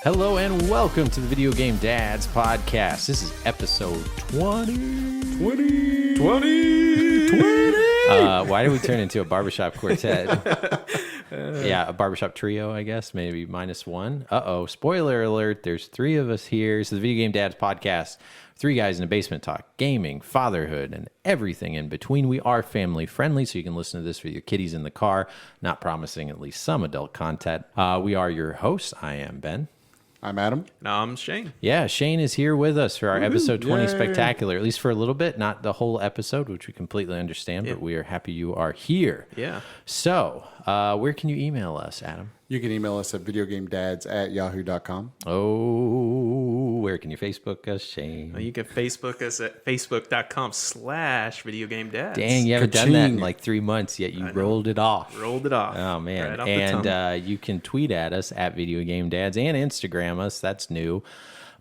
Hello and welcome to the Video Game Dads podcast. This is episode 20. Why did we turn into a barbershop quartet? Yeah, a barbershop trio, I guess, maybe minus one. Spoiler alert, there's three of us here. So the Video Game Dads podcast, three guys in a basement talk, gaming, fatherhood, and everything in between. We are family friendly, so you can listen to this with your kiddies in the car, not promising at least some adult content. We are your hosts. I am Ben. I'm Adam. And I'm Shane. Yeah, Shane is here with us for our episode 20 spectacular, at least for a little bit, not the whole episode, which we completely understand, but we are happy you are here. Yeah. So, where can you email us, Adam? You can email us at videogamedads@yahoo.com. Oh, where can you Facebook us, Shane? You can Facebook us at facebook.com/videogamedads. Dang, you haven't done that in like 3 months yet. You rolled it off. Rolled it off. Oh, man. Right off And the tongue. you can tweet at us at Video Game Dads and Instagram us. That's new.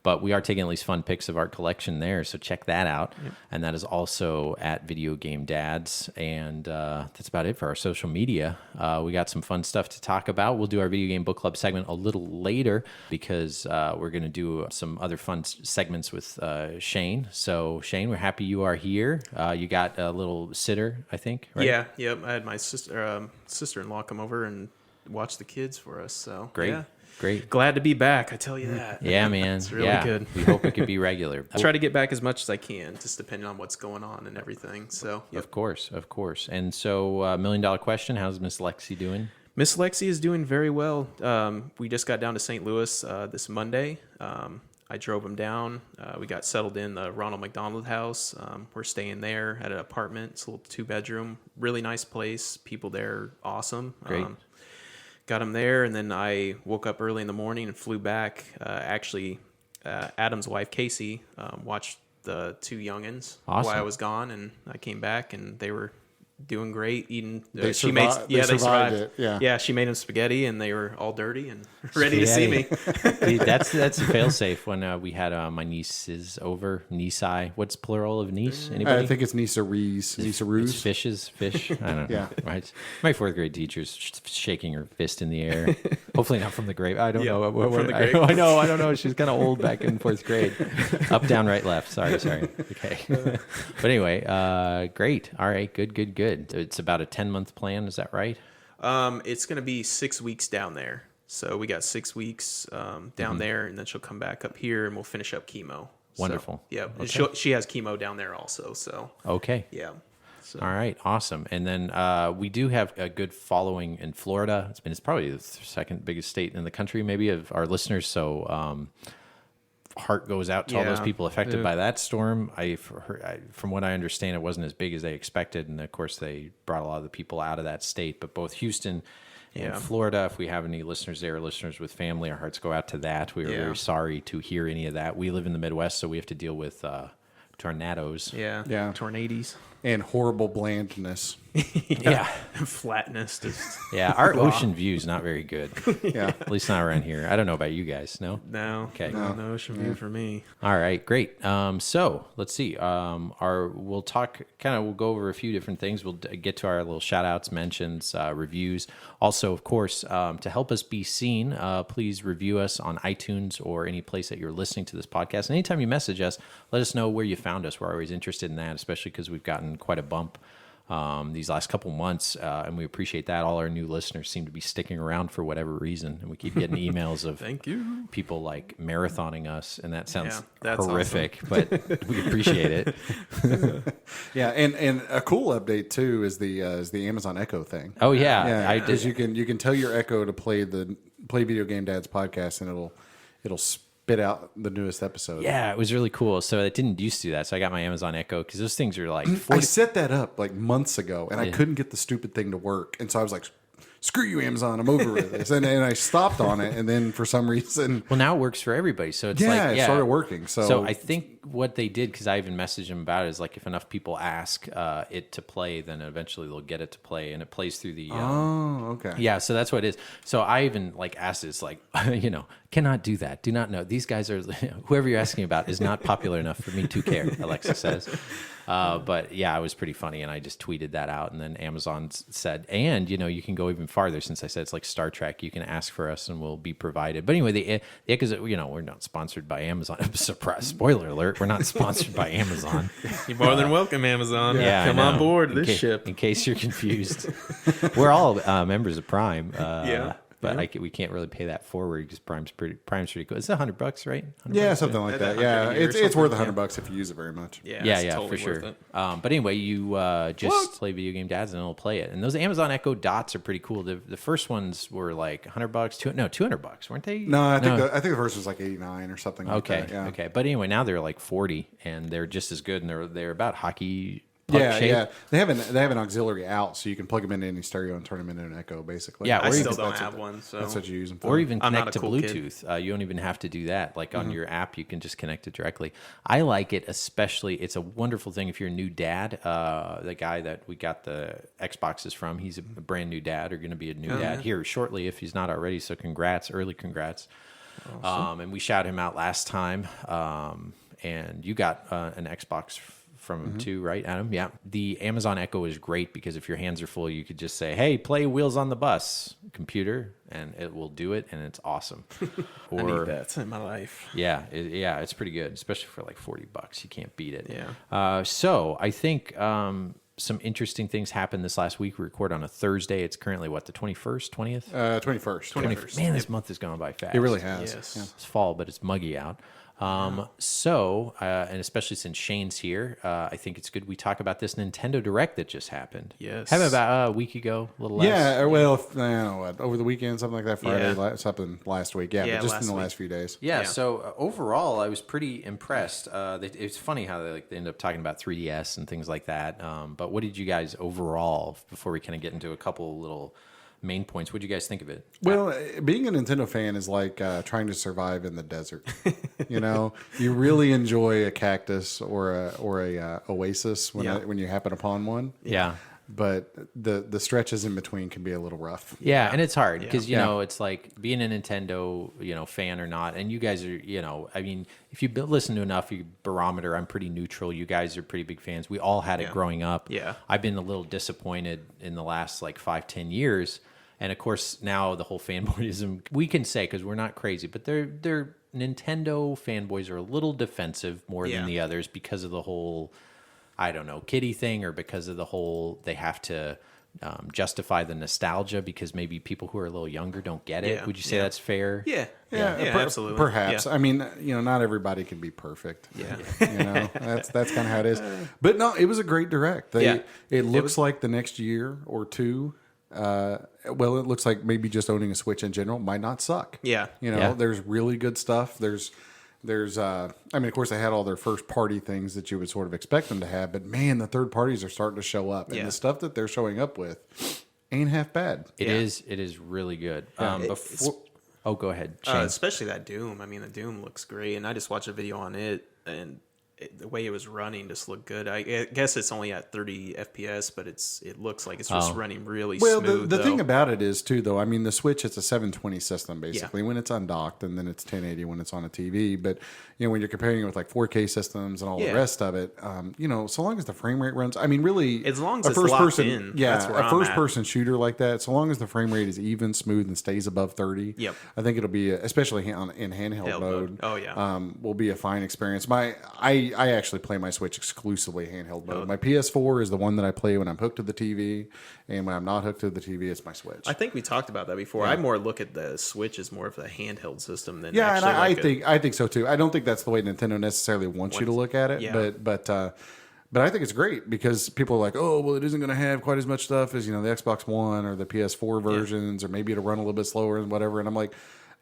But we are taking at least fun pics of our collection there, so check that out. Yep. And that is also at Video Game Dads. And that's about it for our social media. We got some fun stuff to talk about. We'll do our Video Game Book Club segment a little later because we're going to do some other fun segments with Shane. So, Shane, we're happy you are here. You got a little sitter, I think, right? Yeah, yep. I had my sister-in-law come over and watch the kids for us. So Great. Yeah. Great. Glad to be back, I tell you that. Yeah, man. It's really good. We hope it could be regular. I try to get back as much as I can, just depending on what's going on and everything. So, Of course. And so, $1 million question, how's Miss Lexi doing? Miss Lexi is doing very well. We just got down to St. Louis this Monday. I drove him down. We got settled in the Ronald McDonald House. We're staying there at an apartment. It's a little 2-bedroom. Really nice place. People there, awesome. Great. Got him there, and then I woke up early in the morning and flew back. Adam's wife, Casey, watched the two youngins while I was gone, and I came back, and they were doing great, eating. They survived it. Yeah, she made them spaghetti, and they were all dirty and ready to see me. Dude, that's a fail-safe. When we had my nieces over, niece-I. What's plural of niece? Anybody? I think it's Nisa-Rees. It's fish. I don't know. Yeah. Right. My 4th grade teacher's shaking her fist in the air. Hopefully not from the grave. I don't know. From the grave. I know. I don't know. She's kind of old back in 4th grade. Up, down, right, left. Sorry. Okay. But anyway, great. All right. Good. It's about a 10-month plan. Is that right? It's going to be 6 weeks down there. So we got 6 weeks down there, and then she'll come back up here, and we'll finish up chemo. Wonderful. So, yeah, Okay. she has chemo down there also. So Okay. yeah. So. All right, awesome. And then we do have a good following in Florida. It's probably the second biggest state in the country, maybe, of our listeners. So heart goes out to all those people affected by that storm. From what I understand, it wasn't as big as they expected, and of course they brought a lot of the people out of that state. But both Houston and Florida, if we have any listeners there, listeners with family, our hearts go out to that. We are very sorry to hear any of that. We live in the Midwest, so we have to deal with tornadoes. Yeah. Tornadoes. And horrible blandness. Yeah. Flatness. Just Our ocean view is not very good. Yeah. At least not around here. I don't know about you guys. No? no. Okay. No ocean view for me. All right, great. So let's see. We'll go over a few different things. We'll get to our little shout outs, mentions, reviews. Also, of course, to help us be seen, please review us on iTunes or any place that you're listening to this podcast. And anytime you message us, let us know where you found us. We're always interested in that, especially because we've gotten quite a bump these last couple months, and we appreciate that. All our new listeners seem to be sticking around for whatever reason, and we keep getting emails of Thank you. people like marathoning us, and that sounds that's horrific, but we appreciate it. Yeah, and a cool update too is the Amazon Echo thing. Oh yeah, because you can tell your Echo to play Video Game Dads podcast, and it'll spit out the newest episode. Yeah, it was really cool. So it didn't used to do that. So I got my Amazon Echo because those things are like 40. I set that up like months ago, and I couldn't get the stupid thing to work, and so I was like screw you, Amazon, I'm over with this. And I stopped on it. And then for some reason, Well, now it works for everybody. So it's it started working. So I think what they did, because I even messaged them about it, is like if enough people ask it to play, then eventually they'll get it to play, and it plays through the. okay. Yeah, so that's what it is. So I even like asked it, it's like, cannot do that. Do not know. These guys are, whoever you're asking about is not popular enough for me to care, Alexa says. But yeah, it was pretty funny, and I just tweeted that out, and then Amazon said, and you can go even farther, since I said it's like Star Trek. You can ask for us, and we'll be provided. But anyway, the because we're not sponsored by Amazon. Surprise! Spoiler alert: we're not sponsored by Amazon. You're more than welcome, Amazon. Yeah, come on board this ship. In case you're confused, we're all members of Prime. Yeah. But we can't really pay that forward because Prime's pretty cool. It's $100, right? Yeah, something like that. Yeah, it's worth $100 if you use it very much. Yeah, totally for sure. But anyway, you just play Video Game Dads and it'll play it. And those Amazon Echo Dots are pretty cool. The first ones were like $100, $200, weren't they? No, I think the first was like 89 or something. Okay, like that, yeah. okay. But anyway, now they're like 40, and they're just as good, and they're about hockey. Yeah. They have an auxiliary out, so you can plug them into any stereo and turn them into an Echo, basically. Yeah, I still don't have one, so that's what you use them for. Or even I'm connect not to a cool Bluetooth. You don't even have to do that. Like on your app, you can just connect it directly. I like it, especially. It's a wonderful thing if you're a new dad. The guy that we got the Xboxes from, he's a brand new dad, or going to be a new dad here shortly if he's not already. So congrats, early congrats. Awesome. And we shouted him out last time. And you got an Xbox from him too, right, Adam? Yeah. The Amazon Echo is great because if your hands are full, you could just say, hey, play Wheels on the Bus, computer, and it will do it, and it's awesome. I need that in my life. Yeah, it's pretty good, especially for like $40. You can't beat it. Yeah. So I think some interesting things happened this last week. We record on a Thursday. It's currently, what, the 21st, 20th? 21st. Man, this month has gone by fast. It really has. Yes. Yeah. It's fall, but it's muggy out. And especially since Shane's here, I think it's good we talk about this Nintendo Direct that just happened. Yes. Happened about a week ago, a little less. Yeah, well, I don't know what, over the weekend, something like that, Friday, Yeah. something last week. Yeah, but just in the last few days. Yeah, so overall, I was pretty impressed. It's funny how they end up talking about 3DS and things like that. But what did you guys overall, before we kind of get into a couple little main points, what did you guys think of it? Well, being a Nintendo fan is like trying to survive in the desert. You really enjoy a cactus or a oasis when you happen upon one. Yeah. But the stretches in between can be a little rough. Yeah, and it's hard because it's like being a Nintendo fan or not, and you guys are I mean, if you listen to enough, you barometer, I'm pretty neutral. You guys are pretty big fans. We all had it growing up. Yeah, I've been a little disappointed in the last like 5-10 years, and of course now the whole fanboyism we can say because we're not crazy, but they're Nintendo fanboys are a little defensive more than the others because of the whole, I don't know, kiddie thing, or because of the whole they have to justify the nostalgia because maybe people who are a little younger don't get it. Would you say that's fair? Yeah, absolutely. Perhaps. Yeah. I mean, not everybody can be perfect. Yeah. That's kind of how it is. But no, it was a great direct. It looks like the next year or two. Well, it looks like maybe just owning a Switch in general might not suck. Yeah. There's really good stuff. There's I mean, of course, they had all their first party things that you would sort of expect them to have, but man, the third parties are starting to show up, and the stuff that they're showing up with ain't half bad. It is really good. Go ahead, Shane. Especially that Doom. I mean, the Doom looks great, and I just watched a video on it, and the way it was running just looked good. I guess it's only at 30 FPS, but it looks like it's just running really smooth. Well, the thing about it is too, though. I mean, the Switch, it's a 720 system basically when it's undocked, and then it's 1080 when it's on a TV. But when you're comparing it with like 4K systems and all the rest of it, so long as the frame rate runs, I mean, really, as long as it's locked in, that's where a first-person shooter like that, so long as the frame rate is even, smooth, and stays above 30, I think it'll be, especially in handheld mode. Oh yeah, will be a fine experience. I actually play my Switch exclusively handheld mode. My PS4 is the one that I play when I'm hooked to the TV, and when I'm not hooked to the TV, it's my Switch. I think we talked about that before. I more look at the Switch as more of a handheld system than and I think so too. I don't think that's the way Nintendo necessarily wants you to look at it, but I think it's great because people are like, oh, well, it isn't going to have quite as much stuff as the Xbox One or the PS4 versions, or maybe it'll run a little bit slower and whatever. And I'm like,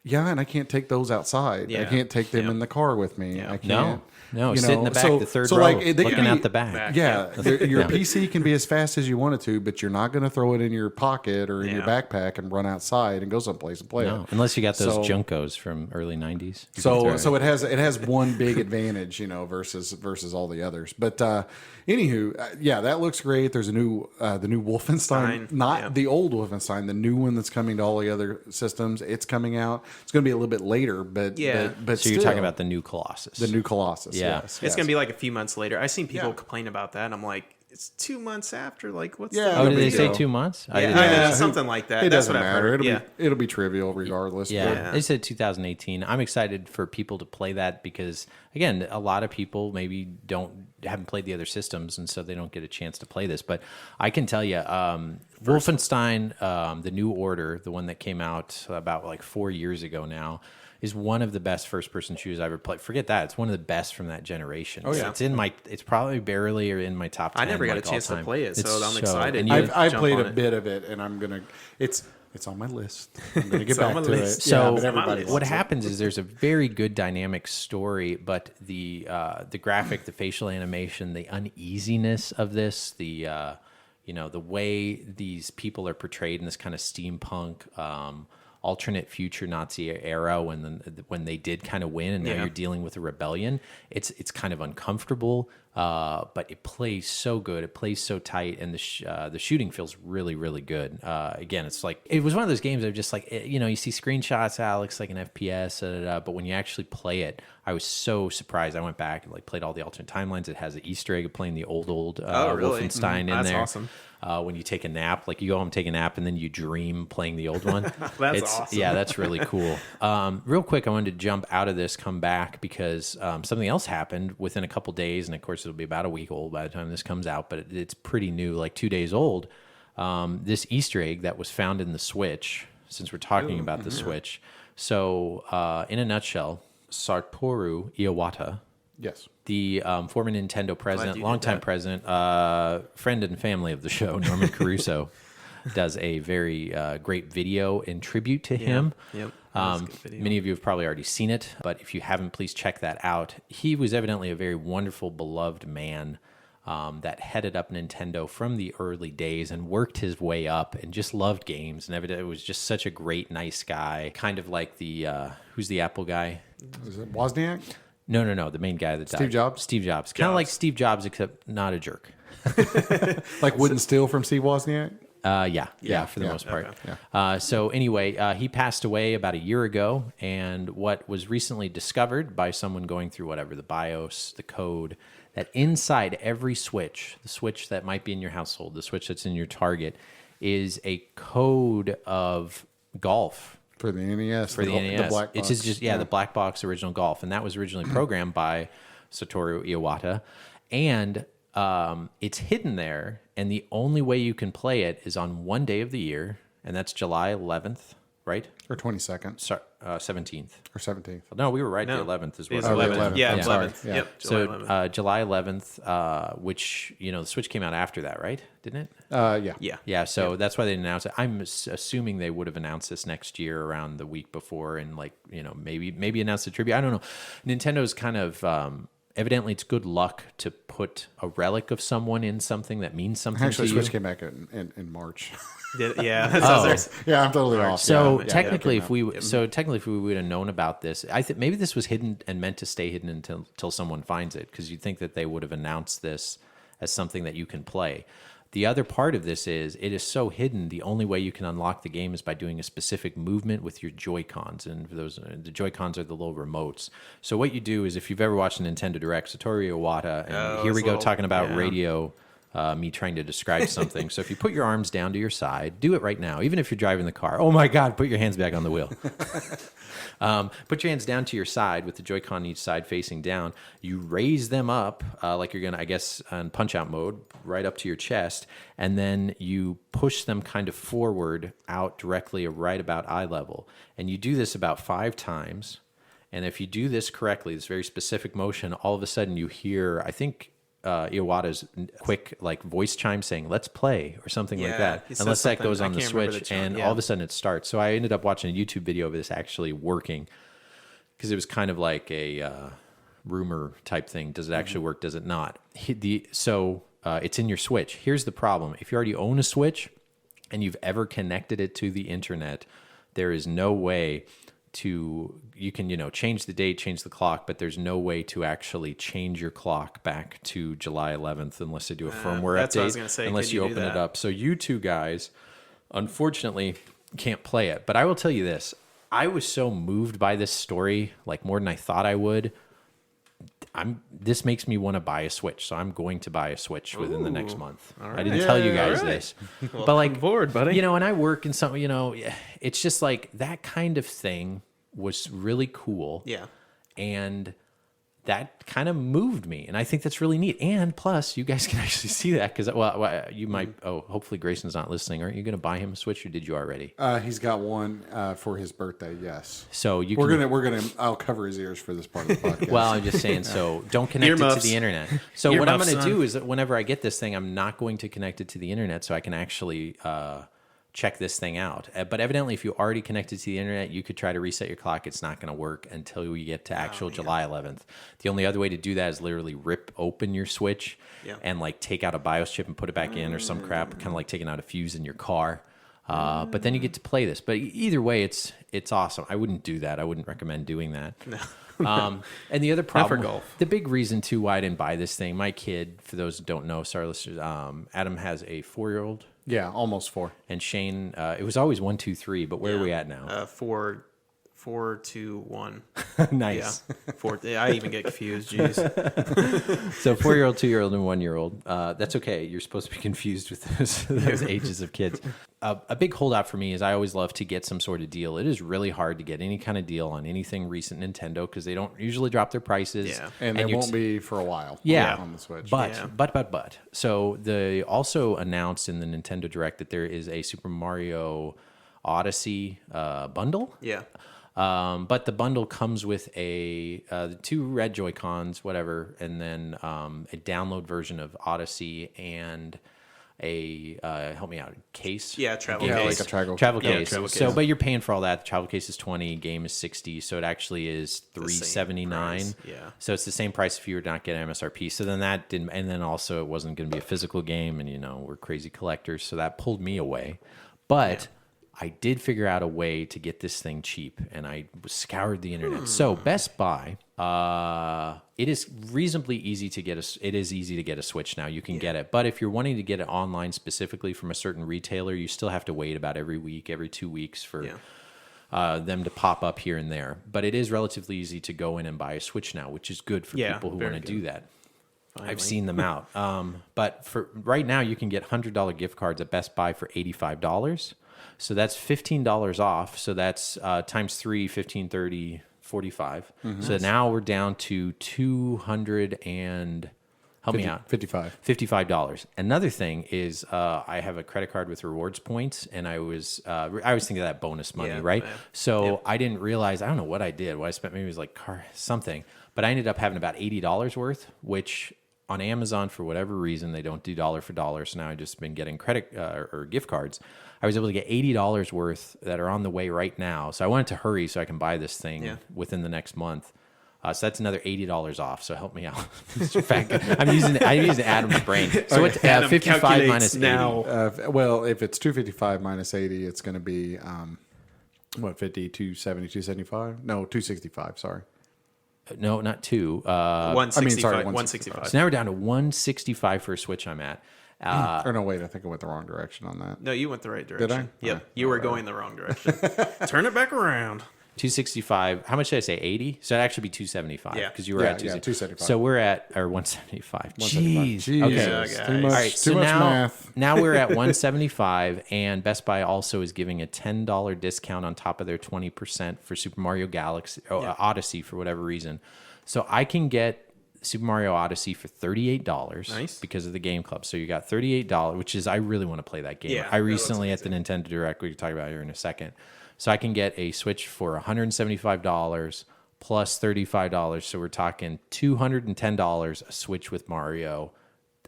Yeah, and I can't take those outside. I can't take them in the car with me. I can't. No, sit in the back, the third row, looking out the back. Yeah, your PC can be as fast as you want it to, but you're not going to throw it in your pocket or in your backpack and run outside and go someplace and play it. Unless you got those Junkos from early '90s. So it has one big advantage, versus all the others. But anywho, that looks great. There's the new Wolfenstein, not the old Wolfenstein, the new one that's coming to all the other systems. It's coming out. It's going to be a little bit later, but so still, you're talking about the new Colossus. The new Colossus. Yeah. Yes, it's going to be like a few months later. I've seen people complain about that, and I'm like, it's 2 months after. Like, what's that? Oh, did they say 2 months? Something like that. It That's doesn't what matter. I've heard. It'll be trivial regardless. Yeah, they said 2018. I'm excited for people to play that because, again, a lot of people maybe haven't played the other systems, and so they don't get a chance to play this. But I can tell you, Wolfenstein, the New Order, the one that came out about like 4 years ago now, is one of the best first-person shooters I ever played. Forget that; it's one of the best from that generation. Oh yeah, it's probably barely or in my top 10. I never got a chance to play it, so I'm excited. I've played a bit of it, and I'm gonna. It's on my list. I'm gonna get back to it. So what happens is there's a very good dynamic story, but the graphic, the facial animation, the uneasiness of this, the way these people are portrayed in this kind of steampunk. Alternate future Nazi era when they did kind of win, and now you're dealing with a rebellion. It's kind of uncomfortable, but it plays so good. It plays so tight, and the shooting feels really, really good. Again, it's like it was one of those games that are just like you see screenshots, Alex, like an FPS, but when you actually play it, I was so surprised. I went back and played all the alternate timelines. It has an Easter egg of playing the old Wolfenstein in there. That's awesome. When you take a nap, you go home and take a nap, and then you dream playing the old one. That's awesome. Yeah, that's really cool. Real quick, I wanted to jump out of this, come back, because something else happened within a couple days, and of course it'll be about a week old by the time this comes out, but it's pretty new, like 2 days old. This Easter egg that was found in the Switch, since we're talking about the Switch. So, in a nutshell, Satoru Iwata, yes, the former Nintendo president, longtime president, friend and family of the show, Norman Caruso, does a very great video in tribute to him. Yep. Many of you have probably already seen it, but if you haven't, please check that out. He was evidently a very wonderful, beloved man that headed up Nintendo from the early days and worked his way up and just loved games. And it was just such a great, nice guy. Kind of like who's the Apple guy? Is it Wozniak? No. The main guy that died. Steve Jobs? Steve Jobs. Kind of like Steve Jobs, except not a jerk. Like wouldn't steal from Steve Wozniak? Yeah, for the most part. Okay. Yeah. So anyway, he passed away about a year ago, and what was recently discovered by someone going through whatever, the BIOS, the code, that inside every Switch, the Switch that might be in your household, the Switch that's in your Target, is a code of golf. For the NES. For the NES. The black box. It's just, the black box original golf. And that was originally programmed by Satoru Iwata. And it's hidden there. And the only way you can play it is on one day of the year. And that's July 11th, right? Or 22nd. Sorry, 17th. Or 17th. No, we were right. The 11th is what it was. 11th. Yeah, I'm 11th. sorry. Yep. July 11th, which, the Switch came out after that, right? Didn't it? Yeah. Yeah, so that's why they didn't announce it. I'm assuming they would have announced this next year around the week before and maybe announce the tribute. I don't know. Nintendo's kind of evidently it's good luck to put a relic of someone in something that means something Actually, to you. Switch came back in March. Yeah. Yeah, I'm totally off. So technically, if we would have known about this, I think maybe this was hidden and meant to stay hidden until someone finds it, because you'd think that they would have announced this as something that you can play. The other part of this is it is so hidden. The only way you can unlock the game is by doing a specific movement with your Joy-Cons, and for those, the Joy-Cons are the little remotes. So what you do is, if you've ever watched a Nintendo Direct, Satoru Iwata, and here we go talking about radio. Me trying to describe something. So if you put your arms down to your side, do it right now, even if you're driving the car. Oh my God, put your hands back on the wheel. Put your hands down to your side with the Joy-Con each side facing down. You raise them up like you're going to, I guess, on punch-out mode, right up to your chest, and then you push them kind of forward out directly right about eye level. And you do this about 5 times. And if you do this correctly, this very specific motion, all of a sudden you hear, I think, Iwata's quick like voice chime saying "Let's play" or something like that. Unless that goes on the Switch, and all of a sudden it starts. So I ended up watching a YouTube video of this actually working because it was kind of like a rumor type thing. Does it actually work? Does it not? It's in your Switch. Here's the problem: if you already own a Switch and you've ever connected it to the internet, there is no way you can change the date, change the clock, but there's no way to actually change your clock back to July 11th unless they do a firmware that's update. What I was gonna say. Unless you open it up. So you two guys, unfortunately, can't play it. But I will tell you this: I was so moved by this story, like more than I thought I would. This makes me want to buy a Switch, so I'm going to buy a Switch within the next month. Right. I didn't tell you guys this, well, but like, forward, buddy. And I work in something. It's just like that kind of thing was really cool. Yeah, and that kind of moved me, and I think that's really neat. And plus, you guys can actually see that because, you might. Oh, hopefully Grayson's not listening. Aren't you going to buy him a Switch, or did you already? He's got one for his birthday. Yes. So we're gonna. I'll cover his ears for this part of the podcast. Well, I'm just saying. So don't connect it to the internet. So what I'm going to do is that whenever I get this thing, I'm not going to connect it to the internet, so I can actually check this thing out. But evidently, if you already connected to the internet, you could try to reset your clock. It's not going to work until we get to actual July 11th. The only other way to do that is literally rip open your Switch and like take out a BIOS chip and put it back in or some crap, kind of like taking out a fuse in your car. But then you get to play this. But either way, it's awesome. I wouldn't do that. I wouldn't recommend doing that. No. And the other problem, the big reason too why I didn't buy this thing, my kid, for those who don't know, sorry listeners, Adam has a 4-year-old. Yeah, almost 4. And Shane, it was always 1, 2, 3, but where are we at now? 4, 2, 1. Nice. Yeah. 4. I even get confused. Jeez. So 4-year-old, 2-year-old, and 1-year-old. That's okay. You're supposed to be confused with those ages of kids. A big holdout for me is I always love to get some sort of deal. It is really hard to get any kind of deal on anything recent Nintendo because they don't usually drop their prices. Yeah. And they won't be for a while. Yeah. On the Switch. But. So they also announced in the Nintendo Direct that there is a Super Mario Odyssey bundle. Yeah. But the bundle comes with the 2 red Joy-Cons, whatever, and then a download version of Odyssey and a help me out, case. Yeah, travel case. case. Like a travel case. Travel case. So, but you're paying for all that. The travel case is $20, game is $60, so it actually is $379. Yeah. So it's the same price if you were not getting MSRP. So then that didn't, and then also it wasn't going to be a physical game, and we're crazy collectors, so that pulled me away. But I did figure out a way to get this thing cheap, and I scoured the internet. So Best Buy, it is reasonably easy to get it is easy to get a Switch now. You can get it, but if you're wanting to get it online specifically from a certain retailer, you still have to wait about every 2 weeks for them to pop up here and there. But it is relatively easy to go in and buy a Switch now, which is good for people who want to do that. Finally. I've seen them out. But for right now, you can get $100 gift cards at Best Buy for $85. So that's $15 off. So that's times 3, 15, 30, 45. So now we're down to $55. Another thing is I have a credit card with rewards points, and I was thinking of that bonus money, right? So I didn't realize, I don't know what I did. What I spent, maybe it was like something, but I ended up having about $80 worth, which on Amazon, for whatever reason, they don't do dollar for dollar. So now I've just been getting credit or gift cards. I was able to get $80 worth that are on the way right now. So I wanted to hurry so I can buy this thing within the next month. So that's another $80 off. So help me out. I'm using Adam's brain. So what's 55 minus 80? Now, well, if it's 255 minus 80, it's going to be 50, 270, 275? No, 265. Sorry. No, not 2. 165. 165. So now we're down to 165 for a Switch I'm at. Or no, wait, I think I went the wrong direction on that. No, you went the right direction. Did I? Yep, you were going the wrong direction. Turn it back around. 265. How much did I say? 80? So it'd actually be 275. Yeah. Because you were at 275. So we're at, or 175. Jeez. Okay. Yeah, Too much, All right, too much math. Now we're at 175, and Best Buy also is giving a $10 discount on top of their 20% for Super Mario Galaxy, Odyssey for whatever reason. So I can get Super Mario Odyssey for $38 because of the Game Club. So you got $38, which is, I really want to play that game. Yeah, I recently at the Nintendo Direct, we can talk about it here in a second. So I can get a Switch for $175 plus $35. So we're talking $210 a Switch with Mario.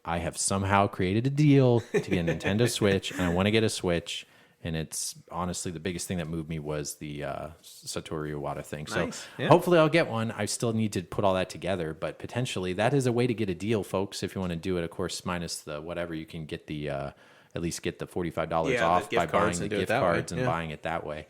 I have somehow created a deal to get a Nintendo Switch, and I want to get a Switch. And it's honestly the biggest thing that moved me was the Satoru Iwata thing. Nice. So hopefully I'll get one. I still need to put all that together, but potentially that is a way to get a deal, folks. If you want to do it, of course, minus the whatever, you can get the at least get the $45 off by buying the gift cards and buying it that way.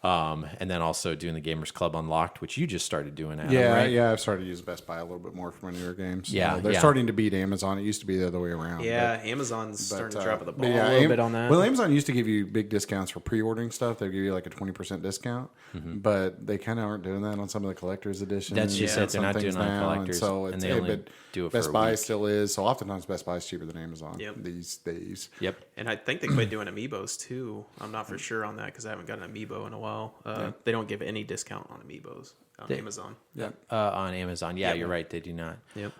And then also doing the Gamers Club Unlocked, which you just started doing, Adam, right? Yeah, I've started to use Best Buy a little bit more for my newer games. Yeah, they're starting to beat Amazon. It used to be the other way around. Yeah, Amazon's starting to drop the ball a little bit on that. Well, Amazon used to give you big discounts for pre-ordering stuff. They give you like a 20% discount, but they kind of aren't doing that on some of the collector's editions. That's just it. They're not doing it on collectors, and they only do it for Best a Buy week. still is. So oftentimes Best Buy is cheaper than Amazon these days. Yep. And I think they quit doing Amiibos too. I'm not for sure on that because I haven't got an Amiibo in a while. They don't give any discount on Amiibos on Amazon. Yeah. On Amazon. Yeah, you're right. They do not. Yep.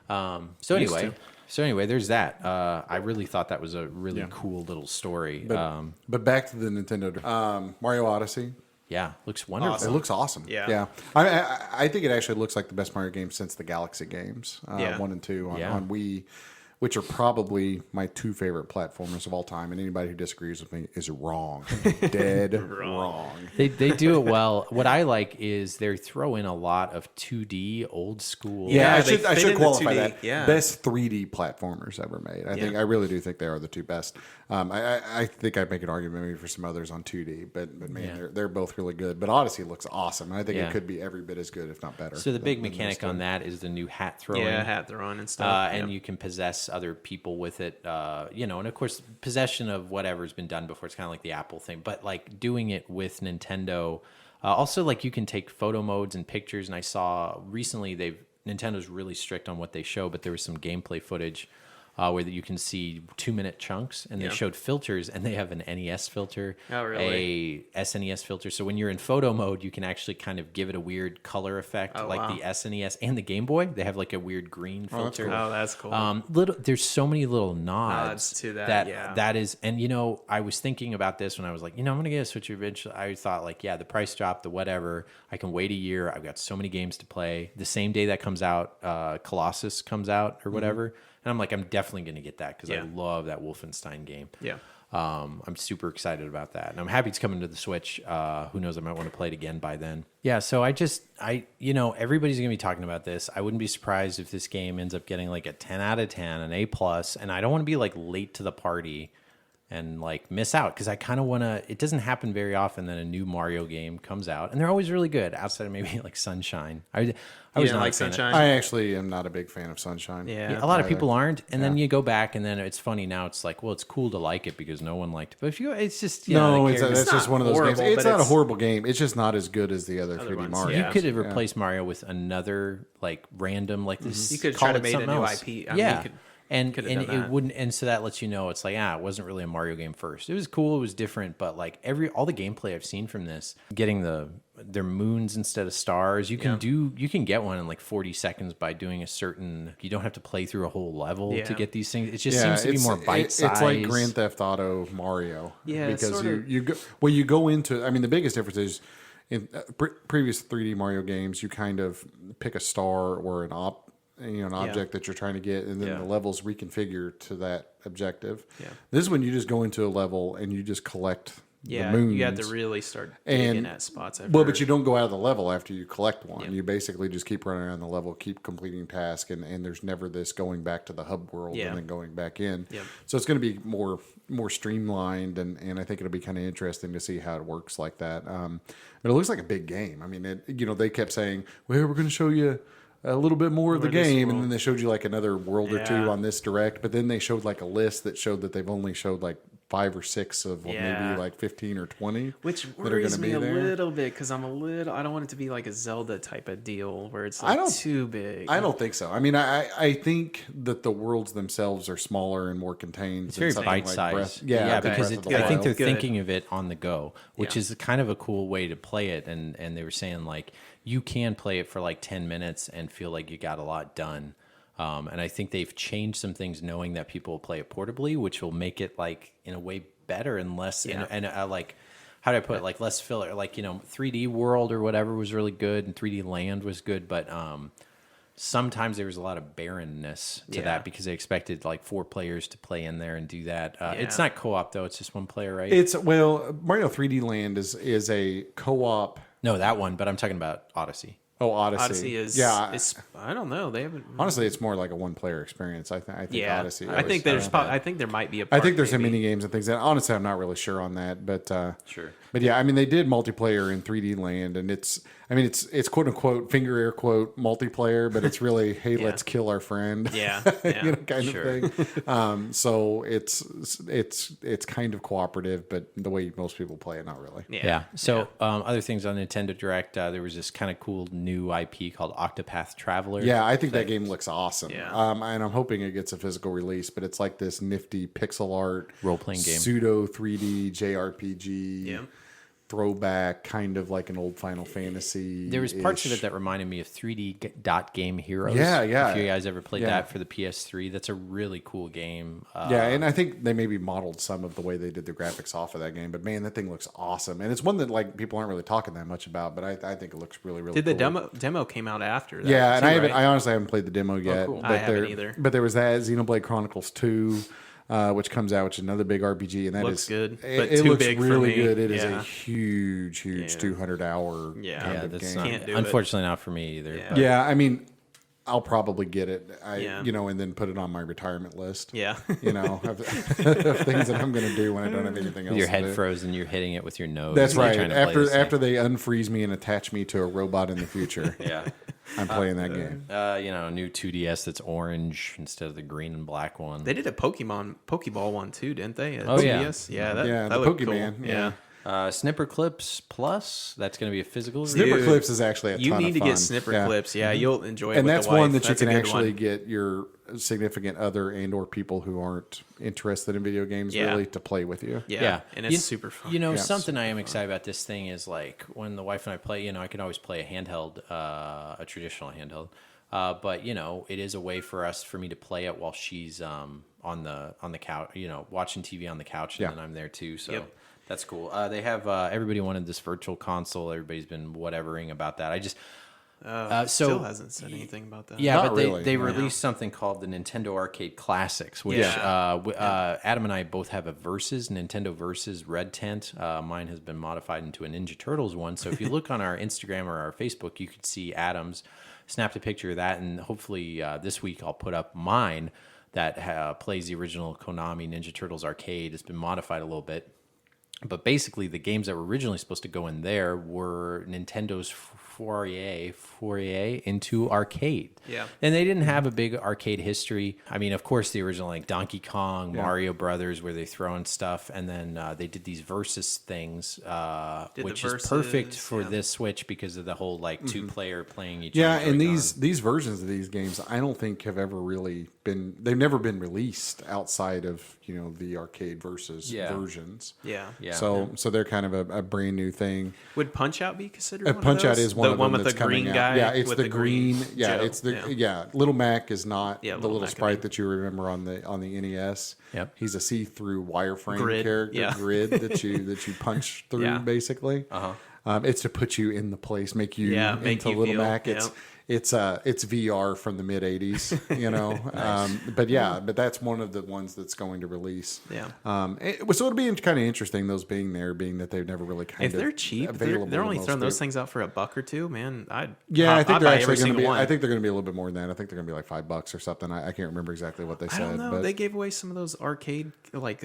So anyway, there's that. I really thought that was a really cool little story. But back to the Nintendo. Mario Odyssey. Yeah, looks wonderful. It looks awesome. Yeah. I think it actually looks like the best Mario game since the Galaxy games, 1 and 2 on Wii, which are probably my two favorite platformers of all time. And anybody who disagrees with me is wrong. Dead wrong. They do it well. What I like is they throw in a lot of 2D old school. Yeah, I they should fit qualify into 2D. that. Yeah. Best 3D platformers ever made. I really do think they are the two best. I think I'd make an argument maybe for some others on 2D, but man, they're both really good. But Odyssey looks awesome. And I think it could be every bit as good, if not better. So the big mechanic on that is the new hat throwing. Yeah, hat throwing and stuff. And you can possess other people with it, and of course, possession of whatever's been done before. It's kind of like the Apple thing, but like doing it with Nintendo. Also, like you can take photo modes and pictures. And I saw recently Nintendo's really strict on what they show, but there was some gameplay footage where you can see 2-minute chunks, and they showed filters, and they have an NES filter, a SNES filter. So when you're in photo mode, you can actually kind of give it a weird color effect, the SNES and the Game Boy. They have like a weird green filter. Oh, that's cool. There's so many little nods to that. That is, and I was thinking about this when I was like, I'm gonna get a Switch eventually. I thought like, the price dropped, the whatever. I can wait a year. I've got so many games to play. The same day that comes out, Colossus comes out or whatever. And I'm like, I'm definitely going to get that because I love that Wolfenstein game. Yeah. I'm super excited about that. And I'm happy it's coming to the Switch. Who knows? I might want to play it again by then. Yeah. So everybody's going to be talking about this. I wouldn't be surprised if this game ends up getting like a 10 out of 10, an A+. And I don't want to be like late to the party and like miss out because I kind of want to. It doesn't happen very often that a new Mario game comes out, and they're always really good. Outside of maybe like Sunshine, I was not like Sunshine. I actually am not a big fan of Sunshine. Yeah, a lot of people aren't, and then you go back, and then it's funny now. It's like, well, it's cool to like it because no one liked it, but if you, it's just it's just one of those games. It's not a horrible game. It's just not as good as the other 3D Mario. You could have replaced Mario with another like random like this. You could try to make a new IP. And it wouldn't, and so that lets you know it's like it wasn't really a Mario game first. It was cool, it was different, but like all the gameplay I've seen from this, getting their moons instead of stars, you can get one in like 40 seconds by doing a certain. You don't have to play through a whole level to get these things. It just seems to be more bite size. It's like Grand Theft Auto Mario, because sort of. you go into. I mean, the biggest difference is in previous 3D Mario games, you kind of pick a star or an object that you're trying to get, and then the levels reconfigure to that objective. Yeah. This is when you just go into a level and you just collect the moons. You have to really start digging at spots. But you don't go out of the level after you collect one. Yeah. You basically just keep running around the level, keep completing tasks, and there's never this going back to the hub world and then going back in. Yeah. So it's going to be more streamlined, and I think it'll be kind of interesting to see how it works like that. But it looks like a big game. I mean, they kept saying, well, we're going to show you a little bit more of the game, and then they showed you like another world or two on this direct, but then they showed like a list that showed that they've only showed like 5 or 6 of maybe like 15 or 20 which worries me a little bit because I don't want it to be like a Zelda type of deal where it's like too big. I don't think so. I mean, I think that the worlds themselves are smaller and more contained. It's very bite-sized. Because I think they're thinking of it on the go, which is kind of a cool way to play it, and they were saying like you can play it for like 10 minutes and feel like you got a lot done. And I think they've changed some things knowing that people will play it portably, which will make it like in a way better and less. And like how do I put it? Like less filler. Like 3D World or whatever was really good, and 3D Land was good, but sometimes there was a lot of barrenness to that because they expected like 4 players to play in there and do that. It's not co-op though; it's just 1 player, right? Mario 3D Land is a co-op. No, that one. But I'm talking about Odyssey. Oh, Odyssey. Odyssey is I don't know. They haven't honestly. It's more like a 1-player experience. I think Odyssey. I think I think there might be a. I think there's some mini games and things that honestly I'm not really sure on that, but sure. But yeah, I mean they did multiplayer in 3D Land, and it's quote unquote finger air quote multiplayer, but it's really hey let's kill our friend, kind of thing. So it's kind of cooperative, but the way most people play it, not really. Yeah. So other things on Nintendo Direct, there was this kind of cool new IP called Octopath Traveler. Yeah, I think that game looks awesome. Yeah. And I'm hoping it gets a physical release, but it's like this nifty pixel art role-playing game, pseudo 3D JRPG. Yeah. Throwback, kind of like an old Final Fantasy. There was parts of it that reminded me of 3D Dot Game Heroes. Yeah. If you guys ever played that for the PS3, that's a really cool game. And I think they maybe modeled some of the way they did the graphics off of that game. But man, that thing looks awesome, and it's one that like people aren't really talking that much about. But I think it looks really, really. Did cool. the demo came out after that? Yeah, and too, I honestly haven't played the demo yet. Cool. But I haven't either. But there was that Xenoblade Chronicles 2. Which comes out, which is another big RPG, and that looks is good. It too looks big really for me. good. It is a huge 200-hour kind of that's game. not, do it. unfortunately not for me either. Yeah. but- Yeah, I mean, I'll probably get it. And then put it on my retirement list. Yeah. Of things that I'm going to do when I don't have anything else. With your to head do. frozen, you're hitting it with your nose. That's and you're right. trying to play this thing. After they unfreeze me and attach me to a robot in the future, I'm playing that game. A new 2DS that's orange instead of the green and black one. They did a Pokeball one too, didn't they? Oh, yeah. 2DS? Yeah, that the looked Pokemon. cool. Yeah. Snipper Clips Plus, that's going to be a physical Snipper release. Clips is actually a ton You of need to fun. get Snipper Clips. Yeah, you'll enjoy it. And with that's the wife. one that That's you a can good actually one. get your significant other and or people who aren't interested in video games really to play with you. Yeah. And it's super fun. Something I am excited about this thing is like when the wife and I play, I can always play a handheld, a traditional handheld. But it is a way for me to play it while she's on the couch, watching TV on the couch, and then I'm there too. So that's cool. They have everybody wanted this virtual console. Everybody's been whatevering about that. I just still hasn't said anything about that. yeah, Not but really, they no. released something called the Nintendo Arcade Classics, which Adam and I both have a Versus, Nintendo Versus Red Tent. Mine has been modified into a Ninja Turtles one. So if you look on our Instagram or our Facebook, you could see Adam's. Snapped a picture of that, and hopefully this week I'll put up mine that plays the original Konami Ninja Turtles arcade. It's been modified a little bit. But basically, the games that were originally supposed to go in there were Nintendo's foray into arcade. Yeah. And they didn't have a big arcade history. I mean, of course, the original like Donkey Kong, Mario Brothers, where they throw in stuff, and then they did these Versus things, which is perfect for this Switch because of the whole like 2-player playing each other. Yeah, and these versions of these games, I don't think have ever really been. They've never been released outside of the arcade versus versions. Yeah. So they're kind of a brand new thing. Would Punch Out be considered one Punch of Out those? is one the of one them with that's the green coming guy. out. Yeah, it's with the green. Yeah, Joe. it's the Little Mac is not the Little little Mac, sprite that you remember on the NES. Yep. He's a see-through wireframe Grid, character grid that you punch through basically. It's to put you in the place, make you into Little Mac. It's VR from the mid '80s, nice. But that's one of the ones that's going to release. Yeah. So it'll be kind of interesting those being that they've never really If they're cheap, they're only throwing those things out for $1 or $2. Man, I think they're actually going to be. One. I think they're going to be a little bit more than that. I think they're going to be like $5 or something. I can't remember exactly what they said. I don't know. But They gave away some of those arcade like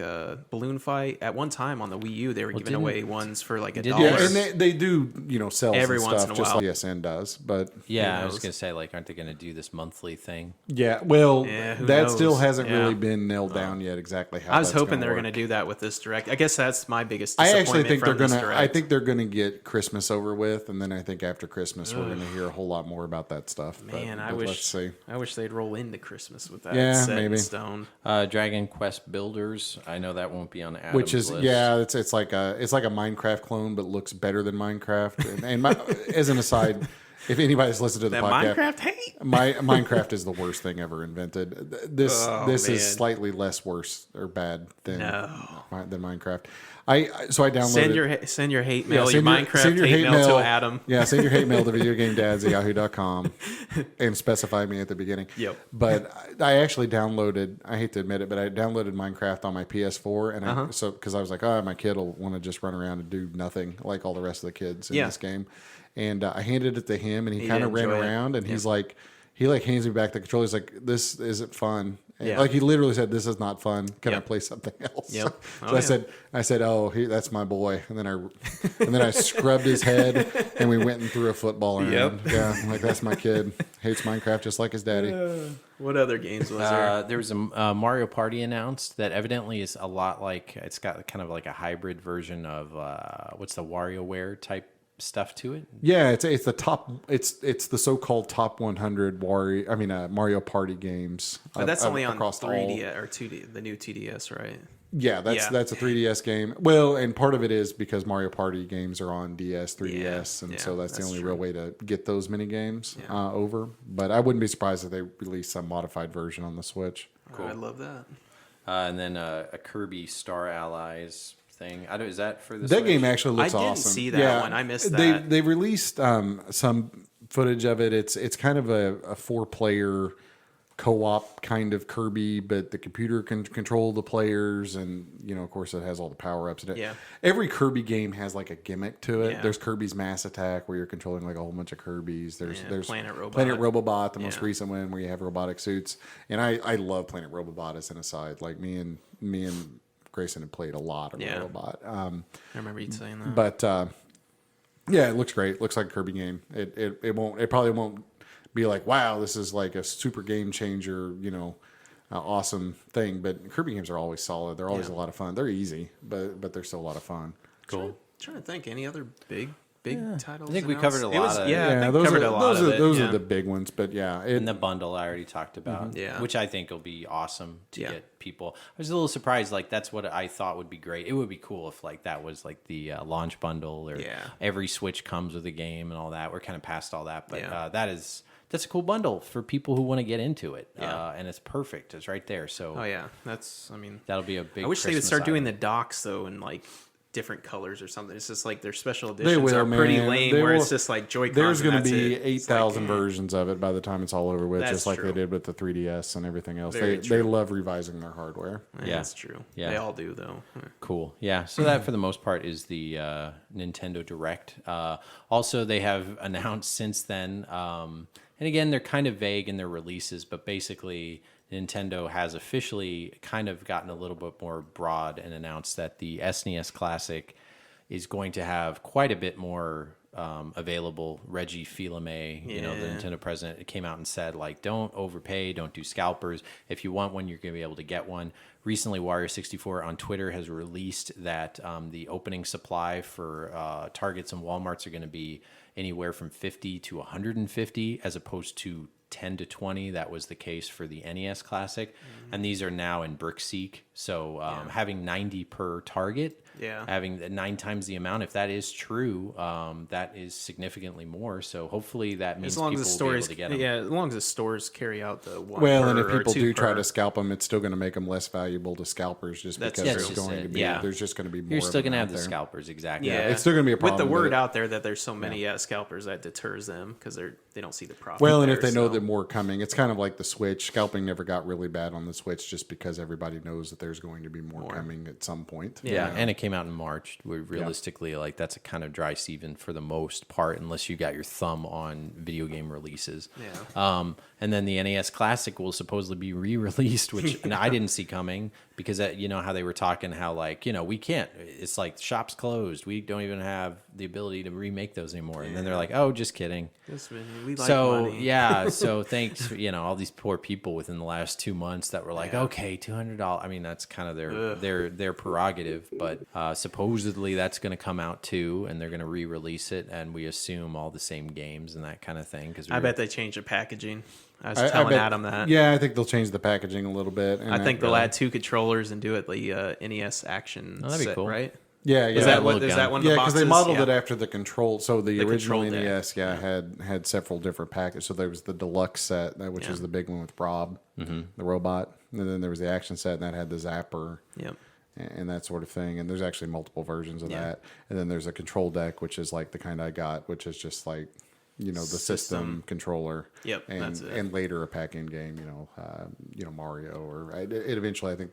balloon fight at one time on the Wii U. They were giving away ones for like $1. Yeah, and they do sell every and once stuff in a just while. like PSN does. But I was gonna say like, aren't they gonna do this monthly thing? Yeah, well, who that knows? still hasn't really been nailed down yet exactly how. I was hoping they were going going to do that with this direct. I guess that's my biggest I disappointment actually think they're from this going to. direct. I think they're going to get Christmas over with, and then I think after Christmas we're going to hear a whole lot more about that stuff. Man, but I wish. Let's see. I wish they'd roll into Christmas with that. Yeah, set maybe. in stone. Dragon Quest Builders. I know that won't be on Adam's Which is list. it's like a Minecraft clone, but looks better than Minecraft. And as an aside, if anybody's listened to the that podcast, Minecraft hate. Minecraft is the worst thing ever invented. This Oh, is man. slightly less worse or bad than Minecraft. So I downloaded. Send your hate mail, send your Minecraft hate mail to Adam. Yeah, send your hate mail to videogamedads@yahoo.com and specify me at the beginning. Yep. But I actually downloaded. I hate to admit it, but I downloaded Minecraft on my PS4, and because I was like, oh, my kid will want to just run around and do nothing like all the rest of the kids in this game, and I handed it to him, and he kind of ran around, and he's like. He hands me back the controller. He's like, "This isn't fun." And like he literally said, "This is not fun. Can I play something else?" Yep. So I said, "Oh, that's my boy." And then I scrubbed his head, and we went and threw a football around. Yep. Yeah, I'm like that's my kid. Hates Minecraft just like his daddy. What other games was there? There was a Mario Party announced that evidently is a lot like it's got kind of like a hybrid version of what's the WarioWare type stuff to it. Yeah, it's the top. It's the so-called top 100 Mario Party games. But that's only on across 3D or 2D, the new TDS, right? Yeah, that's a 3DS game. Well, and part of it is because Mario Party games are on DS, 3DS, and so that's the only real way to get those mini games over. But I wouldn't be surprised if they release some modified version on the Switch. Cool. I love that. And then a Kirby Star Allies thing. Is that for the That Switch? game actually looks awesome. I didn't see that one. I missed that. They released some footage of it. It's kind of a 4-player co-op kind of Kirby, but the computer can control the players, and of course it has all the power-ups in it. Yeah. Every Kirby game has like a gimmick to it. Yeah. There's Kirby's Mass Attack where you're controlling like a whole bunch of Kirby's. There's Planet Robobot, the most recent one where you have robotic suits. And I love Planet Robobot as an aside. Like me and Grayson had played a lot of Robobot. I remember you saying that. But yeah, it looks great. It looks like a Kirby game. It probably won't be like, wow, this is like a super game changer, awesome thing. But Kirby games are always solid. They're always a lot of fun. They're easy, but they're still a lot of fun. Cool. Trying to think any other big titles. I think we covered a lot of those are the big ones. But yeah, in the bundle I already talked about, which I think will be awesome to get people. I was a little surprised, like that's what I thought would be great. It would be cool if like that was like the launch bundle, or every Switch comes with a game and all that. We're kind of past all that, but that's a cool bundle for people who want to get into it. And it's perfect. It's right there. So that'll be a big. I wish they would start doing the docks though, and like different colors or something. It's just like their special editions are pretty lame, where it's just like Joy-Cons. There's going to be 8,000 versions of it by the time it's all over with, just like they did with the 3DS and everything else. They love revising their hardware. Yeah, that's true. Yeah. They all do, though. Cool. Yeah. So that, for the most part, is the Nintendo Direct. Also, they have announced since then, and again, they're kind of vague in their releases, but basically Nintendo has officially kind of gotten a little bit more broad and announced that the SNES Classic is going to have quite a bit more available. Reggie Fils-Aimé, the Nintendo president, came out and said, like, don't overpay, don't do scalpers. If you want one, you're going to be able to get one. Recently, Wario64 on Twitter has released that the opening supply for Targets and Walmarts are going to be anywhere from 50 to 150, as opposed to 10 to 20. That was the case for the NES Classic. And these are now in BrickSeek. So having 90 per target, having 9 times the amount, if that is true, that is significantly more. So hopefully that means people will be able to get them. Yeah, as long as the stores carry out the one. Well, and if people do try to scalp them, it's still going to make them less valuable to scalpers, just because there's just going to be more. You're still going to have the scalpers, exactly. Yeah, it's still going to be a problem with the word out there that there's so many scalpers that deters them because they don't see the profit. Well, and if they know that more coming, it's kind of like the Switch. Scalping never got really bad on the Switch, just because everybody knows that there's going to be more coming at some point. Yeah, and it came out in March. Realistically, like that's a kind of dry season for the most part, unless you got your thumb on video game releases. Yeah. And then the NES Classic will supposedly be re-released, which I didn't see coming, because how they were talking how like, we can't. It's like shops closed. We don't even have the ability to remake those anymore. And then they're like, oh, just kidding. We like money. So thanks, all these poor people within the last 2 months that were like, okay, $200. I mean, that's kind of their prerogative, but supposedly that's going to come out too, and they're going to re-release it, and we assume all the same games and that kind of thing. I bet they changed the packaging. I was telling Adam that. Yeah, I think they'll change the packaging a little bit. And I think they'll add 2 controllers and do it the NES Action that'd be cool. right? Yeah, Is that one of the boxes? Yeah, because they modeled it after the control. So the original control NES, had several different packages. So there was the deluxe set, which is the big one with Rob, the robot, and then there was the action set, and that had the zapper, and that sort of thing. And there's actually multiple versions of that. And then there's a control deck, which is like the kind I got, which is just like the system controller. Yep, that's it. And later a pack-in game, Mario, or it eventually I think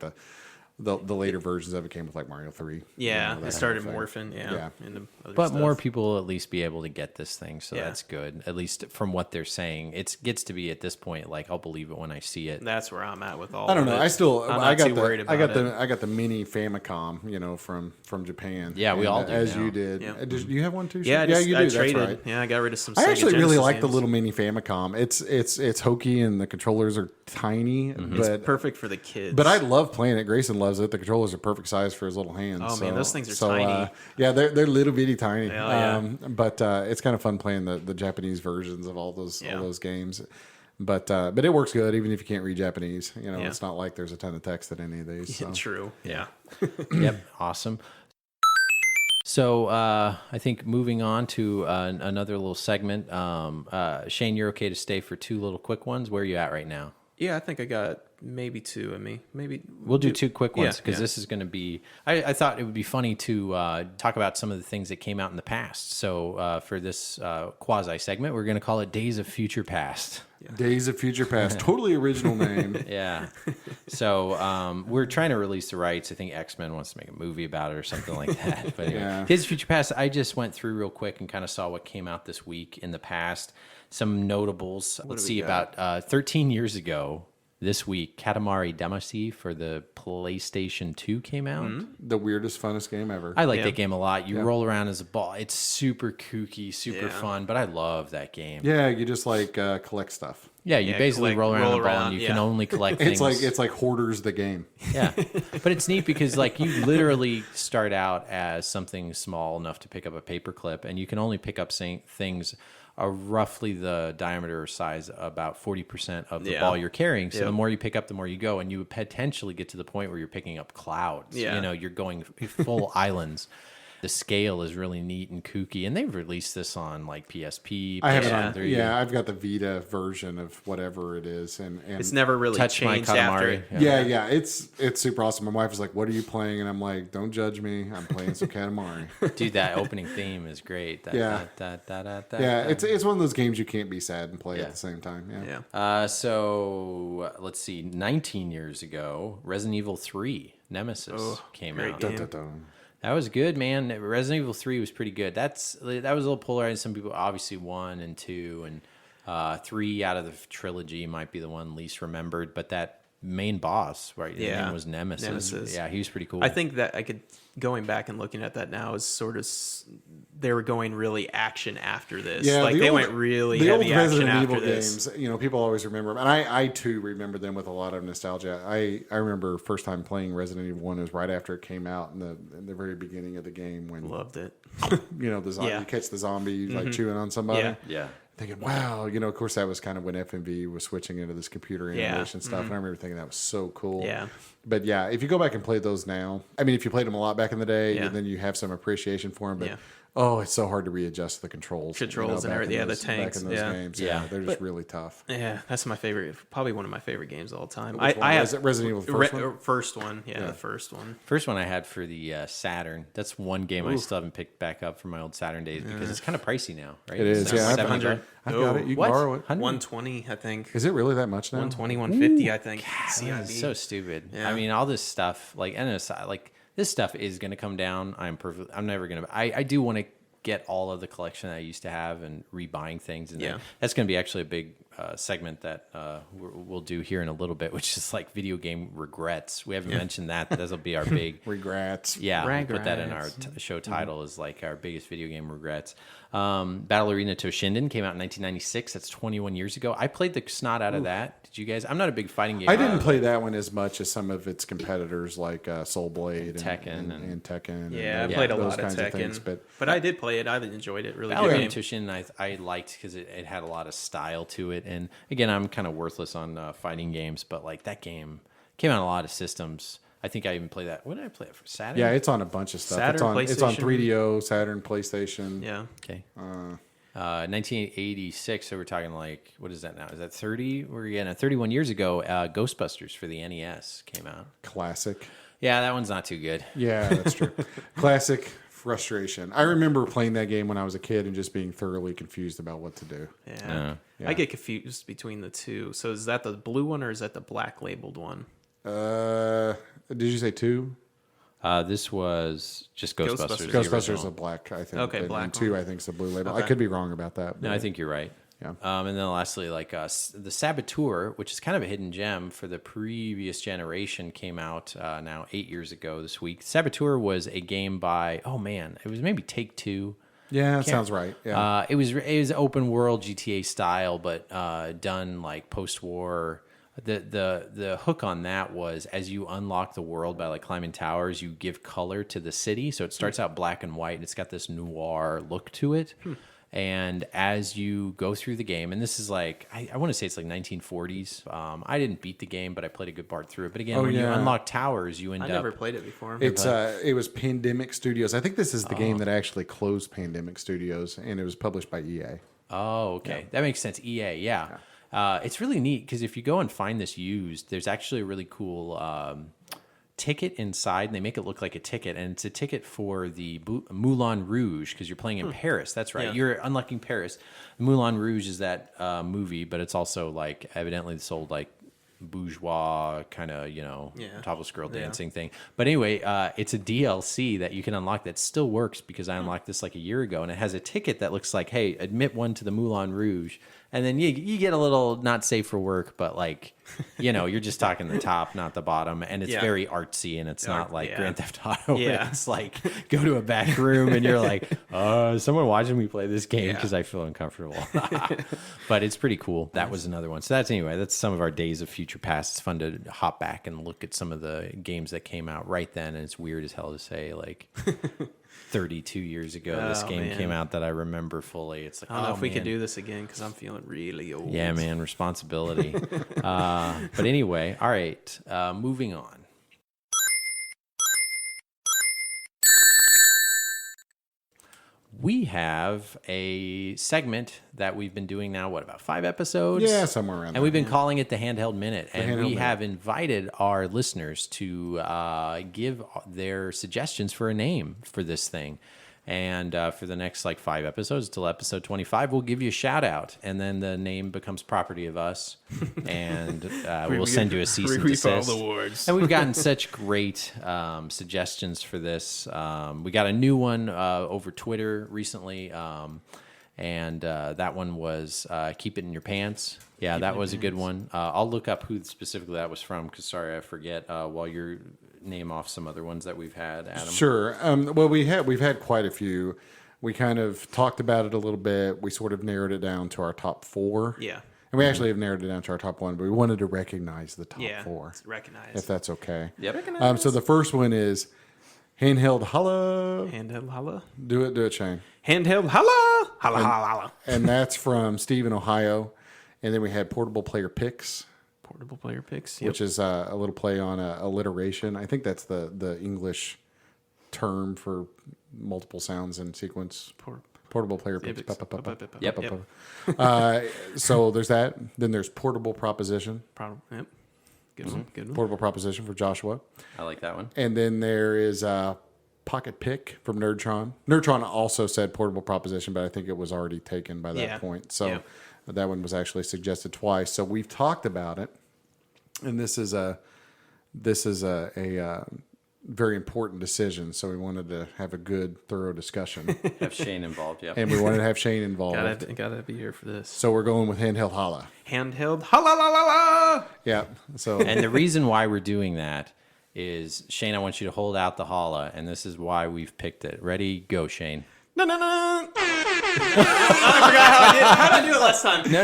the later versions of it came with like Mario 3. Yeah, it started morphing. Into other But stuff. more people will at least be able to get this thing, so that's good. At least from what they're saying, it gets to be at this point like I'll believe it when I see it. That's where I'm at with all. I don't know. I'm not too worried about it. I got the mini Famicom, from Japan. Yeah, we all do as now. you did. Yep. Do you have one too? Yeah, you do. I traded. That's right. Yeah, I got rid of some. I Sega actually really Genesis like the games. little mini Famicom. It's hokey and the controllers are tiny, but It's perfect for the kids. But I love playing it. Grayson loves it. The controllers are perfect size for his little hands. Oh, man, those things are tiny. tiny. Yeah, they're little bitty tiny. Yeah. But it's kind of fun playing the Japanese versions of all those games. But it works good even if you can't read Japanese. It's not like there's a ton of text in any of these. So. True. Yeah. Yep, awesome. So I think moving on to another little segment. Shane, you're okay to stay for two little quick ones. Where are you at right now? Yeah, I think I got maybe two of me. Maybe we'll do two quick ones because yeah. this is going to be. I thought it would be funny to talk about some of the things that came out in the past. So for this quasi segment, we're going to call it Days of Future Past. Yeah. Days of Future Past, totally original name. Yeah. So we're trying to release the rights. I think X-Men wants to make a movie about it or something like that. But anyway, Days of Future Past, I just went through real quick and kind of saw what came out this week in the past. Some notables. Let's see, about 13 years ago this week, Katamari Damacy for the PlayStation 2 came out. Mm-hmm. The weirdest, funnest game ever. I like that game a lot. You roll around as a ball. It's super kooky, super fun, but I love that game. Yeah, you just like collect stuff. Yeah, you basically roll around the ball and you can only collect things. It's like Hoarders the game. Yeah. But it's neat because like you literally start out as something small enough to pick up a paperclip, and you can only pick up things roughly the diameter or size about 40% of the ball you're carrying. So the more you pick up, the more you go, and you potentially get to the point where you're picking up clouds. Yeah. You're going full islands. The scale is really neat and kooky, and they've released this on like PSP. I have it on 3. Yeah, I've got the Vita version of whatever it is, and it's never really changed after. Yeah, it's super awesome. My wife was like, "What are you playing?" And I'm like, "Don't judge me. I'm playing some Katamari." Dude, that opening theme is great. It's one of those games you can't be sad and play at the same time. So let's see. 19 years ago, Resident Evil 3 Nemesis came out. That was good, man. Resident Evil 3 was pretty good. That was a little polarized. Some people, obviously 1 and 2 and 3 out of the trilogy might be the one least remembered. But that main boss, right? His name was Nemesis. Yeah, he was pretty cool. I think that going back and looking at that now is sort of, they were going really action after this. Yeah, like they went really heavy action after this. Games, people always remember them. And I too remember them with a lot of nostalgia. I remember first time playing Resident Evil 1 was right after it came out in the very beginning of the game when loved it. You catch the zombie like chewing on somebody. Yeah. Thinking, wow, of course that was kind of when FMV was switching into this computer animation stuff. And I remember thinking that was so cool. Yeah. But yeah, if you go back and play those now, I mean, if you played them a lot back in the day, and then you have some appreciation for them, but it's so hard to readjust the controls. And everything. The tanks. Back in those games. Yeah, they're just really tough. Yeah, that's my favorite, probably one of my favorite games of all time. Is it Resident Evil the first one? The first one. First one I had for the Saturn. That's one game I still haven't picked back up from my old Saturn days because it's kind of pricey now, right? It is, yeah. 700. I've got it. You can borrow it. 120, I think. Is it really that much now? 120, 150, I think. That's so stupid. Yeah. I mean, all this stuff, this stuff is going to come down. I'm never going to. I do want to get all of the collection that I used to have and rebuying things, and that's going to be actually a big segment that we'll do here in a little bit, which is like video game regrets. We haven't mentioned that. That'll be our big regrets. Yeah, we'll put that in our show title is like our biggest video game regrets. Battle Arena Toshinden came out in 1996. That's 21 years ago. I played the snot out of that. Did you guys? I'm not a big fighting game. I didn't play that one as much as some of its competitors like Soul Blade Tekken and Tekken. Yeah, I played a lot of Tekken. But I did play it. I enjoyed it. Really Battle good Arena game. Toshinden I liked because it had a lot of style to it. And again, I'm kind of worthless on fighting games, but like that game came out on a lot of systems. I think I even played that. What did I play it for? Saturn? Yeah, it's on a bunch of stuff. Saturn, it's on PlayStation. 3DO, Saturn, PlayStation. Yeah. Okay. 1986, so we're talking like, what is that now? Is that 30? We're getting 31 years ago, Ghostbusters for the NES came out. Classic. Yeah, that one's not too good. Yeah, that's true. Classic frustration. I remember playing that game when I was a kid and just being thoroughly confused about what to do. Yeah. Yeah. I get confused between the two. So is that the blue one or is that the black labeled one? Did you say 2? This was just Ghostbusters. the Ghostbusters original. is a black, I think. Okay, black And 2, one. I think, is the blue label. Okay. I could be wrong about that. No, but- I think you're right. Yeah. And then lastly, like the Saboteur, which is kind of a hidden gem for the previous generation, came out now 8 years ago this week. Saboteur was a game by, it was maybe Take-Two. Yeah, that sounds right. Yeah. It was open world GTA style, but done like post-war. The hook on that was as you unlock the world by like climbing towers, you give color to the city. So it starts out black and white, and it's got this noir look to it. And as you go through the game, and this is like, I want to say it's like 1940s. I didn't beat the game, but I played a good part through it. But again, when you unlock towers, you end I up... never played it before. It was Pandemic Studios. I think this is the game that actually closed Pandemic Studios, and it was published by EA. Oh, okay. That makes sense. EA, yeah. It's really neat because if you go and find this used, there's actually a really cool ticket inside, and they make it look like a ticket, and it's a ticket for the Moulin Rouge because you're playing in Paris. That's right. Yeah. You're unlocking Paris. Moulin Rouge is that movie, but it's also like evidently sold like bourgeois kind of topless girl dancing thing. But anyway, it's a DLC that you can unlock that still works because I unlocked this like a year ago, and it has a ticket that looks like, hey, admit one to the Moulin Rouge. And then you get a little not safe for work, but like, you're just talking the top, not the bottom. And it's very artsy, and it's not like Grand Theft Auto. Yeah. It's like go to a back room and you're like, is someone watching me play this game because I feel uncomfortable. But it's pretty cool. That was another one. So that's some of our days of future past. It's fun to hop back and look at some of the games that came out right then. And it's weird as hell to say like 32 years ago this game came out that I remember fully. It's like, I don't know if we could do this again because I'm feeling really old. Yeah, man, responsibility. But anyway, all right, moving on. We have a segment that we've been doing now, about 5 episodes? Yeah, somewhere around and there. we've been calling it the Handheld Minute. And Handheld we Minute. have invited our listeners to give their suggestions for a name for this thing. And for the next 5 episodes till episode 25, we'll give you a shout out, and then the name becomes property of us, and we'll send you a cease and desist. awards. And we've gotten such great suggestions for this. We got a new one over Twitter recently, and that one was "Keep It in Your Pants." Yeah, that was a good one. I'll look up who specifically that was from because sorry, I forget. While you're name off some other ones that we've had, Adam. Sure. Well, we've had quite a few. We kind of talked about it a little bit. We sort of narrowed it down to our top 4. Yeah. And we actually have narrowed it down to our top 1, but we wanted to recognize the top 4. Recognize. If that's okay. Yep. So the first one is Handheld Holla. Handheld holla. Do it, Shane. Handheld holla. Holla, holla, holla. And that's from Steve in Ohio. And then we had Portable Player Picks, Portable player picks. which is a little play on alliteration. I think that's the English term for multiple sounds in sequence. Portable player picks. Yep. So there's that. Then there's Portable Proposition. Yep. Good one. Good one. Portable Proposition for Joshua. I like that one. And then there is Pocket Pick from Nerdtron. Nerdtron also said Portable Proposition, but I think it was already taken by that point. So that one was actually suggested twice. So we've talked about it, and this is a very important decision. So we wanted to have a good, thorough discussion, Have Shane involved, yeah. and we wanted to have Shane involved. Gotta be here for this. So we're going with Handheld Holla. Handheld holla, la, la, la. Yeah. So And the reason why we're doing that is, Shane, I want you to hold out the holla, and this is why we've picked it. Ready? Go, Shane. No. I forgot how did I do it last time? No.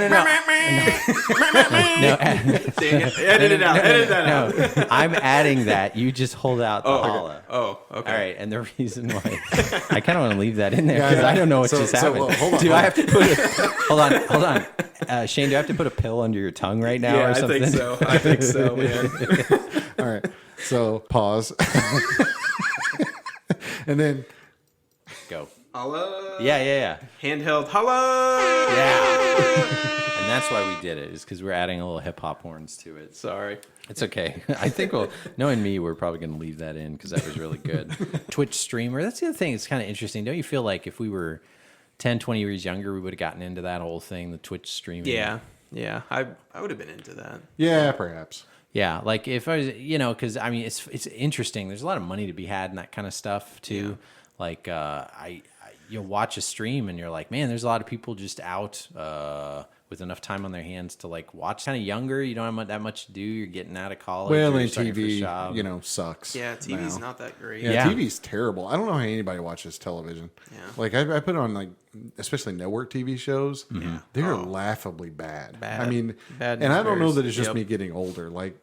Edit it out. Edit that out. No, I'm adding that. You just hold out the holla. Oh, okay. All right, and the reason why I kind of want to leave that in there because I don't know what just happened. well, hold on, do I have to put hold on. Shane, do I have to put a pill under your tongue right now or something? I think so, man. all right. So pause. And then Go. Holla. Yeah. Handheld. Holla. Yeah. And that's why we did it, is because we're adding a little hip hop horns to it. Sorry. It's okay. I think knowing me, we're probably going to leave that in because that was really good. Twitch streamer. That's the other thing. It's kind of interesting. Don't you feel like if we were 10, 20 years younger, we would have gotten into that whole thing, the Twitch streaming? Yeah. I would have been into that. yeah, perhaps. Yeah, like if I was, because I mean, it's interesting. There's a lot of money to be had in that kind of stuff too. Yeah. Like you'll watch a stream and you're like, man, there's a lot of people just out with enough time on their hands to like watch. Kind of younger, you don't have that much to do. You're getting out of college. Well, or and starting your first job. TV, sucks. Yeah, TV's now. not that great. Yeah, Yeah. TV's terrible. I don't know how anybody watches television. Yeah. Like I put on like, especially network TV shows. Mm-hmm. They're laughably bad. Bad. I mean, Bad and I don't know bears. that it's just Yep. me getting older. Like,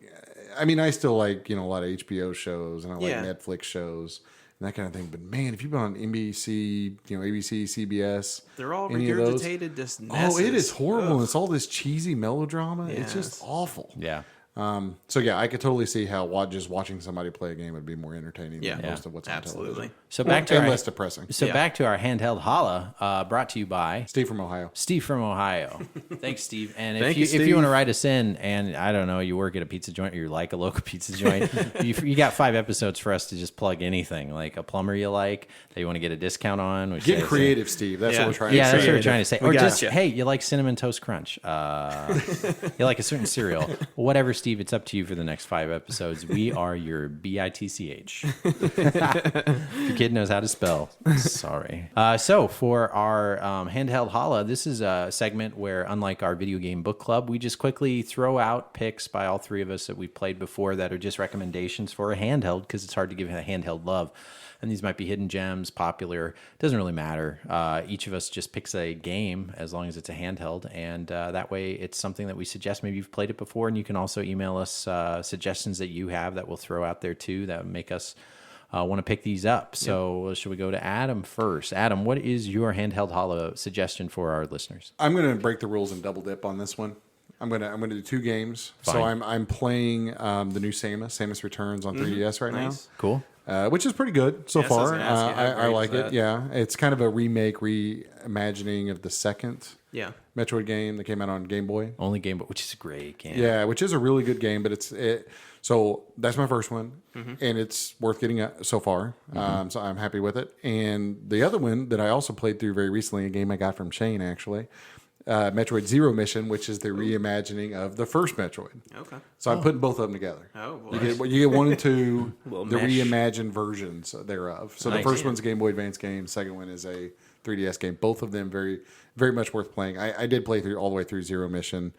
I mean, I still like a lot of HBO shows and I like Yeah. Netflix shows and that kind of thing. But man, if you've been on NBC, ABC, CBS, They're all any of those- regurgitated, just oh, messes. it is horrible. Ugh. It's all this cheesy melodrama. It's just Yes. awful. Yeah. So yeah, I could totally see how just watching somebody play a game would be more entertaining Yeah. than most of what's on Absolutely. television. So back to and our less depressing. So Yeah. back to our handheld holla, brought to you by Steve from Ohio. Steve from Ohio. Thanks, Steve. And Thank if you, you want to Steve. write us in, and I don't know, you work at a pizza joint or you like a local pizza joint, you got 5 episodes for us to just plug anything, like a plumber you like that you want to get a discount on. Which Get is- creative, Steve. That's Yeah. what we're trying Yeah, to that's say. what we're trying to say. We Or just, gotcha. hey, you like Cinnamon Toast Crunch. You like a certain cereal. Whatever, Steve, it's up to you for the next 5 episodes. We are your BITCH. Your kid knows how to spell. Sorry. So for our handheld holla, this is a segment where, unlike our video game book club, we just quickly throw out picks by all 3 of us that we've played before that are just recommendations for a handheld, because it's hard to give a handheld love. And these might be hidden gems, popular. Doesn't really matter. Each of us just picks a game as long as it's a handheld. And that way it's something that we suggest. Maybe you've played it before, and you can also email us suggestions that you have that we'll throw out there too that would make us want to pick these up. So should we go to Adam first? Adam, what is your handheld holla suggestion for our listeners? I'm going to break the rules and double dip on this one. I'm gonna do 2 games. So Fine. I'm playing the new Samus Returns on 3DS right Nice. Cool. now, which is pretty good so Yes, I was far. gonna ask you, how I great like is it. that? Yeah, it's kind of a reimagining of the second Yeah. Metroid game that came out on Game Boy. Only Game Boy, which is a great game. Yeah, which is a really good game, but so that's my first one, and it's worth getting so far. So I'm happy with it. And the other one that I also played through very recently, a game I got from Shane actually, Metroid Zero Mission, which is the reimagining of the first Metroid. Okay. So I'm putting both of them together. Oh, boy. You get 1 and 2, Little the mesh. reimagined versions thereof. So Nice. the first one's a Game Boy Advance game. Second one is a 3DS game. Both of them very, very much worth playing. I did play all the way through Zero Mission.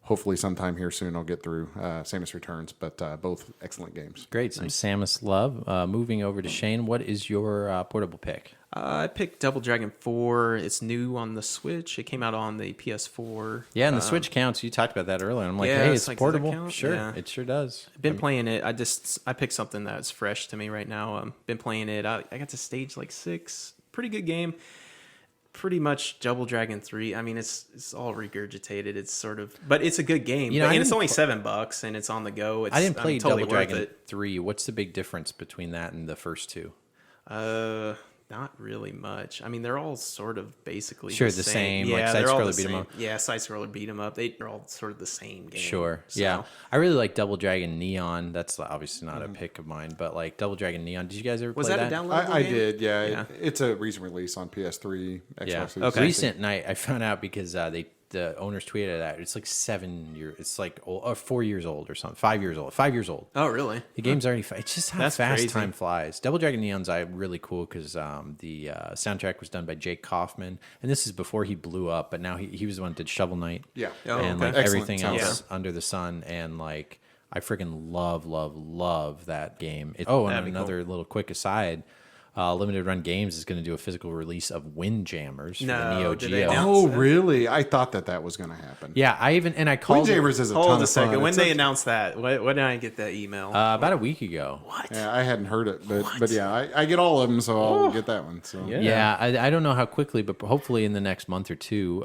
Hopefully sometime here soon I'll get through Samus Returns, but both excellent games. Great. Some Samus love. Moving over to Shane, what is your portable pick? I picked Double Dragon 4. It's new on the Switch. It came out on the PS4. Yeah, and the Switch counts. You talked about that earlier. I'm like, yeah, hey, it's it's like, does that portable. count? Sure, Yeah. it sure does. Been playing it. I picked something that's fresh to me right now. Been playing it. I got to stage like 6. Pretty good game. Pretty much Double Dragon 3. I mean, it's all regurgitated. It's sort of, but it's a good game. You know, I and it's didn't only $7 and it's on the go. It's, I didn't play totally Double worth Dragon it. 3. What's the big difference between that and the first 2? Not really much. I mean, they're all sort of basically Sure, the the same. same, like Yeah, they're all side-scroller the beat 'em same. up. Yeah, side scroller beat 'em up. They're all sort of the same game. Sure. So, Yeah. I really like Double Dragon Neon. That's obviously not a pick of mine, but like Double Dragon Neon. Did you guys ever Was play that that? a downloadable I game? did, yeah. Yeah. It's a recent release on PS3, Xbox Yeah. 360. Recent night, I found out because the owners tweeted that it's like 7 years. It's like 4 years old or something. 5 years old. 5 years old. Oh, really? The game's already. It's just how That's fast crazy. time flies. Double Dragon Neon's really cool because the soundtrack was done by Jake Kaufman, and this is before he blew up. But now he was the one that did Shovel Knight. Yeah. Oh, and okay. like Excellent everything soundtrack. else under the sun, and like I freaking love that game. And That'd be another little quick aside. Limited Run Games is going to do a physical release of Windjammers for the Neo did they Geo. announce Oh, that? really? I thought that was going to happen. Yeah, I called it Windjammers is a ton Hold a of second. fun. When It's they like- announced that, when did I get that email? about a week ago. What? Yeah, I hadn't heard it, but yeah, I get all of them, so I'll get that one. So Yeah, I don't know how quickly, but hopefully in the next month or two,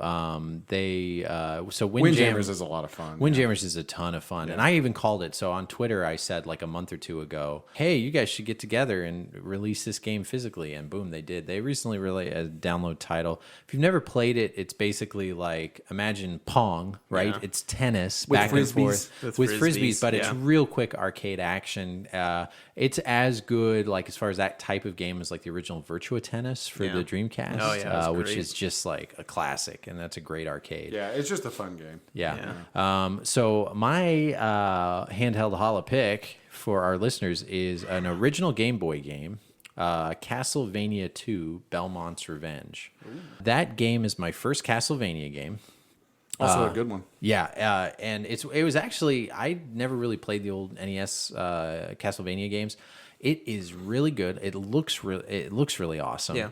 Windjammers is a lot of fun. Windjammers is a ton of fun, and I even called it. So on Twitter, I said like a month or two ago, "Hey, you guys should get together and release this game physically." And boom, they did. They recently released a download title. If you've never played it, it's basically like imagine Pong, right? Yeah. It's tennis With back frisbees. and forth with frisbees, but it's yeah. real quick arcade action. It's as good, like as far as that type of game, as like the original Virtua Tennis for Yeah. the Dreamcast, Oh, yeah, that's which great. is just like a classic, and that's a great arcade. Yeah, it's just a fun game. Yeah. So my handheld holla pick for our listeners is an original Game Boy game, Castlevania 2: Belmont's Revenge. That game is my first Castlevania game. Also a good one. Yeah, and it was actually I never really played the old NES Castlevania games. It is really good. It looks really awesome. Yeah.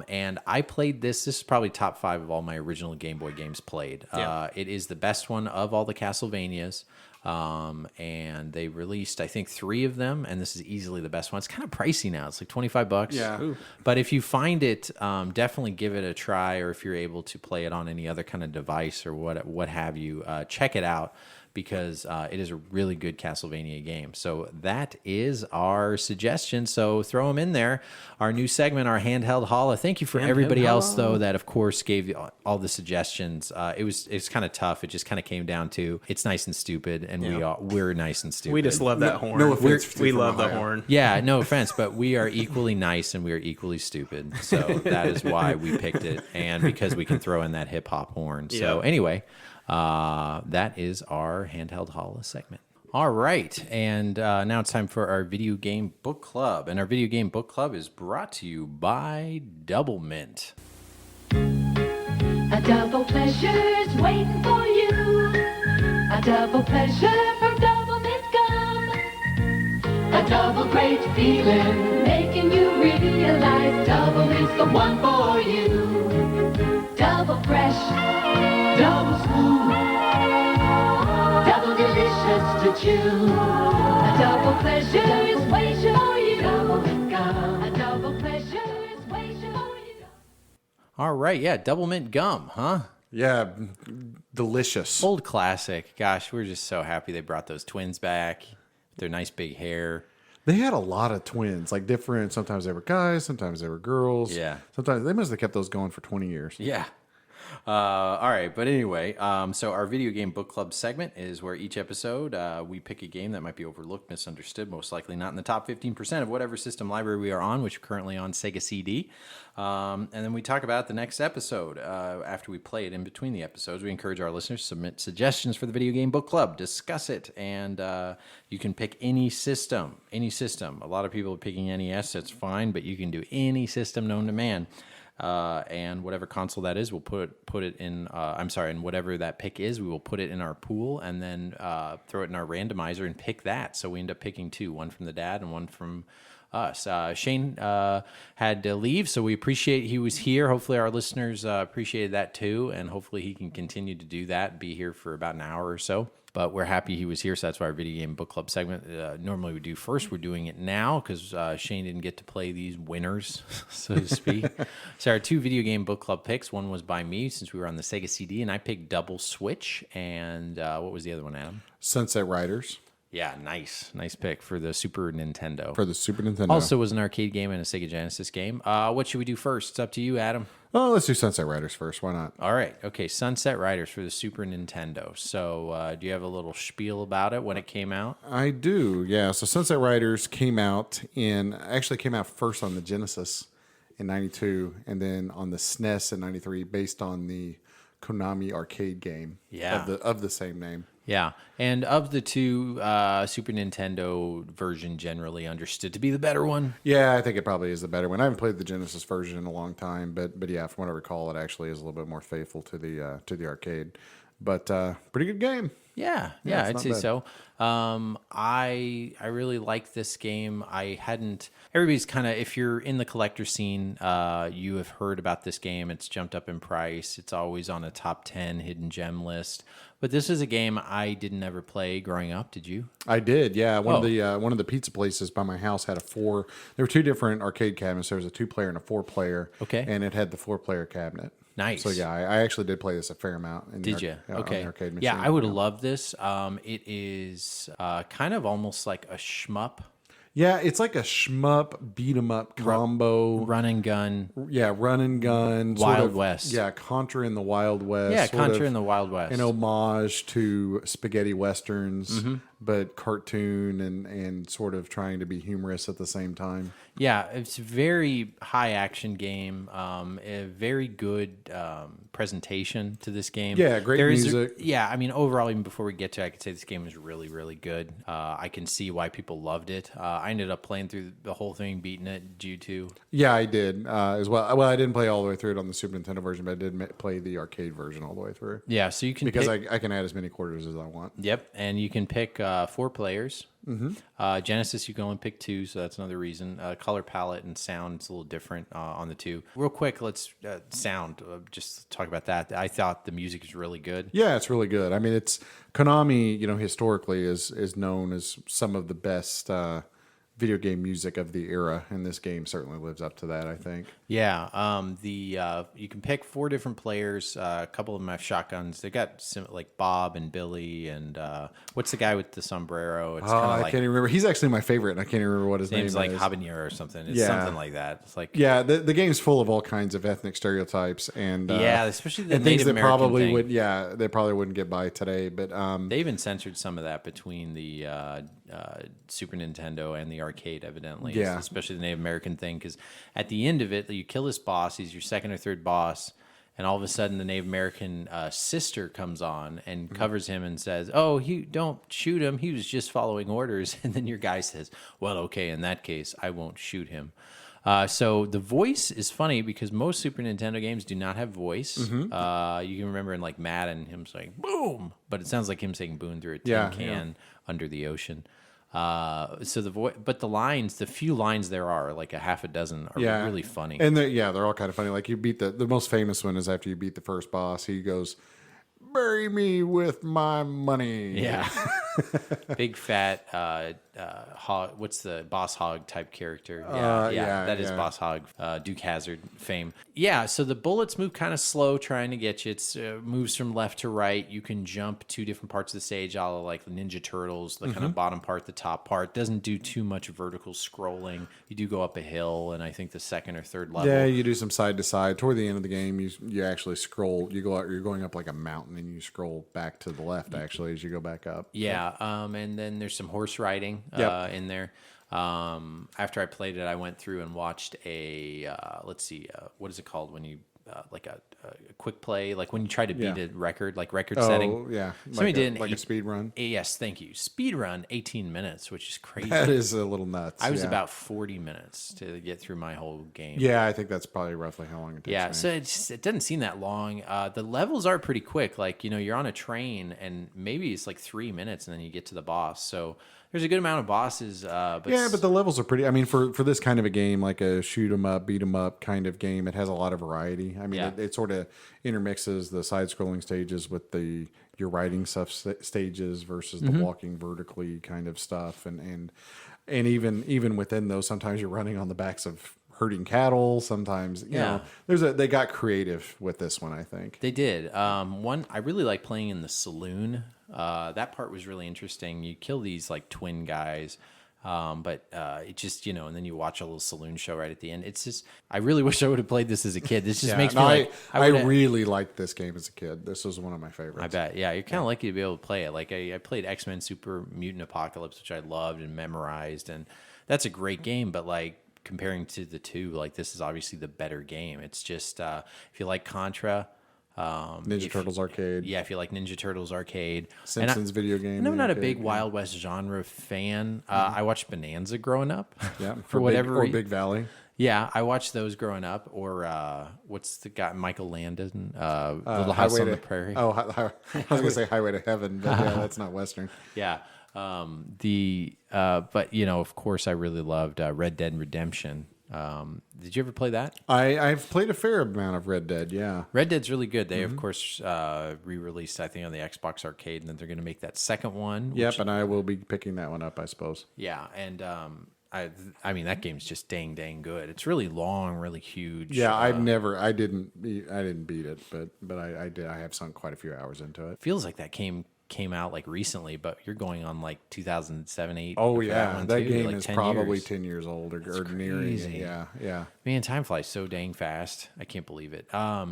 And I played this. This is probably top 5 of all my original Game Boy games played. Yeah. It is the best one of all the Castlevanias. And they released, I think, 3 of them, and this is easily the best one. It's kind of pricey now. It's like $25. Yeah. Ooh. But if you find it, definitely give it a try, or if you're able to play it on any other kind of device or what have you, check it out, because it is a really good Castlevania game. So that is our suggestion. So throw them in there. Our new segment, our Handheld Holla. Thank you for everybody else, though, that, of course, gave all the suggestions. It's kind of tough. It just kind of came down to it's nice and stupid, and we're nice and stupid. We just love that horn. no offense we from love the Ohio. horn. Yeah, no offense, but we are equally nice and we are equally stupid. So that is why we picked it, and because we can throw in that hip hop horn. So anyway, that is our Handheld Holla segment. All right, and now it's time for our video game book club, and our video game book club is brought to you by Double Mint. A double pleasure's waiting for you. A double pleasure from Double Mint Gum. A double great feeling, making you realize Double Mint's the one for you. Double fresh, double smooth, double delicious to chew. A double pleasure is waiting for you. Double Mint Gum. A double pleasure is waiting for you. All right, yeah, Double Mint Gum, huh? Yeah, delicious. Old classic. Gosh, we're just so happy they brought those twins back. Their nice big hair. They had a lot of twins, like different. Sometimes they were guys, sometimes they were girls. Yeah. Sometimes they must have kept those going for 20 years. Yeah. All right. But anyway, so our video game book club segment is where each episode we pick a game that might be overlooked, misunderstood, most likely not in the top 15% of whatever system library we are on, which are currently on Sega CD. And then we talk about the next episode after we play it. In between the episodes, we encourage our listeners to submit suggestions for the video game book club, discuss it, and you can pick any system. Any system. A lot of people are picking NES. That's fine, but you can do any system known to man. And whatever console that is, we'll put it in. And whatever that pick is, we will put it in our pool and then throw it in our randomizer and pick that. So we end up picking 2, one from the dad and one from us. Shane had to leave, so we appreciate he was here. Hopefully, our listeners appreciated that too, and hopefully he can continue to do that. Be here for about an hour or so. But we're happy he was here, so that's why our video game book club segment normally we do first. We're doing it now because Shane didn't get to play these winners, so to speak. So our 2 video game book club picks. One was by me since we were on the Sega CD, and I picked Double Switch. And what was the other one, Adam? Sunset Riders Yeah, nice pick for the Super Nintendo. for the Super Nintendo. Also was an arcade game and a Sega Genesis game. What should we do first? It's up to you, Adam. Oh, let's do Sunset Riders first. Why not? All right. Okay, Sunset Riders for the Super Nintendo. So do you have a little spiel about it when it came out? I do, yeah. So Sunset Riders came out first on the Genesis in 92 and then on the SNES in 93 based on the Konami arcade game of the same name. Yeah. And of the 2, Super Nintendo version generally understood to be the better one. Yeah, I think it probably is the better one. I haven't played the Genesis version in a long time, but yeah, from what I recall, it actually is a little bit more faithful to the arcade. But pretty good game. Yeah, it's I'd not say bad. so. I really like this game. I hadn't. Everybody's kind of, if you're in the collector scene, you have heard about this game. It's jumped up in price. It's always on a top 10 hidden gem list. But this is a game I didn't ever play growing up. Did you? I did, yeah. One Oh. of the pizza places by my house had a 4. There were 2 different arcade cabinets. There was a 2-player and a 4-player. Okay. And it had the 4-player cabinet. Nice. So yeah, I actually did play this a fair amount. In Did the you? on Okay. the arcade machine. Yeah, I would have loved this. It is kind of almost like a shmup, Yeah, it's like a shmup beat 'em up combo. run and gun. Yeah, run and gun. Wild West. Yeah, Contra in the Wild West. Yeah, sort Contra of in the Wild West. an homage to spaghetti westerns, Mm-hmm. but cartoon and sort of trying to be humorous at the same time. Yeah, it's a very high action game. A very good presentation to this game. Yeah, great music. Yeah, I mean, overall, even before we get to it, I could say this game is really, really good. I can see why people loved it. I ended up playing through the whole thing, beating it. Did you too? Yeah, I did as well. Well, I didn't play all the way through it on the Super Nintendo version, but I did play the arcade version all the way through. Yeah, so you can Because pick, I can add as many quarters as I want. Yep, and you can pick 4 players. Genesis, you can only pick 2, so that's another reason. Color palette and sound is a little different on the 2. Real quick, let's sound. Just talk about that. I thought the music is really good. Yeah, it's really good. I mean, it's Konami. Historically is known as some of the best video game music of the era, and this game certainly lives up to that, I think. Yeah, you can pick 4 different players. A couple of them have shotguns. They got like Bob and Billy, and what's the guy with the sombrero? It's kind of I like can't even remember. He's actually my favorite, and I can't even remember what his name name's like is. Habanero or something. It's Yeah. something like that. It's like Yeah, the game's full of all kinds of ethnic stereotypes and yeah, especially the and things Native that American probably thing. would they probably wouldn't get by today. But They even censored some of that between the Super Nintendo and the arcade, evidently. Yeah. Especially the Native American thing, because at the end of it, you kill this boss. He's your second or third boss, and all of a sudden, the Native American sister comes on and covers him and says, "Oh, don't shoot him. He was just following orders." And then your guy says, "Well, okay, in that case, I won't shoot him." So the voice is funny because most Super Nintendo games do not have voice. You can remember in like Madden, him saying "boom," but it sounds like him saying "boom" through a tin can under the ocean. So the voice, but the lines, the few lines there are, like a half a dozen, are really funny. And they're all kind of funny. Like you beat the most famous one is after you beat the first boss, he goes, "Bury me with my money." Yeah. Big fat hog. What's the Boss Hog type character? That is Boss Hog. Duke Hazard fame. Yeah. So the bullets move kind of slow, trying to get you. It's moves from left to right. You can jump 2 different parts of the stage, a la like the Ninja Turtles. The kind of bottom part, the top part doesn't do too much vertical scrolling. You do go up a hill, and I think the second or third level. Yeah, you do some side to side. Toward the end of the game, you actually scroll. You go out. You're going up like a mountain, and you scroll back to the left actually as you go back up. Yeah, and then there's some horse riding in there. After I played it, I went through and watched a what is it called when you like a quick play, like when you try to beat a record, like record setting. Oh yeah, Somebody did a speed run. Yes, thank you. Speed run, 18 minutes, which is crazy. That is a little nuts. I was about 40 minutes to get through my whole game. Yeah, I think that's probably roughly how long it takes. Yeah, me. so it doesn't seem that long. The levels are pretty quick. Like, you're on a train and maybe it's like 3 minutes and then you get to the boss. So there's a good amount of bosses. But the levels are pretty. I mean, for this kind of a game, like a shoot 'em up, beat 'em up kind of game, it has a lot of variety. I mean, it sort of intermixes the side-scrolling stages with your riding stuff stages versus the walking vertically kind of stuff, and even within those, sometimes you're running on the backs of herding cattle. Sometimes, you know, they got creative with this one. I think they did. I really like playing in the saloon. That part was really interesting. You kill these like twin guys, but it just, and then you watch a little saloon show right at the end. It's just, I really wish I would have played this as a kid. This just makes me like, I really liked this game as a kid. This was one of my favorites. I bet. Yeah, you're kind of lucky to be able to play it. Like I played X-Men Super Mutant Apocalypse, which I loved and memorized, and that's a great game. But like comparing to the two, like this is obviously the better game. It's just if you like Contra. Ninja Turtles arcade. Yeah, if you like Ninja Turtles arcade. Simpsons video game. And I'm not a big Wild West genre fan. I watched Bonanza growing up. Yeah, for whatever or Big Valley. Yeah, I watched those growing up. Or what's the guy, Michael Landon, Little House on the Prairie. Oh, I was going to say Highway to Heaven, but yeah, that's not Western. Yeah. But of course, I really loved Red Dead Redemption. Did you ever play that? I've played a fair amount of Red Dead, yeah. Red Dead's really good. They, of course, re-released, I think, on the Xbox Arcade, and then they're going to make that second one. Yep, and I will be picking that one up, I suppose. Yeah, and I mean, that game's just dang good. It's really long, really huge. Yeah, I didn't beat it, but I did. I have sunk quite a few hours into it. Feels like that came out like recently, but you're going on like 2007, 8. Oh yeah, that game like is 10 probably years. 10 years old or near. Yeah. Man, time flies so dang fast. I can't believe it. But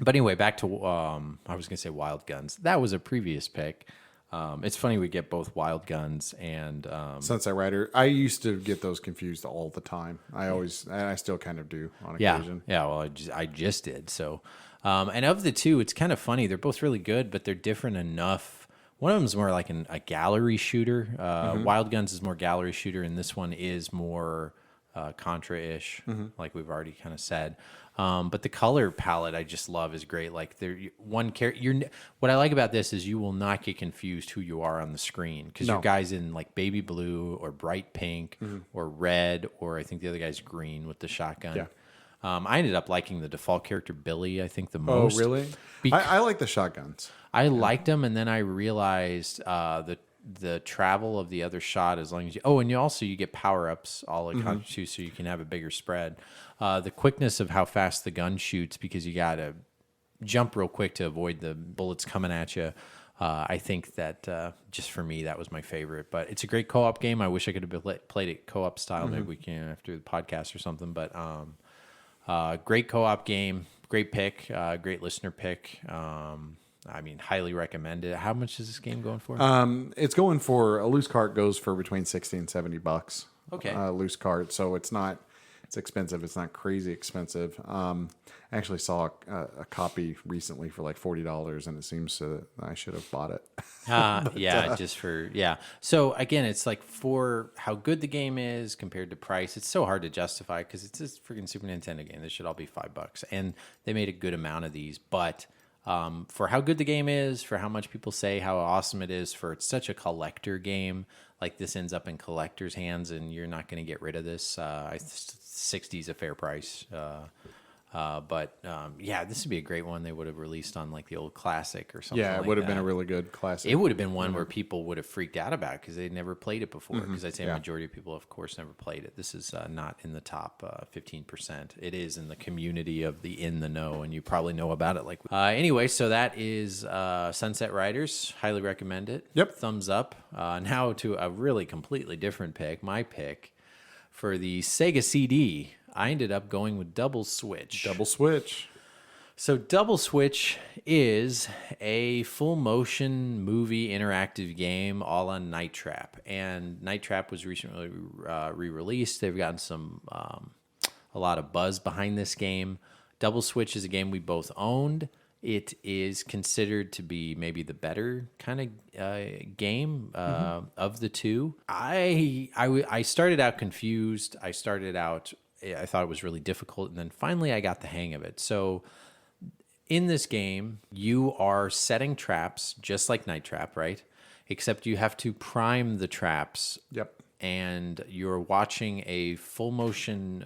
anyway, back to I was gonna say Wild Guns. That was a previous pick. It's funny we get both Wild Guns and Sunset Rider. I used to get those confused all the time. I still kind of do on occasion. Yeah. Well, I just did. So, and of the two, it's kind of funny. They're both really good, but they're different enough. One of them is more like a gallery shooter. Wild Guns is more gallery shooter, and this one is more Contra-ish, like we've already kind of said. But the color palette I just love is great. Like what I like about this is you will not get confused who you are on the screen because your guy's in like baby blue or bright pink or red, or I think the other guy's green with the shotgun. Yeah. I ended up liking the default character Billy, I think, the most. Oh, really? I like the shotguns. I liked them, and then I realized the travel of the other shot, as long as you get power-ups all at Contra 2, so you can have a bigger spread. The quickness of how fast the gun shoots, because you got to jump real quick to avoid the bullets coming at you. I think that just for me, that was my favorite. But it's a great co-op game. I wish I could have played it co-op style. Maybe we can after the podcast or something. But great co-op game, great pick, great listener pick. I mean, highly recommend it. How much is this game going for? It's going for a loose cart goes for between $60 and $70. Okay, loose cart, so it's expensive. It's not crazy expensive. I actually saw a copy recently for like $40, and it seems that I should have bought it. So again, it's like for how good the game is compared to price, it's so hard to justify because it's this freaking Super Nintendo game. This should all be $5, and they made a good amount of these, but. For how good the game is, for how much people say how awesome it is, for it's such a collector game, like this ends up in collectors' hands, and you're not going to get rid of this. 60 is a fair price. This would be a great one. They would have released on like the old classic or something. Yeah, it would have been a really good classic. It would have been one where people would have freaked out about because they'd never played it before. Because I'd say a majority of people, of course, never played it. This is not in the top 15%. It is in the community of the in the know, and you probably know about it. Anyway, so that is Sunset Riders. Highly recommend it. Yep, thumbs up. Now to a really completely different pick. My pick for the Sega CD. I ended up going with Double Switch. Double Switch. So Double Switch is a full motion movie interactive game all on Night Trap. And Night Trap was recently re-released. They've gotten a lot of buzz behind this game. Double Switch is a game we both owned. It is considered to be maybe the better kind of game of the two. I started out confused. I thought it was really difficult, and then finally I got the hang of it. So in this game, you are setting traps just like Night Trap, right? Except you have to prime the traps. Yep. And you're watching a full motion,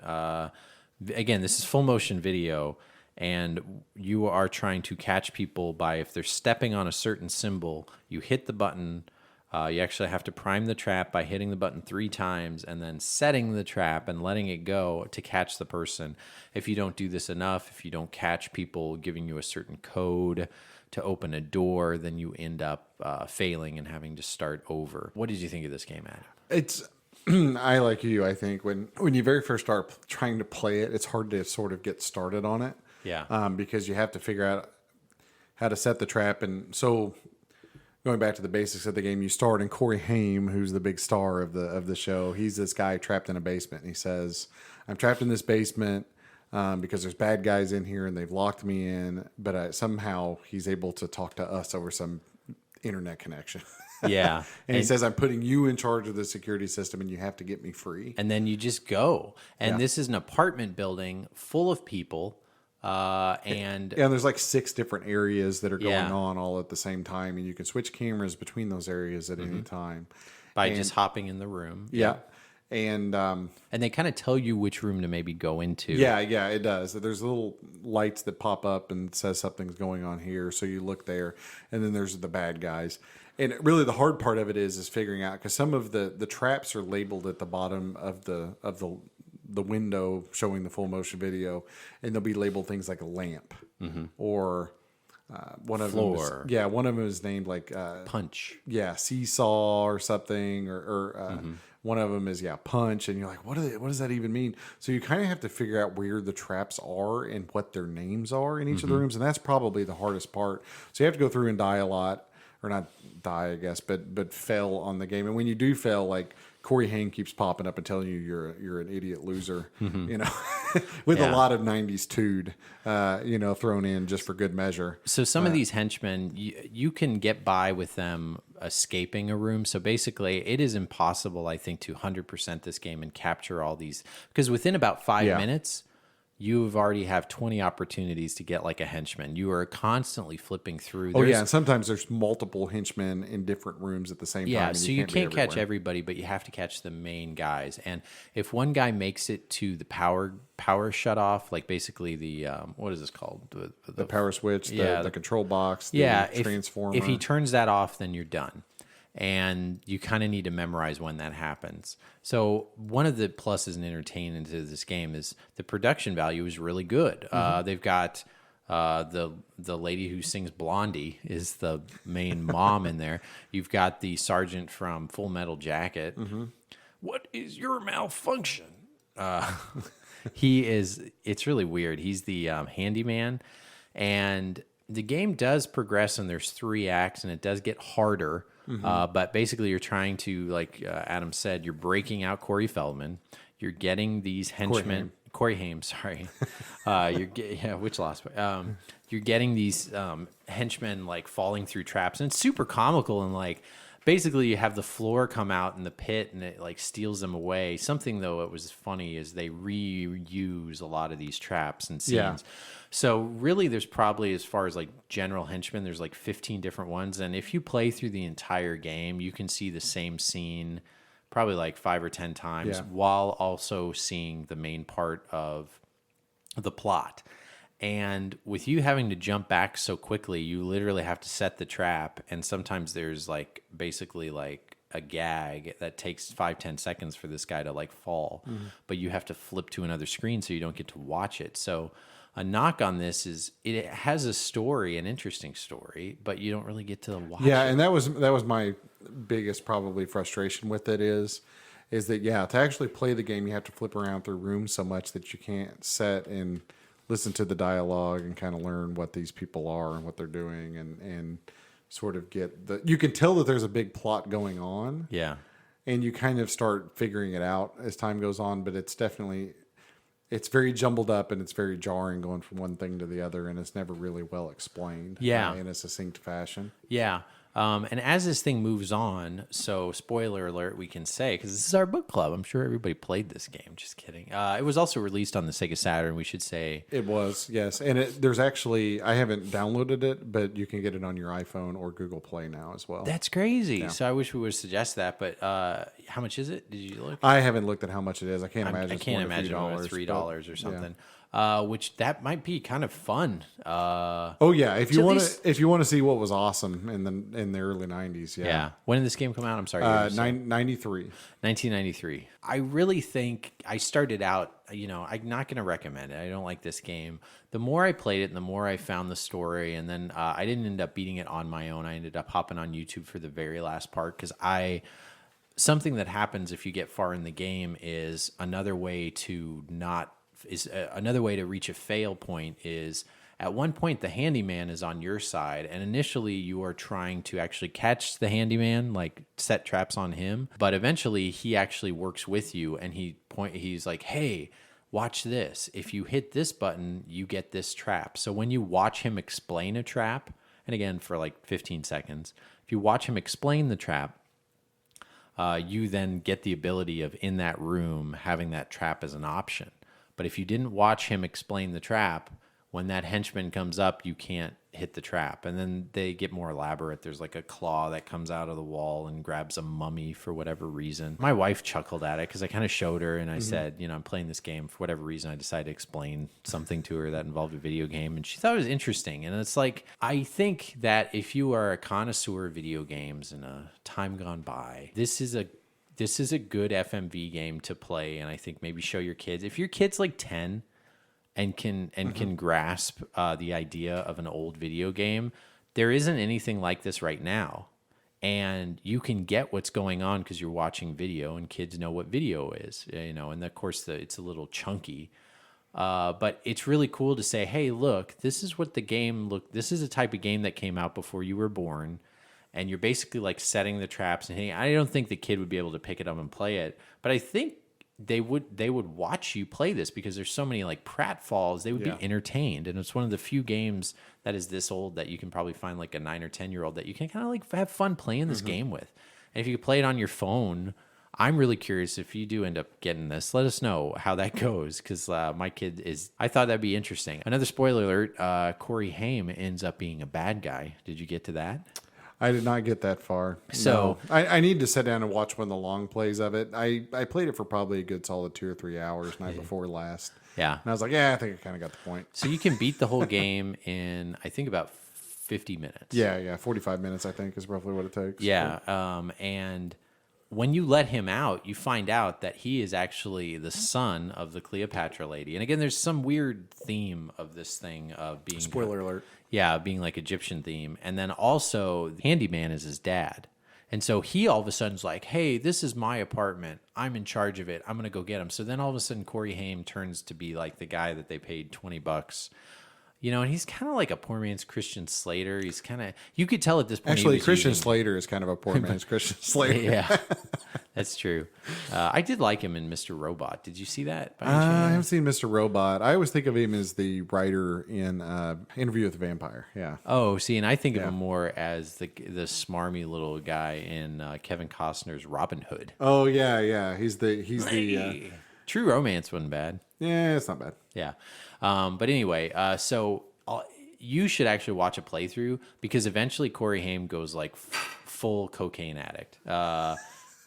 again, this is full motion video, and you are trying to catch people by, if they're stepping on a certain symbol, you hit the button. You actually have to prime the trap by hitting the button 3 times and then setting the trap and letting it go to catch the person. If you don't do this enough, if you don't catch people giving you a certain code to open a door, then you end up failing and having to start over. What did you think of this game, Adam? It's I like you. I think when you very first start trying to play it, it's hard to sort of get started on it. Yeah. Because you have to figure out how to set the trap, and so. Going back to the basics of the game, you start in Corey Haim, who's the big star of the show. He's this guy trapped in a basement. And he says, I'm trapped in this basement because there's bad guys in here and they've locked me in. But somehow he's able to talk to us over some internet connection. Yeah. And he says, I'm putting you in charge of the security system and you have to get me free. And then you just go. And this is an apartment building full of people. And there's like 6 different areas that are going on all at the same time. And you can switch cameras between those areas at any time. By just hopping in the room. Yeah. And they kind of tell you which room to maybe go into. Yeah, it does. There's little lights that pop up and says something's going on here, so you look there, and then there's the bad guys. And really, the hard part of it is figuring out, because some of the traps are labeled at the bottom of the window showing the full motion video, and they'll be labeled things like a lamp or one of floor. One of them is named like punch. Yeah, seesaw or something, or one of them is punch, and you're like, what does that even mean? So you kind of have to figure out where the traps are and what their names are in each of the rooms, and that's probably the hardest part. So you have to go through and die a lot, or not die, I guess, but fail on the game. And when you do fail, like Corey Haim keeps popping up and telling you you're an idiot loser, you know, with a lot of 90s tood, thrown in just for good measure. So some of these henchmen, you can get by with them escaping a room. So basically, it is impossible, I think, to 100% this game and capture all these, because within about 5 minutes, you've already have 20 opportunities to get like a henchman. You are constantly flipping through. And sometimes there's multiple henchmen in different rooms at the same time. Yeah, so you can't catch everybody, but you have to catch the main guys. And if one guy makes it to the power shut off, like basically the what is this called? The power switch, the control box, the transformer. If he turns that off, then you're done. And you kind of need to memorize when that happens. So one of the pluses and entertainment to this game is the production value is really good. They've got the lady who sings Blondie is the main mom in there. You've got the sergeant from Full Metal Jacket. What is your malfunction? It's really weird. He's the handyman. And the game does progress, and there's 3 acts, and it does get harder. But basically, you're trying to, like Adam said, you're breaking out Corey Feldman. You're getting these henchmen. Corey Haim, sorry. Which lost? You're getting these henchmen like falling through traps, and it's super comical. And like basically, you have the floor come out in the pit, and it like steals them away. Something though, it was funny is they reuse a lot of these traps and scenes. Yeah. So really, there's probably, as far as like general henchmen, there's like 15 different ones. And if you play through the entire game, you can see the same scene probably like 5 or 10 times while also seeing the main part of the plot. And with you having to jump back so quickly, you literally have to set the trap. And sometimes there's like basically like a gag that takes 5-10 seconds for this guy to like fall. But you have to flip to another screen so you don't get to watch it. So a knock on this is it has a story, an interesting story, but you don't really get to watch it. Yeah, and that was my biggest probably frustration with it is that to actually play the game, you have to flip around through rooms so much that you can't sit and listen to the dialogue and kind of learn what these people are and what they're doing and sort of get you can tell that there's a big plot going on. Yeah. And you kind of start figuring it out as time goes on, but it's very jumbled up and it's very jarring going from one thing to the other, and it's never really well explained in a succinct fashion. Yeah. And as this thing moves on, so spoiler alert, we can say, because this is our book club, I'm sure everybody played this game. Just kidding. It was also released on the Sega Saturn, we should say. It was, yes. And there's actually, I haven't downloaded it, but you can get it on your iPhone or Google Play now as well. That's crazy. Yeah. So I wish we would suggest that, but how much is it? Did you look? I haven't looked at how much it is. I can't imagine. I can't imagine $3 or something. Yeah. Which that might be kind of fun. If you want to see what was awesome in the early 90s, yeah. When did this game come out? I'm sorry. 1993. 1993. I really think I started out. I'm not going to recommend it. I don't like this game. The more I played it, and the more I found the story, and then I didn't end up beating it on my own. I ended up hopping on YouTube for the very last part because something that happens if you get far in the game is another way to reach a fail point is at one point the handyman is on your side, and initially you are trying to actually catch the handyman, like set traps on him, but eventually he actually works with you, and he's like, hey, watch this. If you hit this button, you get this trap. So when you watch him explain a trap, and again for like 15 seconds. If you watch him explain the trap, you then get the ability of in that room having that trap as an option. But if you didn't watch him explain the trap, when that henchman comes up, you can't hit the trap. And then they get more elaborate. There's like a claw that comes out of the wall and grabs a mummy for whatever reason. My wife chuckled at it because I kind of showed her and I said, I'm playing this game for whatever reason. I decided to explain something to her that involved a video game, and she thought it was interesting. And it's like, I think that if you are a connoisseur of video games in a time gone by, this is a good FMV game to play, and I think maybe show your kids. If your kid's like 10 and can grasp the idea of an old video game, there isn't anything like this right now. And you can get what's going on because you're watching video, and kids know what video is, and of course it's a little chunky. But it's really cool to say, hey, look, this is what the game this is a type of game that came out before you were born. And you're basically like setting the traps and hitting. I don't think the kid would be able to pick it up and play it, but I think they would watch you play this because there's so many like pratfalls. They would be entertained, and it's one of the few games that is this old that you can probably find like a 9 or 10-year-old that you can kind of like have fun playing this game with. And if you could play it on your phone, I'm really curious if you do end up getting this. Let us know how that goes because my kid is. I thought that'd be interesting. Another spoiler alert: Corey Haim ends up being a bad guy. Did you get to that? I did not get that far. So no. I need to sit down and watch one of the long plays of it. I played it for probably a good solid 2 or 3 hours night before last. Yeah. And I was like, I think I kind of got the point. So you can beat the whole game in, I think, about 50 minutes. Yeah. 45 minutes, I think, is roughly what it takes. Yeah. And when you let him out, you find out that he is actually the son of the Cleopatra lady. And again, there's some weird theme of this thing of being... Spoiler alert. Yeah, being like Egyptian theme. And then also, the handyman is his dad. And so he all of a sudden's like, hey, this is my apartment. I'm in charge of it. I'm going to go get him. So then all of a sudden, Corey Haim turns to be like the guy that they paid $20. And he's kind of like a poor man's Christian Slater. He's kind of, you could tell at this point. Actually, Christian Slater is kind of a poor man's Christian Slater. Yeah, that's true. I did like him in Mr. Robot. Did you see that? By any I chance? haven't seen Mr. Robot. I always think of him as the writer in Interview with the Vampire. Yeah. Oh, see, and I think of him more as the smarmy little guy in Kevin Costner's Robin Hood. Oh yeah. He's the True Romance wasn't bad. Yeah, it's not bad. Yeah. But anyway, so you should actually watch a playthrough because eventually Corey Haim goes like full cocaine addict.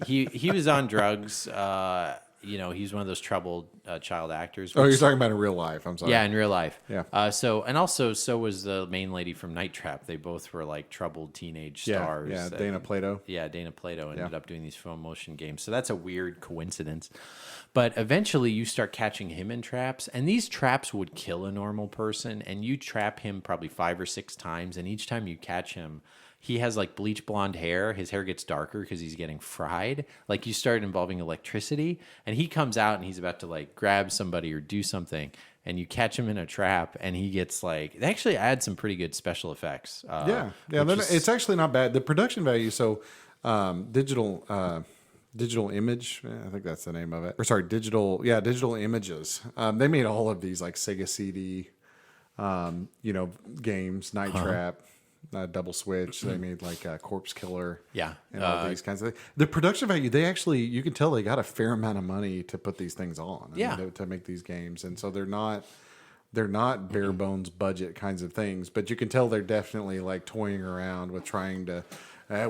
He was on drugs. He's one of those troubled child actors. Oh, you're talking about in real life. I'm sorry. Yeah, in real life. Yeah. So was the main lady from Night Trap. They both were like troubled teenage stars. Yeah, Dana Plato. Yeah, Dana Plato ended up doing these film motion games. So that's a weird coincidence. But eventually you start catching him in traps, and these traps would kill a normal person, and you trap him probably 5 or 6 times, and each time you catch him, he has like bleach blonde hair. His hair gets darker because he's getting fried. Like you start involving electricity, and he comes out and he's about to like grab somebody or do something, and you catch him in a trap, and he gets like, they actually add some pretty good special effects. It's actually not bad. The production value, so digital image, I think that's the name of it. Or sorry, digital images. They made all of these like Sega CD, games, Night Trap, Double Switch. They made like Corpse Killer. Yeah. And all these kinds of things. The production value, you can tell they got a fair amount of money to put these things on. To make these games. And so they're not bare bones budget kinds of things, but you can tell they're definitely like toying around with trying to,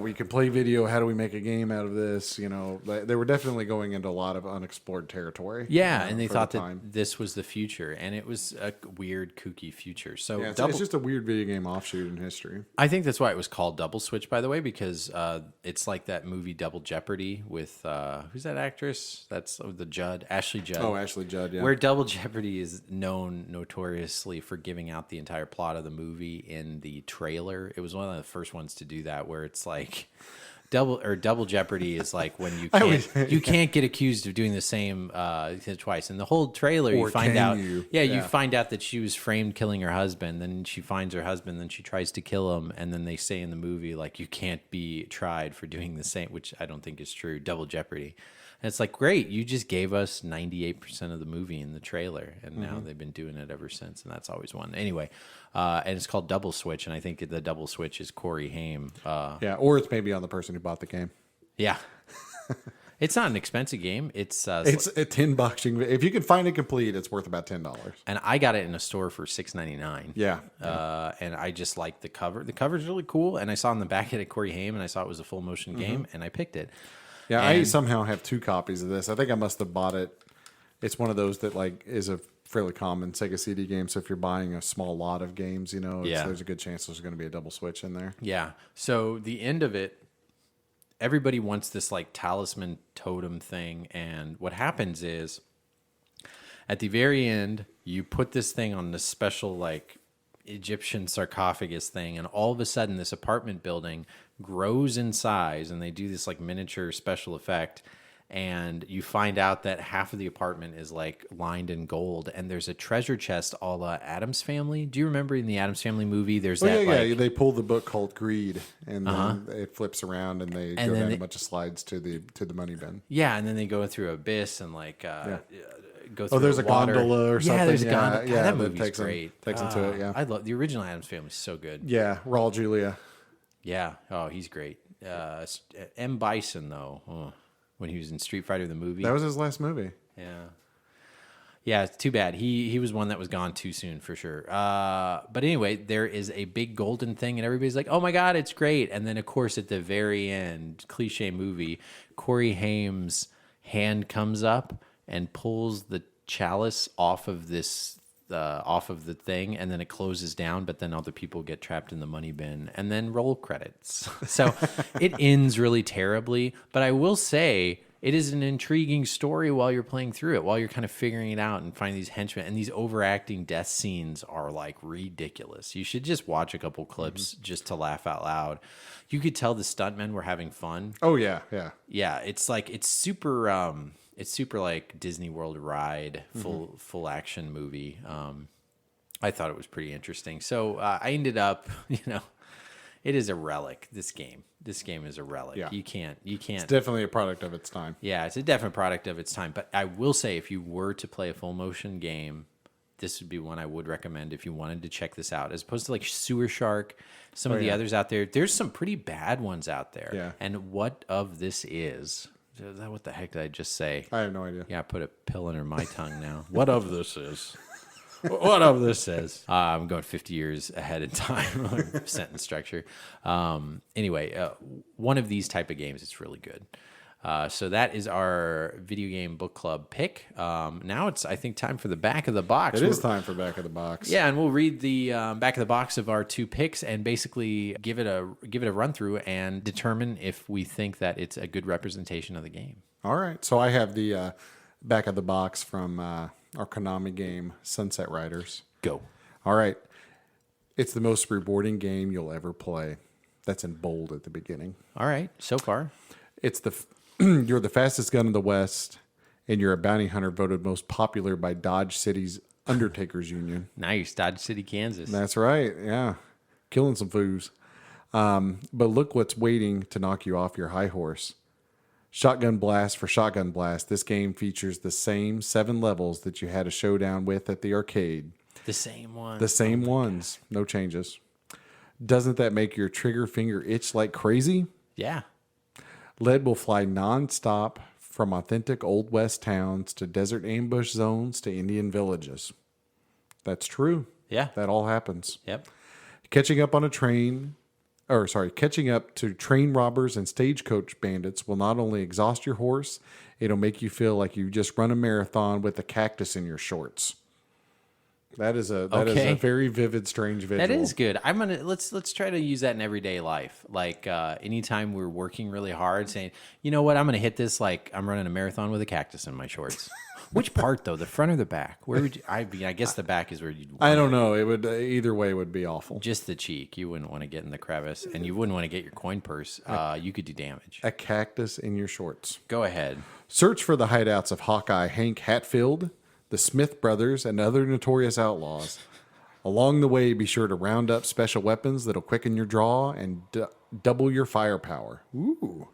we can play video. How do we make a game out of this? They were definitely going into a lot of unexplored territory. Yeah, and they thought that this was the future, and it was a weird, kooky future. So it's just a weird video game offshoot in history. I think that's why it was called Double Switch, by the way, because it's like that movie Double Jeopardy with who's that actress? That's Ashley Judd. Oh, Ashley Judd, yeah. Where Double Jeopardy is known notoriously for giving out the entire plot of the movie in the trailer. It was one of the first ones to do that, where it's like double jeopardy is like when you can't get accused of doing the same twice. In the whole trailer, you find out that she was framed killing her husband. Then she finds her husband. Then she tries to kill him. And then they say in the movie like you can't be tried for doing the same, which I don't think is true. Double jeopardy. And it's like, great, you just gave us 98% of the movie in the trailer, and now they've been doing it ever since, and that's always one. Anyway, and it's called Double Switch, and I think the Double Switch is Corey Haim. Yeah, or it's maybe on the person who bought the game. Yeah. It's not an expensive game. It's a $10. If you can find it complete, it's worth about $10. And I got it in a store for $6.99. Yeah. And I just like the cover. The cover's really cool. And I saw on the back of it Corey Haim, and I saw it was a full motion game, and I picked it. Yeah, I somehow have 2 copies of this. I think I must have bought it. It's one of those that like is a fairly common Sega CD game. So if you're buying a small lot of games, there's a good chance there's going to be a double switch in there. Yeah. So the end of it, everybody wants this like talisman totem thing, and what happens is at the very end you put this thing on this special like Egyptian sarcophagus thing, and all of a sudden this apartment building grows in size, and they do this like miniature special effect, and you find out that half of the apartment is like lined in gold, and there's a treasure chest a la Addams Family. Do you remember in the Addams Family movie there's yeah, they pull the book called Greed, and then it flips around, and they go down a bunch of slides to the money bin. Yeah, and then they go through abyss and like go through there's the a water. gondola or something. Yeah, there's a gondola. Yeah, that movie's great. Takes them to it, yeah. I love the original Addams Family. So good. Yeah, Raul Julia. Yeah. Oh, he's great. M. Bison, though, when he was in Street Fighter the movie. That was his last movie. Yeah. Yeah, it's too bad. He was one that was gone too soon for sure. But anyway, there is a big golden thing, and everybody's like, oh my God, it's great. And then, of course, at the very end, cliche movie, Corey Haim's hand comes up and pulls the chalice off of the thing, and then it closes down, but then other people get trapped in the money bin, and then roll credits. So it ends really terribly, but I will say it is an intriguing story while you're playing through it, while you're kind of figuring it out and finding these henchmen, and these overacting death scenes are like ridiculous. You should just watch a couple clips just to laugh out loud. You could tell the stuntmen were having fun. Oh yeah, yeah. Yeah, it's super like Disney World ride, full action movie. I thought it was pretty interesting. So I ended up, it is a relic. This game is a relic. Yeah. You can't. It's definitely a product of its time. Yeah, it's a definite product of its time. But I will say, if you were to play a full motion game, this would be one I would recommend if you wanted to check this out, as opposed to like Sewer Shark, some of the others out there. There's some pretty bad ones out there. Yeah. And what of this is? What the heck did I just say? I have no idea. Yeah, I put a pill under my tongue now. What of this is? What of this is? I'm going 50 years ahead in time, sentence structure. Anyway, one of these type of games, it's really good. So that is our video game book club pick. Now it's, I think, time for the back of the box. It is time for back of the box. Yeah, and we'll read the back of the box of our 2 picks and basically give it a run through and determine if we think that it's a good representation of the game. All right. So I have the back of the box from our Konami game, Sunset Riders. Go. All right. It's the most rewarding game you'll ever play. That's in bold at the beginning. All right. So far. It's you're the fastest gun in the West, and you're a bounty hunter voted most popular by Dodge City's Undertakers Union. Nice. Dodge City, Kansas. That's right. Yeah. Killing some foos. But look what's waiting to knock you off your high horse. Shotgun Blast for Shotgun Blast. This game features the same 7 levels that you had a showdown with at the arcade. The same one. The same ones. No changes. Doesn't that make your trigger finger itch like crazy? Yeah. Lead will fly nonstop from authentic Old West towns to desert ambush zones to Indian villages. That's true. Yeah. That all happens. Yep. Catching up to train robbers and stagecoach bandits will not only exhaust your horse, it'll make you feel like you just run a marathon with a cactus in your shorts. That is a very vivid, strange visual. That is good. Let's try to use that in everyday life. Like anytime we're working really hard, saying, you know what, I'm gonna hit this like I'm running a marathon with a cactus in my shorts. Which part though, the front or the back? Where would you, I guess the back is where you'd want I don't know. It would either way would be awful. Just the cheek. You wouldn't want to get in the crevice, and you wouldn't want to get your coin purse. You could do damage. A cactus in your shorts. Go ahead. Search for the hideouts of Hawkeye Hank Hatfield, the Smith brothers, and other notorious outlaws. Along the way, be sure to round up special weapons that'll quicken your draw and double your firepower. Ooh.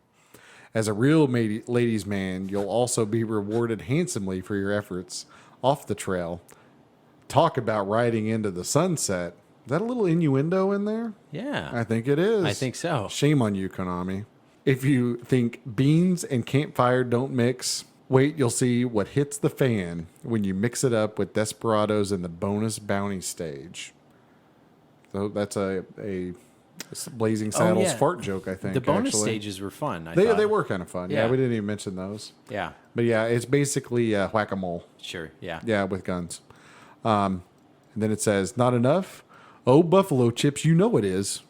As a real ladies' man, you'll also be rewarded handsomely for your efforts off the trail. Talk about riding into the sunset. Is that a little innuendo in there? Yeah. I think it is. I think so. Shame on you, Konami. If you think beans and campfire don't mix, wait, you'll see what hits the fan when you mix it up with Desperados in the bonus bounty stage. So that's a Blazing Saddles fart joke, I think. The bonus stages were fun. They were kind of fun. Yeah, Yeah. we didn't even mention those. Yeah. But yeah, it's basically whack-a-mole. Sure. Yeah. Yeah, with guns. And then it says, not enough? Oh, buffalo chips, you know it is.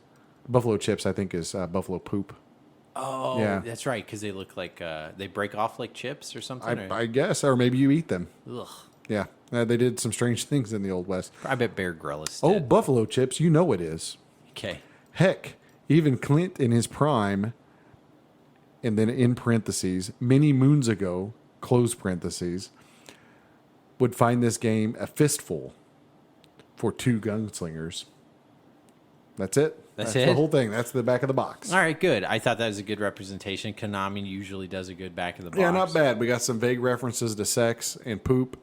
Buffalo chips, I think, is buffalo poop. Oh, Yeah. that's right. Because they look like they break off like chips or something. I guess, or maybe you eat them. Ugh. Yeah, they did some strange things in the Old West. I bet Bear Grylls Oh, did. buffalo chips, you know it is. Okay. Heck, even Clint in his prime, and then in parentheses, many moons ago, close parentheses, would find this game a fistful for 2 gunslingers. That's it. That's the it? whole thing. That's the back of the box. All right, good. I thought that was a good representation. Konami usually does a good back of the box. Yeah, not bad. We got some vague references to sex and poop,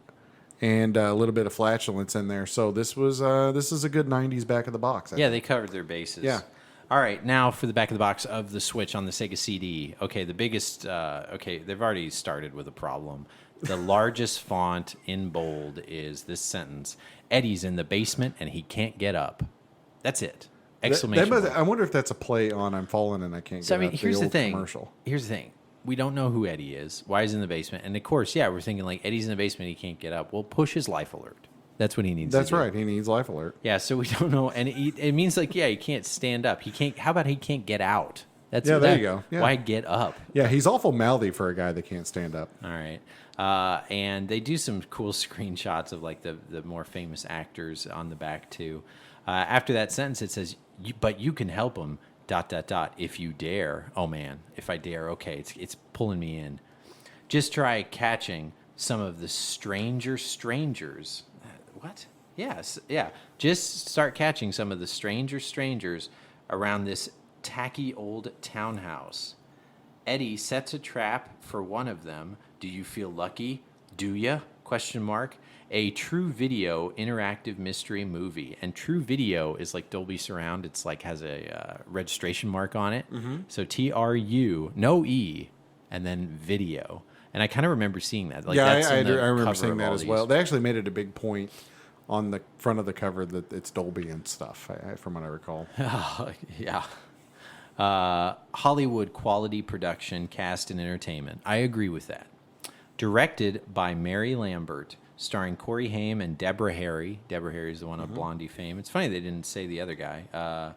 and a little bit of flatulence in there. So this is a good 90s back of the box. Yeah, they covered their bases. Yeah. All right, now for the back of the box of the Switch on the Sega CD. Okay, the biggest. They've already started with a problem. The largest font in bold is this sentence: Eddie's in the basement and he can't get up. That's it. Exclamation point. I wonder if that's a play on "I'm falling and I can't So get I mean, up." here's the old thing. Commercial. Here's the thing. We don't know who Eddie is. Why he's in the basement? And of course, yeah, we're thinking like Eddie's in the basement, he can't get up. Well, push his life alert. That's what he needs. That's to do. right. He needs life alert. Yeah, so we don't know, and it means like he can't stand up. He can't. How about he can't get out? That's Yeah, there you go. Yeah. Why get up? Yeah, he's awful mouthy for a guy that can't stand up. All right. And they do some cool screenshots of like the more famous actors on the back too. After that sentence, it says, "But you can help him." ... If you dare. Oh man, if I dare. Okay, it's pulling me in. Just try catching some of the strangers. What? Yes, yeah. Just start catching some of the strangers around this tacky old townhouse. Eddie sets a trap for one of them. Do you feel lucky? Do ya? ? A True Video interactive mystery movie. And True Video is like Dolby Surround. It's like has a registration mark on it. Mm-hmm. So TRU, no E, and then video. And I kind of remember seeing that. Like, Yeah, that's I in the remember cover seeing of that all as these. well. They actually made it a big point on the front of the cover that it's Dolby and stuff, from what I recall. Yeah. Hollywood quality production, cast, and entertainment. I agree with that. Directed by Mary Lambert, starring Corey Haim and Deborah Harry. Deborah Harry is the one of Blondie fame. It's funny they didn't say the other guy.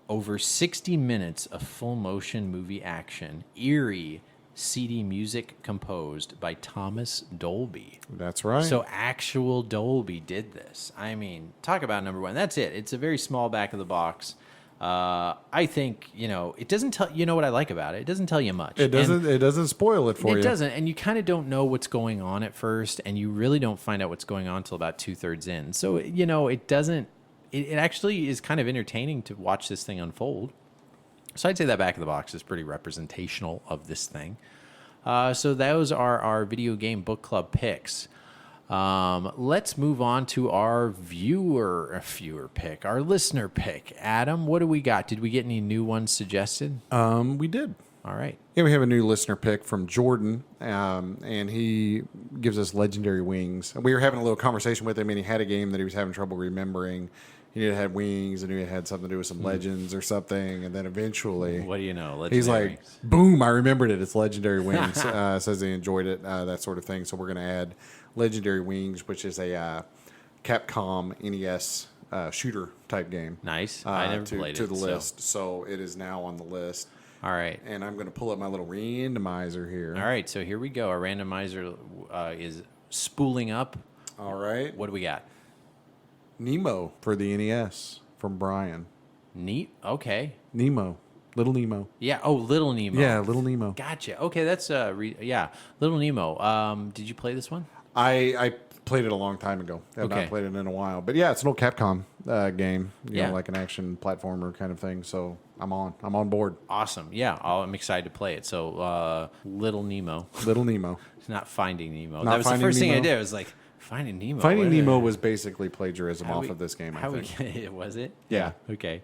Over 60 minutes of full motion movie action. Eerie CD music composed by Thomas Dolby. That's right. So actual Dolby did this. I mean, talk about number one. That's it. It's a very small back of the box. I think, it doesn't tell, what I like about it? It doesn't tell you much. It doesn't spoil it for you. It doesn't. And you kind of don't know what's going on at first, and you really don't find out what's going on until about 2/3 in. So, it doesn't, it actually is kind of entertaining to watch this thing unfold. So I'd say that back of the box is pretty representational of this thing. So those are our video game book club picks. Let's move on to our viewer pick, our listener pick. Adam, what do we got? Did we get any new ones suggested? We did. All right. Yeah, we have a new listener pick from Jordan, and he gives us Legendary Wings. And we were having a little conversation with him, and he had a game that he was having trouble remembering. He knew it had wings, and knew it had something to do with some legends or something. And then eventually, What do you know? Legendary he's like, Wings. boom, I remembered it. It's Legendary Wings. Says he enjoyed it, that sort of thing. So we're going to add Legendary Wings, which is a Capcom NES shooter type game. Nice. I never played it. To the list. So it is now on the list. All right. And I'm going to pull up my little randomizer here. All right. So here we go. Our randomizer is spooling up. All right. What do we got? Nemo for the NES from Brian. Neat. Okay. Nemo. Little Nemo. Yeah. Oh, Little Nemo. Yeah, Little Nemo. Gotcha. Okay. That's Little Nemo. Did you play this one? I played it a long time ago. I've Okay. not played it in a while. But yeah, it's an old Capcom game. You Yeah. know, like an action platformer kind of thing. So I'm on board. Awesome. Yeah, I'm excited to play it. So, Little Nemo. Little Nemo. Not Finding Nemo. Not That was the Finding first thing I Nemo? did. I was like, Finding Nemo. Finding what? Nemo was basically plagiarism How off we- of this game, I How think. was it? Yeah. Okay.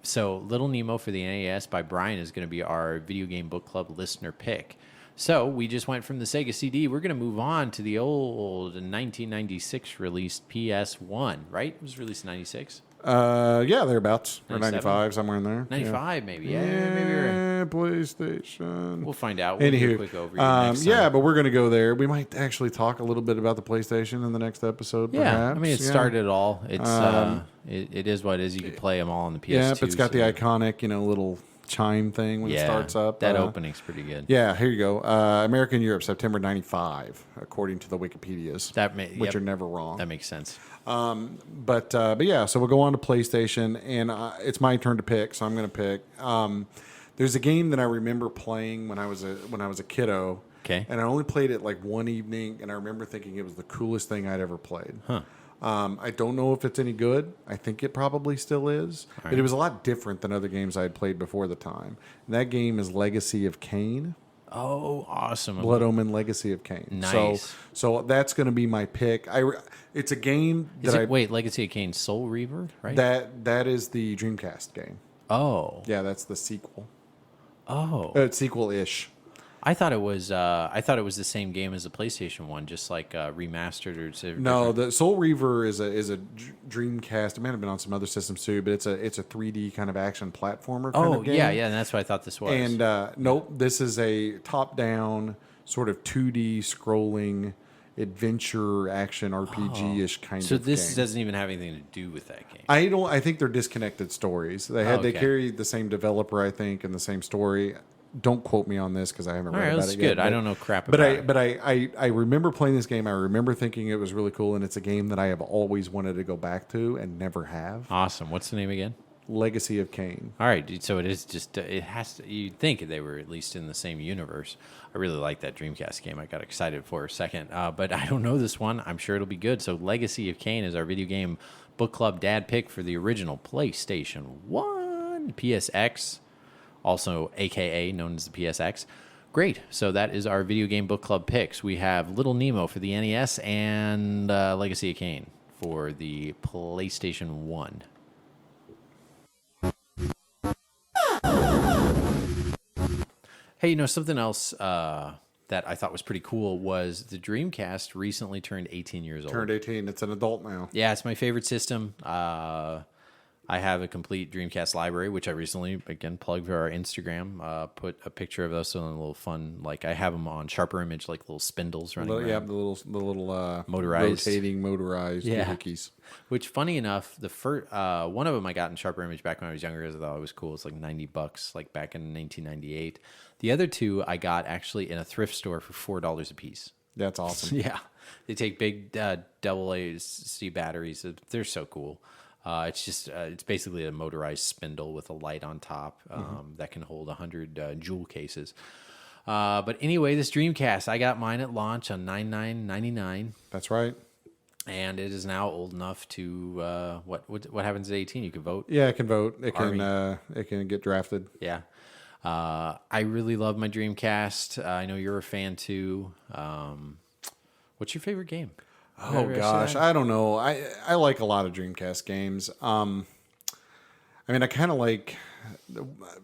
So Little Nemo for the NES by Brian is going to be our video game book club listener pick. So we just went from the Sega CD. We're going to move on to the old 1996 released PS1, right? It was released in 96. Yeah, thereabouts. Or 97? 95, somewhere in there. 95 maybe. Yeah, Yeah, maybe we're... PlayStation. We'll find out. We'll do a quick overview next yeah, time. but we're going to go there. We might actually talk a little bit about the PlayStation in the next episode, Yeah, perhaps. I mean, it Yeah. started it all. It's it is what it is. You can play them all on the PS2. Yeah, it's got so- the iconic, little chime thing when it starts up. That opening's pretty good. Yeah, here you go. America and Europe, September 95, according to the Wikipedias, which are never wrong. That makes sense. But yeah, so we'll go on to PlayStation, and it's my turn to pick, so I'm going to pick. There's a game that I remember playing when I was a kiddo. Okay. And I only played it like one evening, and I remember thinking it was the coolest thing I'd ever played. Huh. I don't know if it's any good. I think it probably still is. But it was a lot different than other games I had played before the time. And that game is Legacy of Kain. Oh, awesome. Blood Omen Legacy of Kain. Nice. So that's going to be my pick. It's a game that Wait, Legacy of Kain, Soul Reaver, right? that is the Dreamcast game. Oh. Yeah, that's the sequel. Oh. It's sequel-ish. I thought it was the same game as the PlayStation one, just like remastered or No, the Soul Reaver is a Dreamcast. It might have been on some other systems too, but it's a 3D kind of action platformer kind of game. yeah, and that's what I thought this was. And nope, this is a top-down sort of 2D scrolling adventure action RPG-ish kind so of this game. doesn't even have anything to do with that game. I think they're disconnected stories. They Okay. carry the same developer, I think, and the same story. Don't quote me on this because I haven't All read right, about that's it good. yet. I don't know crap about it. But I remember playing this game. I remember thinking it was really cool, and it's a game that I have always wanted to go back to and never have. Awesome. What's the name again? Legacy of Kain. All right, dude, so it is just it has to. You'd think they were at least in the same universe. I really like that Dreamcast game. I got excited for a second, but I don't know this one. I'm sure it'll be good. So Legacy of Kain is our video game book club dad pick for the original PlayStation 1, PSX, also AKA known as the PSX. Great. So that is our video game book club picks. We have Little Nemo for the NES and Legacy of Kain for the PlayStation 1. Hey, something else that I thought was pretty cool was the Dreamcast recently turned 18 years old. Turned 18. It's an adult now. Yeah, it's my favorite system. I have a complete Dreamcast library, which I recently, again, plugged for our Instagram. Put a picture of those on a little fun, like I have them on Sharper Image, like little spindles running around. Yeah, the little Motorized. rotating motorized doohickeys. Which, funny enough, the first one of them I got in Sharper Image back when I was younger, because I thought it was cool. It's like $90, like back in 1998. The other two I got actually in a thrift store for $4 a piece. That's awesome. Yeah, they take big AA-C batteries. They're so cool. It's just it's basically a motorized spindle with a light on top that can hold 100 jewel cases. But anyway, this Dreamcast, I got mine at launch on $99.99. That's right. And it is now old enough to what happens at 18? You can vote. Yeah, it can vote. It Army. can get drafted. Yeah. I really love my Dreamcast. I know you're a fan too. What's your favorite game? Oh gosh, I don't know. I like a lot of Dreamcast games. I mean, I kind of like.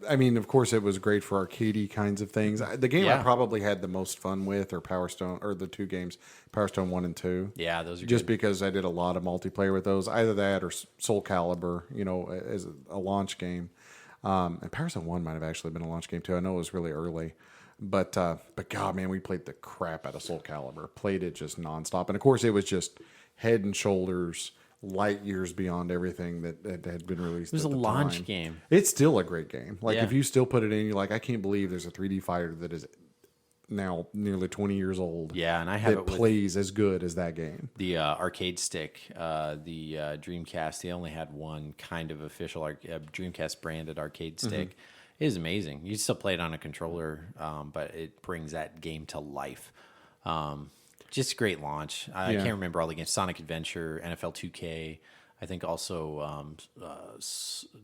I mean, of course, it was great for arcadey kinds of things. The game I probably had the most fun with are Power Stone, or the two games, Power Stone 1 and 2. Yeah, those are just good. because I did a lot of multiplayer with those. Either that or Soul Calibur, as a launch game. And Power Stone 1 might have actually been a launch game too. I know it was really early. But God, man, we played the crap out of Soul Calibur. Played it just nonstop. And of course, it was just head and shoulders, light years beyond everything that had been released. It was at a the launch time. game. It's still a great game. Like, Yeah. if you still put it in, you're like, I can't believe there's a 3D fighter that is now nearly 20 years old. Yeah, and I have that it with plays as good as that game. the arcade stick. The Dreamcast, they only had one kind of official Dreamcast branded arcade stick. It is amazing. You still play it on a controller, but it brings that game to life. Just a great launch. I can't remember all the games. Sonic Adventure, NFL 2K, I think also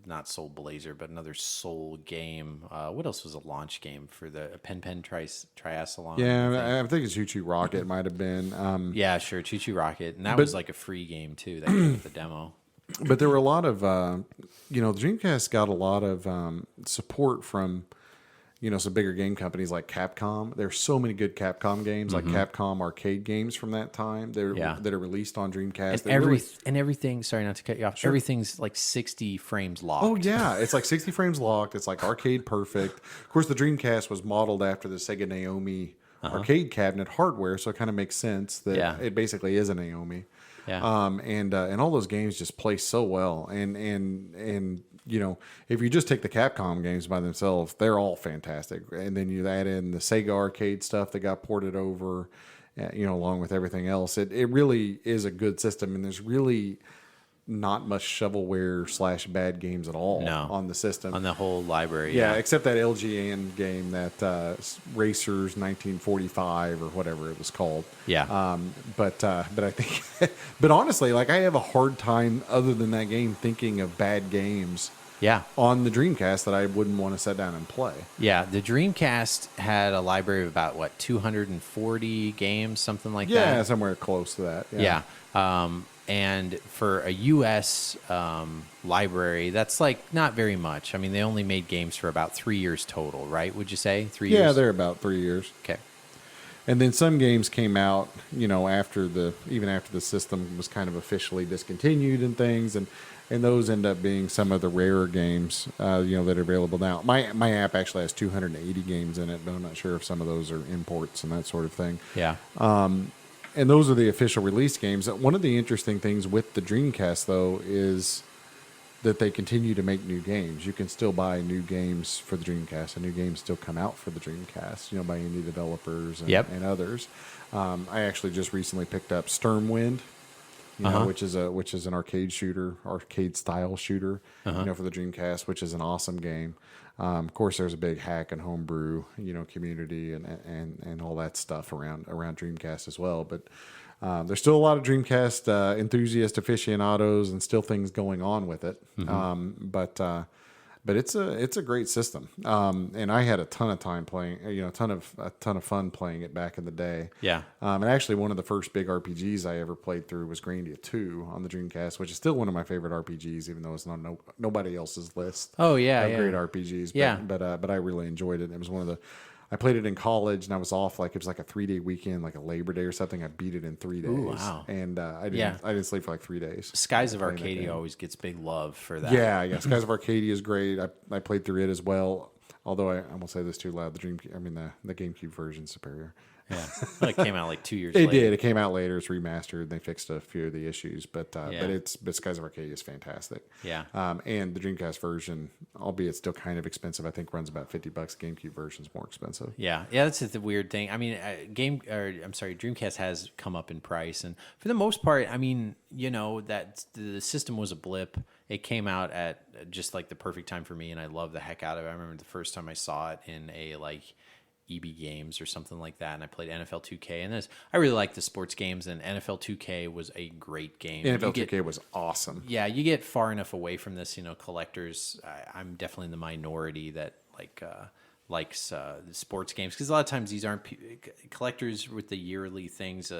not Soul Blazer, but another Soul game. What else was a launch game for the Pen Triathlon? Yeah, I think it's Choo Choo Rocket might have been. Yeah, sure, Choo Choo Rocket, and that was like a free game too. That came with the demo. But there were a lot of, the Dreamcast got a lot of support from, some bigger game companies like Capcom. There's so many good Capcom games, like Capcom arcade games from that time that are released on Dreamcast. And everything, sorry not to cut you off, everything's like 60 frames locked. Oh, yeah. It's like 60 frames locked. It's like arcade perfect. Of course, the Dreamcast was modeled after the Sega Naomi arcade cabinet hardware, so it kind of makes sense that it basically is a Naomi. Yeah. And all those games just play so well. And if you just take the Capcom games by themselves, they're all fantastic. And then you add in the Sega arcade stuff that got ported over, along with everything else. It really is a good system, and there's really not much shovelware / bad games at all on the system. On the whole library. Yeah, except that LGN game, that Racers 1945 or whatever it was called. Yeah. But I think, but honestly, like I have a hard time other than that game thinking of bad games. Yeah. On the Dreamcast that I wouldn't want to sit down and play. Yeah, the Dreamcast had a library of about 240 games, something like that. Yeah, somewhere close to that. Yeah. And for a U.S. Library, that's like not very much. I mean, they only made games for about 3 years total, right? Would you say 3 years? Yeah, they're about 3 years. Okay. And then some games came out, after the system was kind of officially discontinued and things, and those end up being some of the rarer games, that are available now. My app actually has 280 games in it, but I'm not sure if some of those are imports and that sort of thing. Yeah. And those are the official release games. One of the interesting things with the Dreamcast, though, is that they continue to make new games. You can still buy new games for the Dreamcast, and new games still come out for the Dreamcast, by indie developers and others. I actually just recently picked up Stormwind, which is an arcade style shooter, for the Dreamcast, which is an awesome game. Of course, there's a big hack and homebrew, community and all that stuff around Dreamcast as well. But there's still a lot of Dreamcast enthusiast aficionados and still things going on with it. But it's a great system. And I had a ton of time playing, a ton of fun playing it back in the day. Yeah. And actually one of the first big RPGs I ever played through was Grandia 2 on the Dreamcast, which is still one of my favorite RPGs, even though it's on nobody else's list. Oh yeah, of great RPGs. But I really enjoyed it. It was one of the. I played it in college, and I was off it was like a 3-day weekend, like a Labor Day or something. I beat it in 3 days. Ooh, wow. And I didn't sleep for like 3 days. Skies of Arcadia always gets big love for that. Yeah. Skies of Arcadia is great. I played through it as well. Although I won't say this too loud. The GameCube version is superior. Yeah, well, it came out like 2 years later. It did. It came out later. It's remastered. They fixed a few of the issues, but Skies of Arcadia is fantastic. Yeah. And the Dreamcast version, albeit still kind of expensive, I think runs about $50. Game Cube version's more expensive. Yeah. That's the weird thing. I mean, Dreamcast has come up in price, and for the most part, I mean, that the system was a blip. It came out at just like the perfect time for me, and I love the heck out of it. I remember the first time I saw it in a EB Games or something like that, and I played NFL 2K, and I really like the sports games, and NFL 2K was a great game. NFL 2K was awesome. Yeah, you get far enough away from this, collectors. I'm definitely in the minority that likes the sports games, because a lot of times these aren't collectors with the yearly things.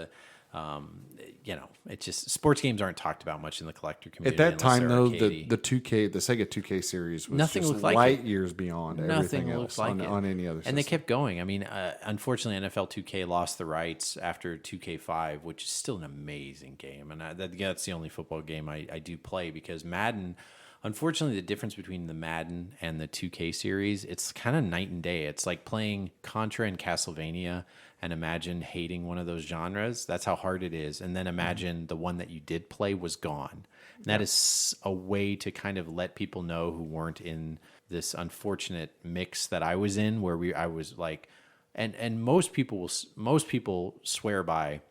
It's just sports games aren't talked about much in the collector community. At that time, though, the Sega 2K series was nothing just looked like light years beyond everything else like on any other system. And they kept going. I mean, unfortunately, NFL 2K lost the rights after 2K5, which is still an amazing game. And that's the only football game I do play, because Madden, unfortunately, the difference between the Madden and the 2K series, it's kind of night and day. It's like playing Contra and Castlevania, and imagine hating one of those genres. That's how hard it is. And then imagine the one that you did play was gone. And that is a way to kind of let people know who weren't in this unfortunate mix that I was in, where I was like, and most people swear by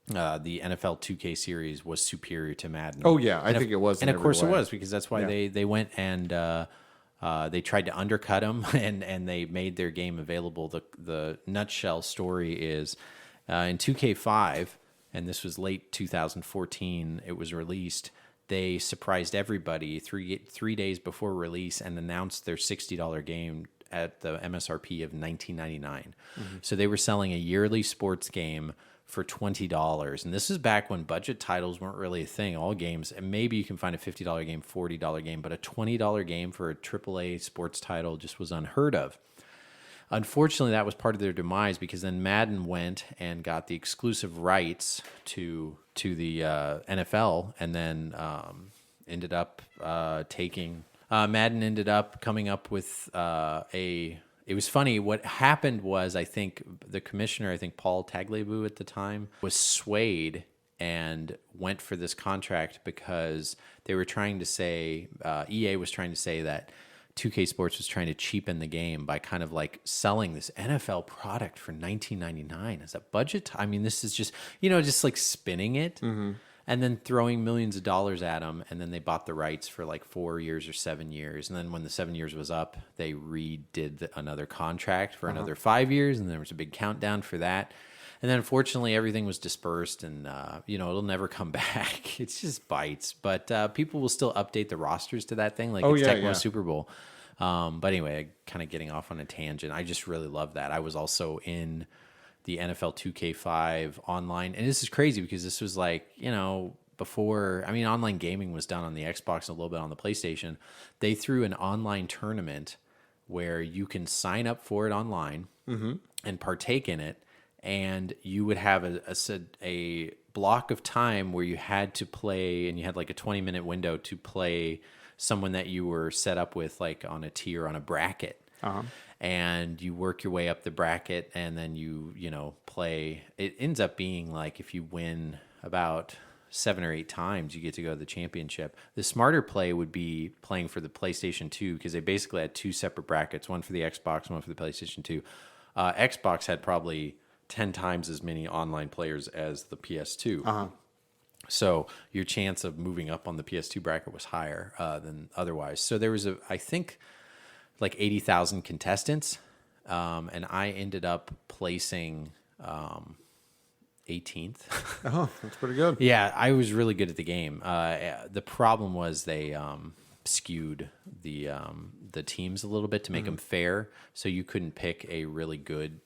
the NFL 2K series was superior to Madden. Oh yeah, I think it was, and of course it was, because that's why they went and they tried to undercut them, and they made their game available. The nutshell story is in 2K5, and this was late 2014. It was released. they surprised everybody three days before release and announced their $60 game at the MSRP of $19.99. So they were selling a yearly sports game for $20. And this is back when budget titles weren't really a thing. All games, and maybe you can find a $50 game, $40 game, but a $20 game for a AAA sports title just was unheard of. Unfortunately, that was part of their demise, because then Madden went and got the exclusive rights to the NFL, and then ended up taking Madden ended up coming up with it was funny. What happened was, I think the commissioner, Paul Tagliabue at the time, was swayed and went for this contract because they were trying to say, EA was trying to say that 2K Sports was trying to cheapen the game by kind of like selling this NFL product for $19.99 as a budget. I mean, this is just, just like spinning it and then throwing millions of dollars at them. And then they bought the rights for like 4 years or 7 years. And then when the 7 years was up, they redid another contract for another 5 years. And there was a big countdown for that. And then unfortunately everything was dispersed, and it'll never come back. It's just bites, but people will still update the rosters to that thing, like it's Tecmo Super Bowl. But anyway, kind of getting off on a tangent. I just really love that. I was also in the NFL 2K5 online, and this is crazy because this was like, before, online gaming was done on the Xbox and a little bit on the PlayStation. They threw an online tournament where you can sign up for it online and partake in it. And you would have a block of time where you had to play, and you had like a 20-minute window to play someone that you were set up with, like on a tier, on a bracket. And you work your way up the bracket, and then you play. It ends up being like, if you win about 7 or 8 times, you get to go to the championship. The smarter play would be playing for the PlayStation 2, because they basically had 2 separate brackets, one for the Xbox, one for the PlayStation 2. Xbox had probably 10 times as many online players as the PS2. So your chance of moving up on the PS2 bracket was higher than otherwise. So there was, I think, like 80,000 contestants, and I ended up placing 18th. Oh, that's pretty good. Yeah, I was really good at the game. The problem was they skewed the teams a little bit to make them fair, so you couldn't pick a really good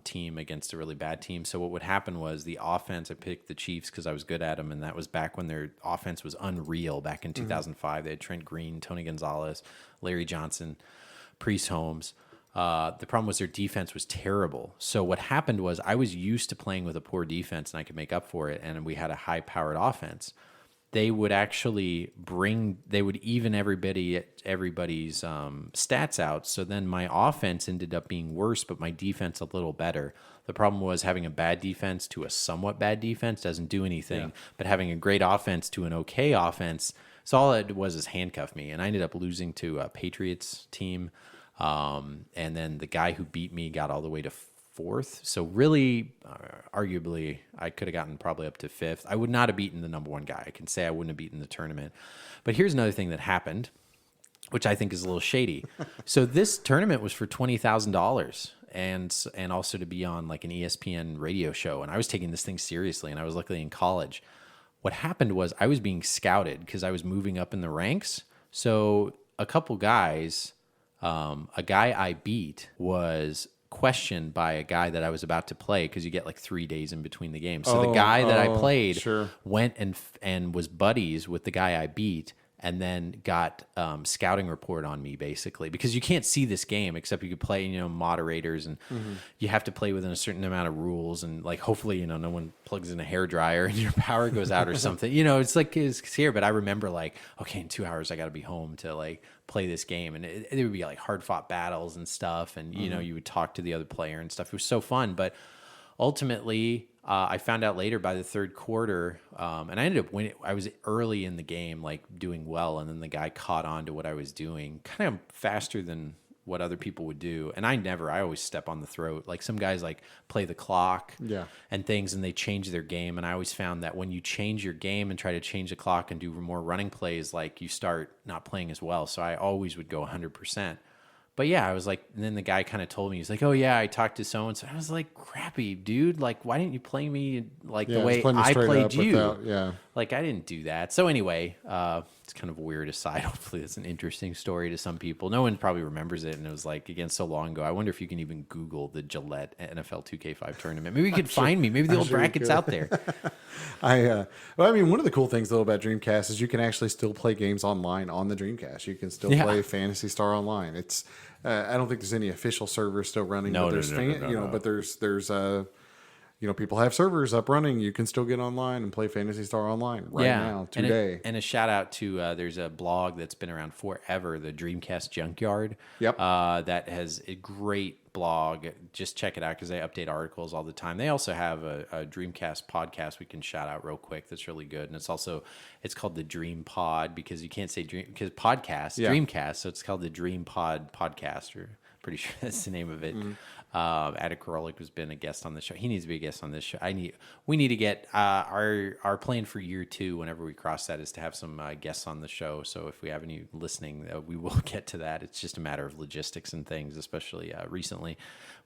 team against a really bad team. So what would happen was the offense, I picked the Chiefs because I was good at them, and that was back when their offense was unreal back in 2005. They had Trent Green, Tony Gonzalez, Larry Johnson, Priest Holmes. The problem was their defense was terrible. So what happened was, I was used to playing with a poor defense, and I could make up for it, and we had a high-powered offense. They would actually even everybody's stats out. So then my offense ended up being worse, but my defense a little better. The problem was, having a bad defense to a somewhat bad defense doesn't do anything, but having a great offense to an okay offense, so all it was is handcuff me. And I ended up losing to a Patriots team. And then the guy who beat me got all the way to 4th. So really, arguably, I could have gotten probably up to 5th. I would not have beaten the number 1 guy. I can say I wouldn't have beaten the tournament. But here's another thing that happened, which I think is a little shady. So this tournament was for $20,000, and also to be on like an ESPN radio show. And I was taking this thing seriously, and I was luckily in college. What happened was, I was being scouted because I was moving up in the ranks. So a couple guys, a guy I beat was questioned by a guy that I was about to play, because you get like 3 days in between the games. So the guy that I played went and was buddies with the guy I beat, and then got scouting report on me, basically, because you can't see this game except you could play, moderators, and you have to play within a certain amount of rules, and like hopefully no one plugs in a hairdryer and your power goes out or something. It's like it's here. But I remember like, okay, in 2 hours I got to be home to like play this game, and it would be like hard fought battles and stuff, and you would talk to the other player and stuff. It was so fun, but ultimately, I found out later by the 3rd quarter, and I ended up winning. I was early in the game, like doing well, and then the guy caught on to what I was doing, kind of faster than what other people would do. And I always step on the throat. Like some guys like play the clock and things, and they change their game. And I always found that when you change your game and try to change the clock and do more running plays, like you start not playing as well. So I always would go 100%. But yeah, I was like, and then the guy kind of told me, he's like, oh yeah, I talked to so-and-so. I was like, crappy, dude. Like, why didn't you play me like the way I played you? Like, I didn't do that. So anyway, it's kind of a weird aside. Hopefully it's an interesting story to some people. No one probably remembers it. And it was like, again, so long ago. I wonder if you can even Google the Gillette NFL 2K5 tournament. Maybe you could find me. Maybe the old bracket's out there. Well, I mean, one of the cool things though about Dreamcast is you can actually still play games online on the Dreamcast. You can still play Phantasy Star Online. It's I don't think there's any official servers still running. No, but there's no. but there's people have servers up running. You can still get online and play Phantasy Star Online now today. And a shout out to there's a blog that's been around forever, the Dreamcast Junkyard. Yep. That has a great blog. Just check it out because they update articles all the time. They also have a Dreamcast podcast we can shout out real quick. That's really good. And it's called the Dream Pod because you can't say Dream because podcast Dreamcast, so it's called the Dream Pod podcast. Or pretty sure that's the name of it. Attic Rolick has been a guest on the show. He needs to be a guest on this show. We need to get our plan for year 2 whenever we cross that is to have some guests on the show. So if we have any listening, we will get to that. It's just a matter of logistics and things, especially recently.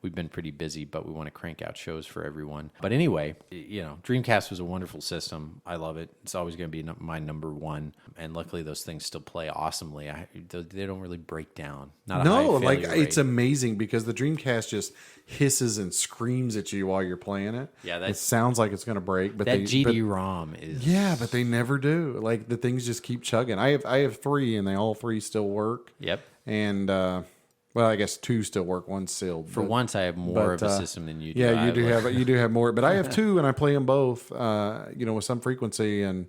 We've been pretty busy, but we want to crank out shows for everyone. But anyway, Dreamcast was a wonderful system. I love it. It's always going to be my number one. And luckily, those things still play awesomely. They don't really break down. It's amazing because the Dreamcast just hisses and screams at you while you're playing it. Yeah, it sounds like it's going to break. But that GD-ROM is... Yeah, but they never do. Like, the things just keep chugging. I have 3, and they all 3 still work. Yep. And... well, I guess 2 still work. 1's sealed. For once, I have more of a system than you do. Yeah, you do have more. But I have 2, and I play them both. With some frequency, and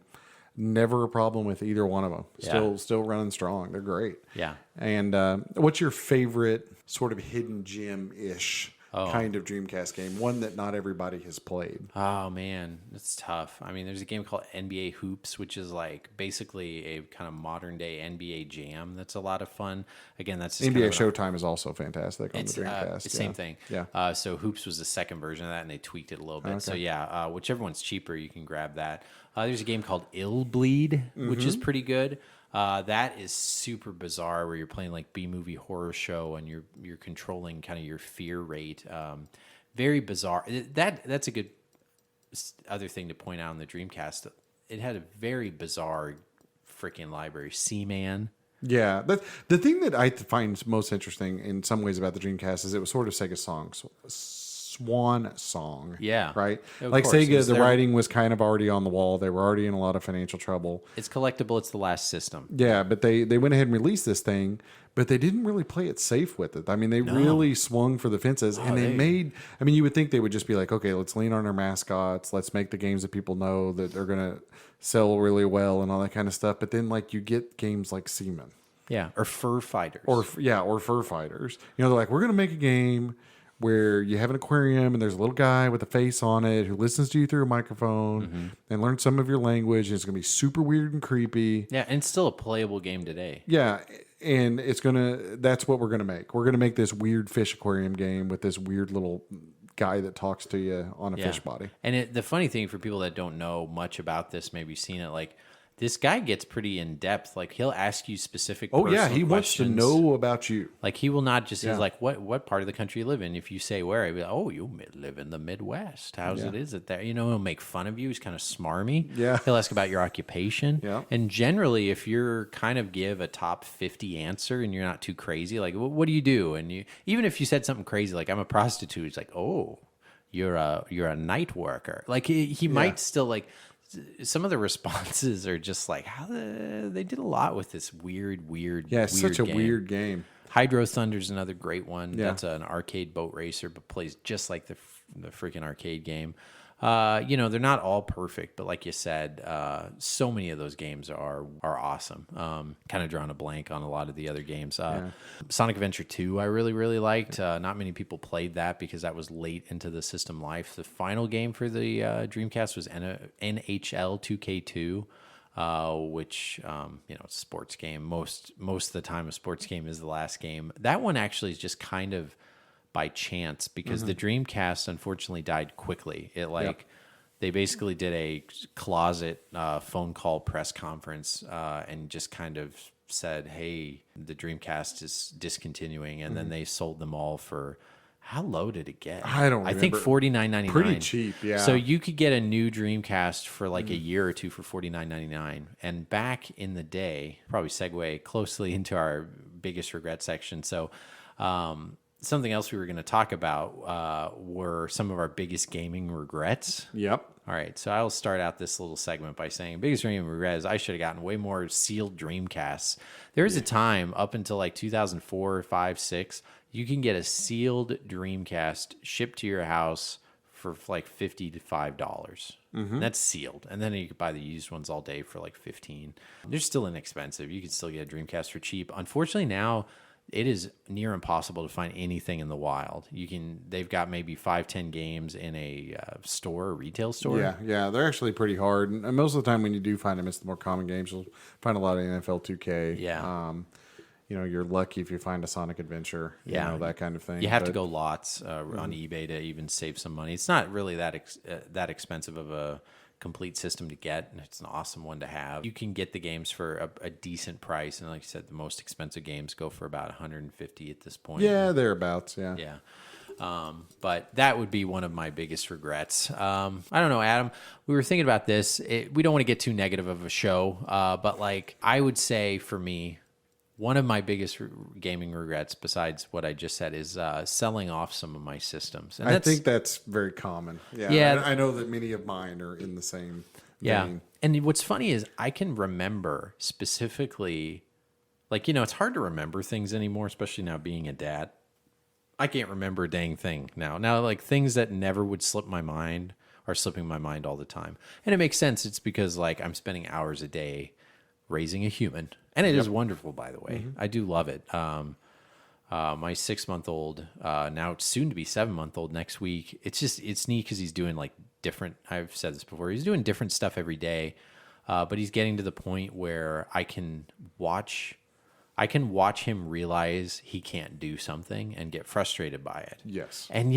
never a problem with either one of them. Still running strong. They're great. Yeah. And what's your favorite sort of hidden gem-ish kind of Dreamcast game? One that not everybody has played. Oh man, it's tough. I mean, there's a game called NBA Hoops, which is like basically a kind of modern day NBA Jam. That's a lot of fun. Again, that's just NBA Showtime is also fantastic on the Dreamcast. Same thing. Yeah. So Hoops was the second version of that, and they tweaked it a little bit. Okay. So whichever one's cheaper, you can grab that. There's a game called Ill Bleed, which is pretty good. That is super bizarre, where you're playing like B-movie horror show and you're controlling kind of your fear rate. Very bizarre. That's a good other thing to point out on the Dreamcast. It had a very bizarre freaking library. Seaman. Yeah, the thing that I find most interesting in some ways about the Dreamcast is it was sort of Sega's swan song. Yeah. Right? Like Sega, the writing was kind of already on the wall. They were already in a lot of financial trouble. It's collectible. It's the last system. Yeah, but they went ahead and released this thing, but they didn't really play it safe with it. I mean, they really swung for the fences, and they made... I mean, you would think they would just be like, okay, let's lean on our mascots. Let's make the games that people know that are going to sell really well and all that kind of stuff. But then, like, you get games like Seaman. Yeah, or Fur Fighters. Or Fur Fighters. They're like, we're going to make a game where you have an aquarium and there's a little guy with a face on it who listens to you through a microphone and learns some of your language. And it's going to be super weird and creepy. Yeah, and it's still a playable game today. Yeah, and that's what we're going to make. We're going to make this weird fish aquarium game with this weird little guy that talks to you on a fish body. And the funny thing for people that don't know much about this, maybe seen it, like, this guy gets pretty in depth. Like, he'll ask you specific personal questions. He wants to know about you. Like, he will not just, he's like, what part of the country you live in? If you say where, he'll be like, oh, you live in the Midwest. Is it there? He'll make fun of you. He's kind of smarmy. Yeah. He'll ask about your occupation. Yeah. And generally, if you're kind of give a top 50 answer and you're not too crazy, like, what do you do? And even if you said something crazy, like, I'm a prostitute, it's like, oh, you're a night worker. Like, he might still, like... Some of the responses are just like, how they did a lot with this weird it's such a weird game. Hydro Thunder's another great one. Yeah. That's an arcade boat racer, but plays just like the freaking arcade game. They're not all perfect, but like you said, so many of those games are awesome. Kind of drawing a blank on a lot of the other games. Sonic Adventure 2, I really, really liked. Not many people played that because that was late into the system life. The final game for the Dreamcast was NHL 2K2. Which it's a sports game. Most of the time, a sports game is the last game. That one actually is just kind of by chance because the Dreamcast unfortunately died quickly. They basically did a closet phone call press conference and just kind of said, hey, the Dreamcast is discontinuing, and then they sold them all for How low did it get? I don't remember. I think $49.99. Pretty cheap, yeah. So you could get a new Dreamcast for like a year or two for $49.99. And back in the day, probably segue closely into our biggest regret section. So something else we were going to talk about were some of our biggest gaming regrets. Yep. All right, so I'll start out this little segment by saying biggest gaming regret is I should have gotten way more sealed Dreamcasts. There was a time up until like 2004, 5, 6, you can get a sealed Dreamcast shipped to your house for like $50 to $5. That's sealed. And then you could buy the used ones all day for like $15. They're still inexpensive. You can still get a Dreamcast for cheap. Unfortunately, now it is near impossible to find anything in the wild. They've got maybe 5-10 games in a store, a retail store. Yeah, they're actually pretty hard. And most of the time when you do find them, it's the more common games. You'll find a lot of NFL 2K. Yeah. You're lucky if you find a Sonic Adventure, that kind of thing. You have to go lots on eBay to even save some money. It's not really that expensive of a complete system to get, and it's an awesome one to have. You can get the games for a decent price, and like you said, the most expensive games go for about $150 at this point. Yeah, thereabouts. Yeah. But that would be one of my biggest regrets. I don't know, Adam. We were thinking about this. We don't want to get too negative of a show, but like I would say for me, one of my biggest gaming regrets, besides what I just said, is selling off some of my systems. And I think that's very common. Yeah. I know that many of mine are in the same vein. And what's funny is I can remember specifically, like, it's hard to remember things anymore, especially now being a dad. I can't remember a dang thing now. Now, like, things that never would slip my mind are slipping my mind all the time. And it makes sense. It's because, like, I'm spending hours a day raising a human. And it is wonderful, by the way. I do love it. My 6-month-old, now it's soon to be 7-month-old next week. It's neat because he's doing like different, I've said this before, he's doing different stuff every day. But he's getting to the point where I can watch him realize he can't do something and get frustrated by it. Yes. And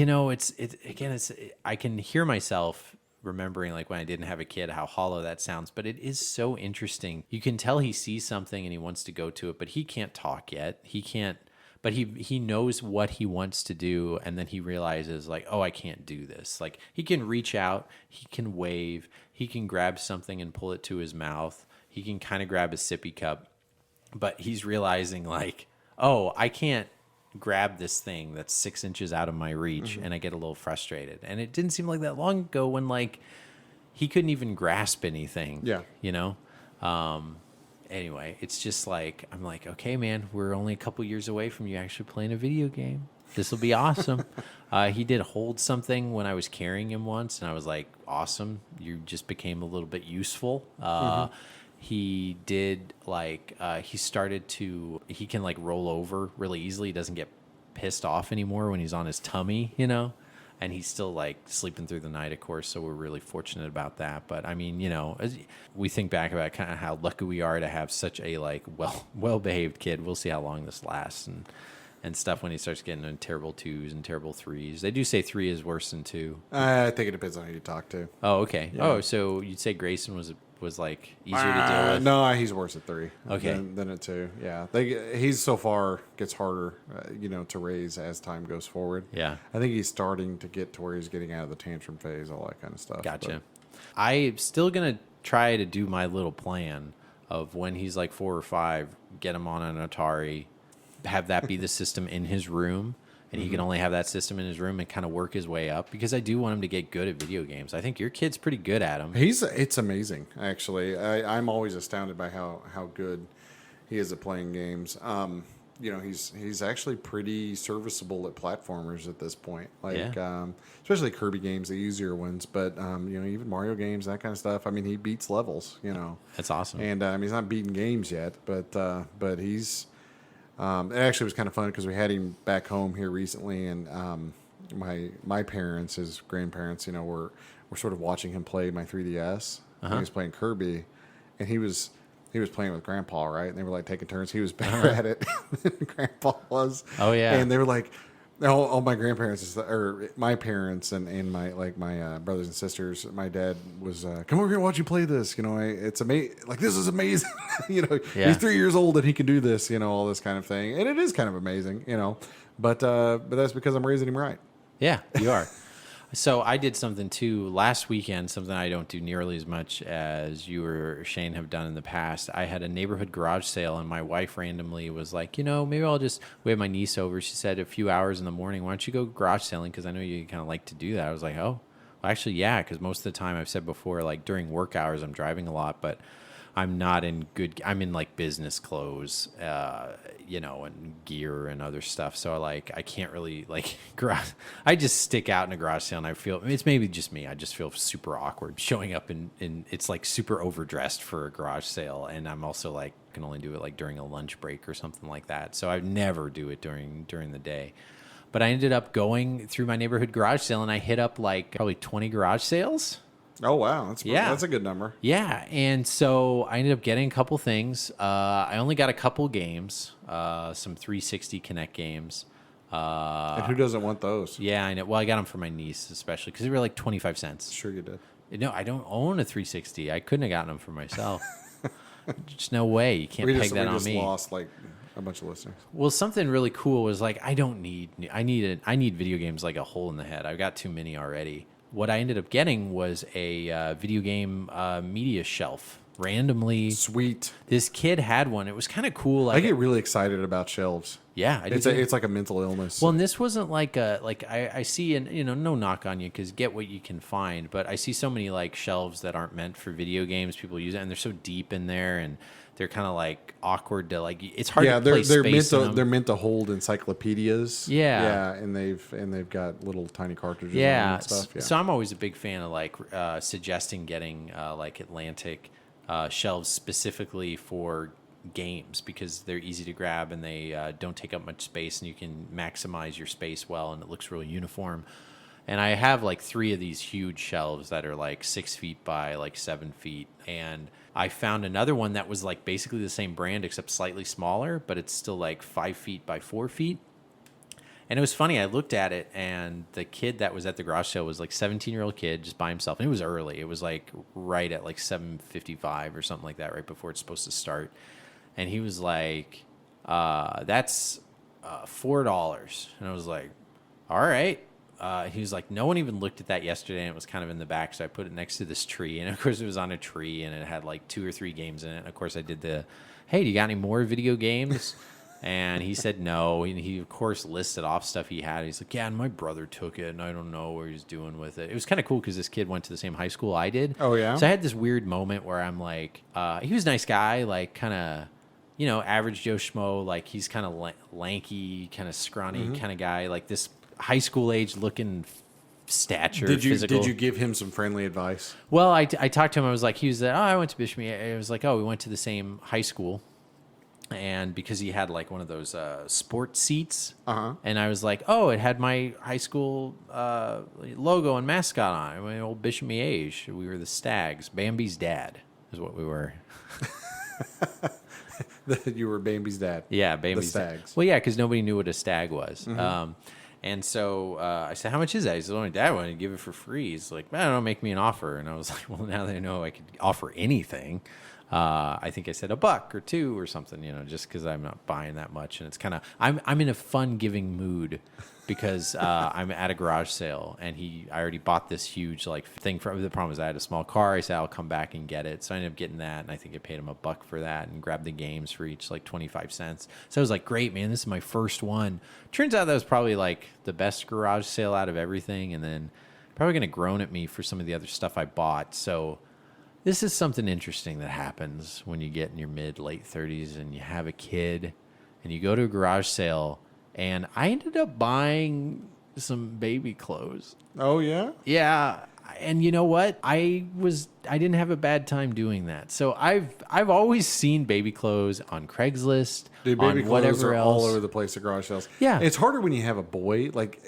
I can hear myself remembering, like when I didn't have a kid, how hollow that sounds, but it is so interesting. You can tell he sees something and he wants to go to it, but he can't talk yet. He can't, but he knows what he wants to do, and then he realizes, like, oh, I can't do this. Like, he can reach out, he can wave, he can grab something and pull it to his mouth. He can kind of grab a sippy cup, but he's realizing, like, oh, I can't grab this thing that's 6 inches out of my reach, and I get a little frustrated. And it didn't seem like that long ago when, like, he couldn't even grasp anything. Anyway, it's just like, I'm like, okay, man, we're only a couple years away from you actually playing a video game. This will be awesome. He did hold something when I was carrying him once, and I was like, awesome. You just became a little bit useful. He did, like, he can, like, roll over really easily. He doesn't get pissed off anymore when he's on his tummy, and he's still, like, sleeping through the night, of course, so we're really fortunate about that. But, I mean, as we think back about kind of how lucky we are to have such a, like, well-behaved kid. We'll see how long this lasts and stuff when he starts getting in terrible 2s and terrible 3s. They do say 3 is worse than 2. I think it depends on who you talk to. Oh, okay. Yeah. Oh, so you'd say Grayson was like easier to deal with? No, he's worse at 3 okay. than at 2. Yeah, he's so far gets harder, to raise as time goes forward. Yeah, I think he's starting to get to where he's getting out of the tantrum phase, all that kind of stuff. Gotcha. I'm still gonna try to do my little plan of when he's like 4 or 5, get him on an Atari, have that be the system in his room. And he can only have that system in his room and kind of work his way up, because I do want him to get good at video games. I think your kid's pretty good at them. It's amazing, actually. I'm always astounded by how good he is at playing games. He's actually pretty serviceable at platformers at this point. Especially Kirby games, the easier ones. But even Mario games, that kind of stuff. I mean, he beats levels. That's awesome. And he's not beating games yet, but he's. It actually was kind of fun because we had him back home here recently, and my parents, his grandparents, were sort of watching him play my 3DS. He was playing Kirby, and he was playing with Grandpa, right? And they were like taking turns. He was better at it than Grandpa was. Oh yeah. And they were like, all my grandparents or my parents and my my brothers and sisters. My dad was come over here and watch you play this. It's amazing. Like, this is amazing. He's 3 years old and he can do this. All this kind of thing, and it is kind of amazing. But that's because I'm raising him right. Yeah, you are. So I did something too last weekend, something I don't do nearly as much as you or Shane have done in the past. I had a neighborhood garage sale, and my wife randomly was like, maybe we had my niece over. She said a few hours in the morning, why don't you go garage selling? Because I know you kind of like to do that. I was like, oh, well, actually, yeah, because most of the time I've said before, like during work hours, I'm driving a lot, but I'm not in I'm in like business clothes, and gear and other stuff. So I can't really I just stick out in a garage sale and I feel, it's maybe just me. I just feel super awkward showing up in it's like super overdressed for a garage sale. And I'm also like, can only do it like during a lunch break or something like that. So I never do it during the day. But I ended up going through my neighborhood garage sale and I hit up like probably 20 garage sales. Oh, wow. That's a good number. Yeah. And so I ended up getting a couple things. I only got a couple games, some 360 Connect games. And who doesn't want those? Yeah, I know. Well, I got them for my niece, especially because they were like 25 cents. Sure you did. No, I don't own a 360. I couldn't have gotten them for myself. Just no way. You can't peg that on me. We just lost like a bunch of listeners. Well, something really cool was like, I need video games like a hole in the head. I've got too many already. What I ended up getting was a video game media shelf. Randomly, sweet. This kid had one. It was kind of cool. I get really excited about shelves. Yeah, it's like a mental illness. Well, and this wasn't like I see, and no knock on you because get what you can find. But I see so many like shelves that aren't meant for video games. People use it, and they're so deep in there, and they're kind of like awkward to like. It's hard to place space in them. They're meant to hold encyclopedias. Yeah, and they've got little tiny cartridges. Yeah, and stuff. Yeah. So I'm always a big fan of like suggesting getting like Atlantic shelves specifically for games because they're easy to grab and they don't take up much space and you can maximize your space well and it looks really uniform. And I have like 3 of these huge shelves that are like 6 feet by like 7 feet. And I found another one that was like basically the same brand except slightly smaller, but it's still like 5 feet by 4 feet. And it was funny. I looked at it, and the kid that was at the garage sale was like 17-year-old kid just by himself. And it was early. It was like right at like 7:55 or something like that, right before it's supposed to start. And he was like, that's $4. And I was like, all right. He was like, no one even looked at that yesterday, and it was kind of in the back. So I put it next to this tree. And, of course, it was on a tree, and it had like 2 or 3 games in it. And, of course, I did hey, do you got any more video games? And he said no. And he, of course, listed off stuff he had. He's like, yeah, and my brother took it, and I don't know what he's doing with it. It was kind of cool because this kid went to the same high school I did. Oh, yeah? So I had this weird moment where I'm like, he was a nice guy, like kind of, average Joe Schmo. Like he's kind of lanky, kind of scrawny kind of guy, like this high school age looking stature. Physical. Did you give him some friendly advice? Well, I talked to him. I was like, I went to Bishop. I was like, we went to the same high school. And because he had like one of those sports seats, and I was like, it had my high school logo and mascot on it. My old Bishop Miege. We were the Stags. Bambi's dad is what we were. You were Bambi's dad. Yeah, Bambi's Stags. Well, yeah, because nobody knew what a stag was. And so I said, how much is that? He said, my dad wanted to give it for free. He's like, I don't know, make me an offer. And I was like, well, now that I know I could offer anything. I think I said $1 or $2 or something, just because I'm not buying that much. And it's kind of, I'm in a fun giving mood because I'm at a garage sale and I already bought this huge like thing the problem is I had a small car. I said, I'll come back and get it. So I ended up getting that. And I think I paid him $1 for that and grabbed the games for each like 25 cents. So I was like, great, man, this is my first one. Turns out that was probably like the best garage sale out of everything. And then probably going to groan at me for some of the other stuff I bought. So this is something interesting that happens when you get in your late 30s and you have a kid and you go to a garage sale. And I ended up buying some baby clothes. Oh, yeah? Yeah. And you know what? I didn't have a bad time doing that. So I've always seen baby clothes on Craigslist, dude, baby on clothes whatever are else. all over the place at garage sales. Yeah. It's harder when you have a boy. Like,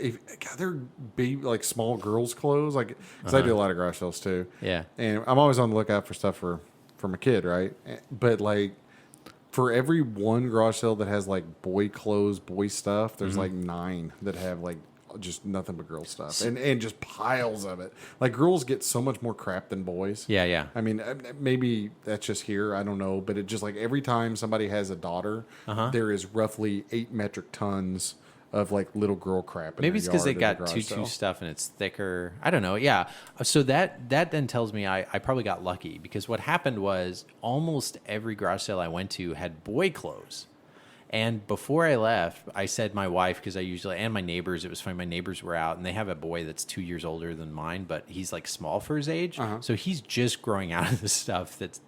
they're baby, like small girls' clothes. Like, because I do a lot of garage sales too. Yeah. And I'm always on the lookout for stuff for my kid, right? But like, for every one garage sale that has like boy clothes, boy stuff, there's like 9 that have like just nothing but girl stuff and just piles of it. Like girls get so much more crap than boys. Yeah. I mean, maybe that's just here. I don't know. But it just like every time somebody has a daughter, there is roughly 8 metric tons of like little girl crap. Maybe it's because they got tutu stuff and it's thicker. I don't know. Yeah. So that then tells me I probably got lucky, because what happened was almost every garage sale I went to had boy clothes. And before I left, I said my wife, because I usually, and my neighbors, it was funny, my neighbors were out, and they have a boy that's 2 years older than mine, but he's like small for his age. So he's just growing out of the stuff that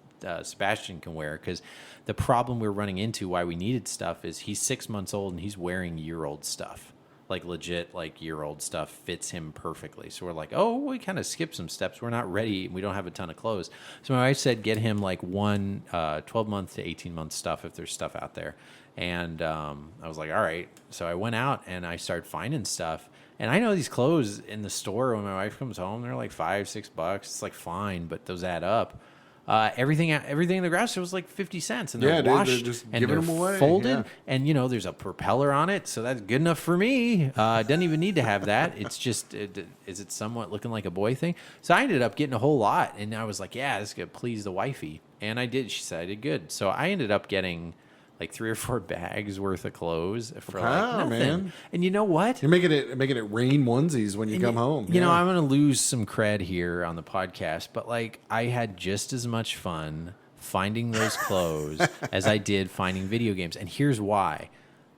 Sebastian can wear, because the problem we're running into, why we needed stuff, is he's 6 months old and he's wearing year-old stuff. Like legit, like year-old stuff fits him perfectly. So we're like, oh, we kind of skipped some steps. We're not ready. We don't have a ton of clothes. So my wife said, get him like 12-month to 18-month stuff if there's stuff out there. And I was like, all right. So I went out and I started finding stuff. And I know these clothes in the store, when my wife comes home, they're like $5-6. It's like fine, but those add up. Everything in the garage sale was like 50 cents, and they're washed, they're just and giving they're them away. folded, and there's a propeller on it, so that's good enough for me. It doesn't even need to have that. It's just, is it somewhat looking like a boy thing? So I ended up getting a whole lot, and I was like, yeah, this is gonna please the wifey, and I did. She said I did good, so I ended up getting like 3 or 4 bags worth of clothes for like nothing. Man. And you know what? You're making it rain onesies when you come home. You know, I'm going to lose some cred here on the podcast, but like I had just as much fun finding those clothes as I did finding video games. And here's why.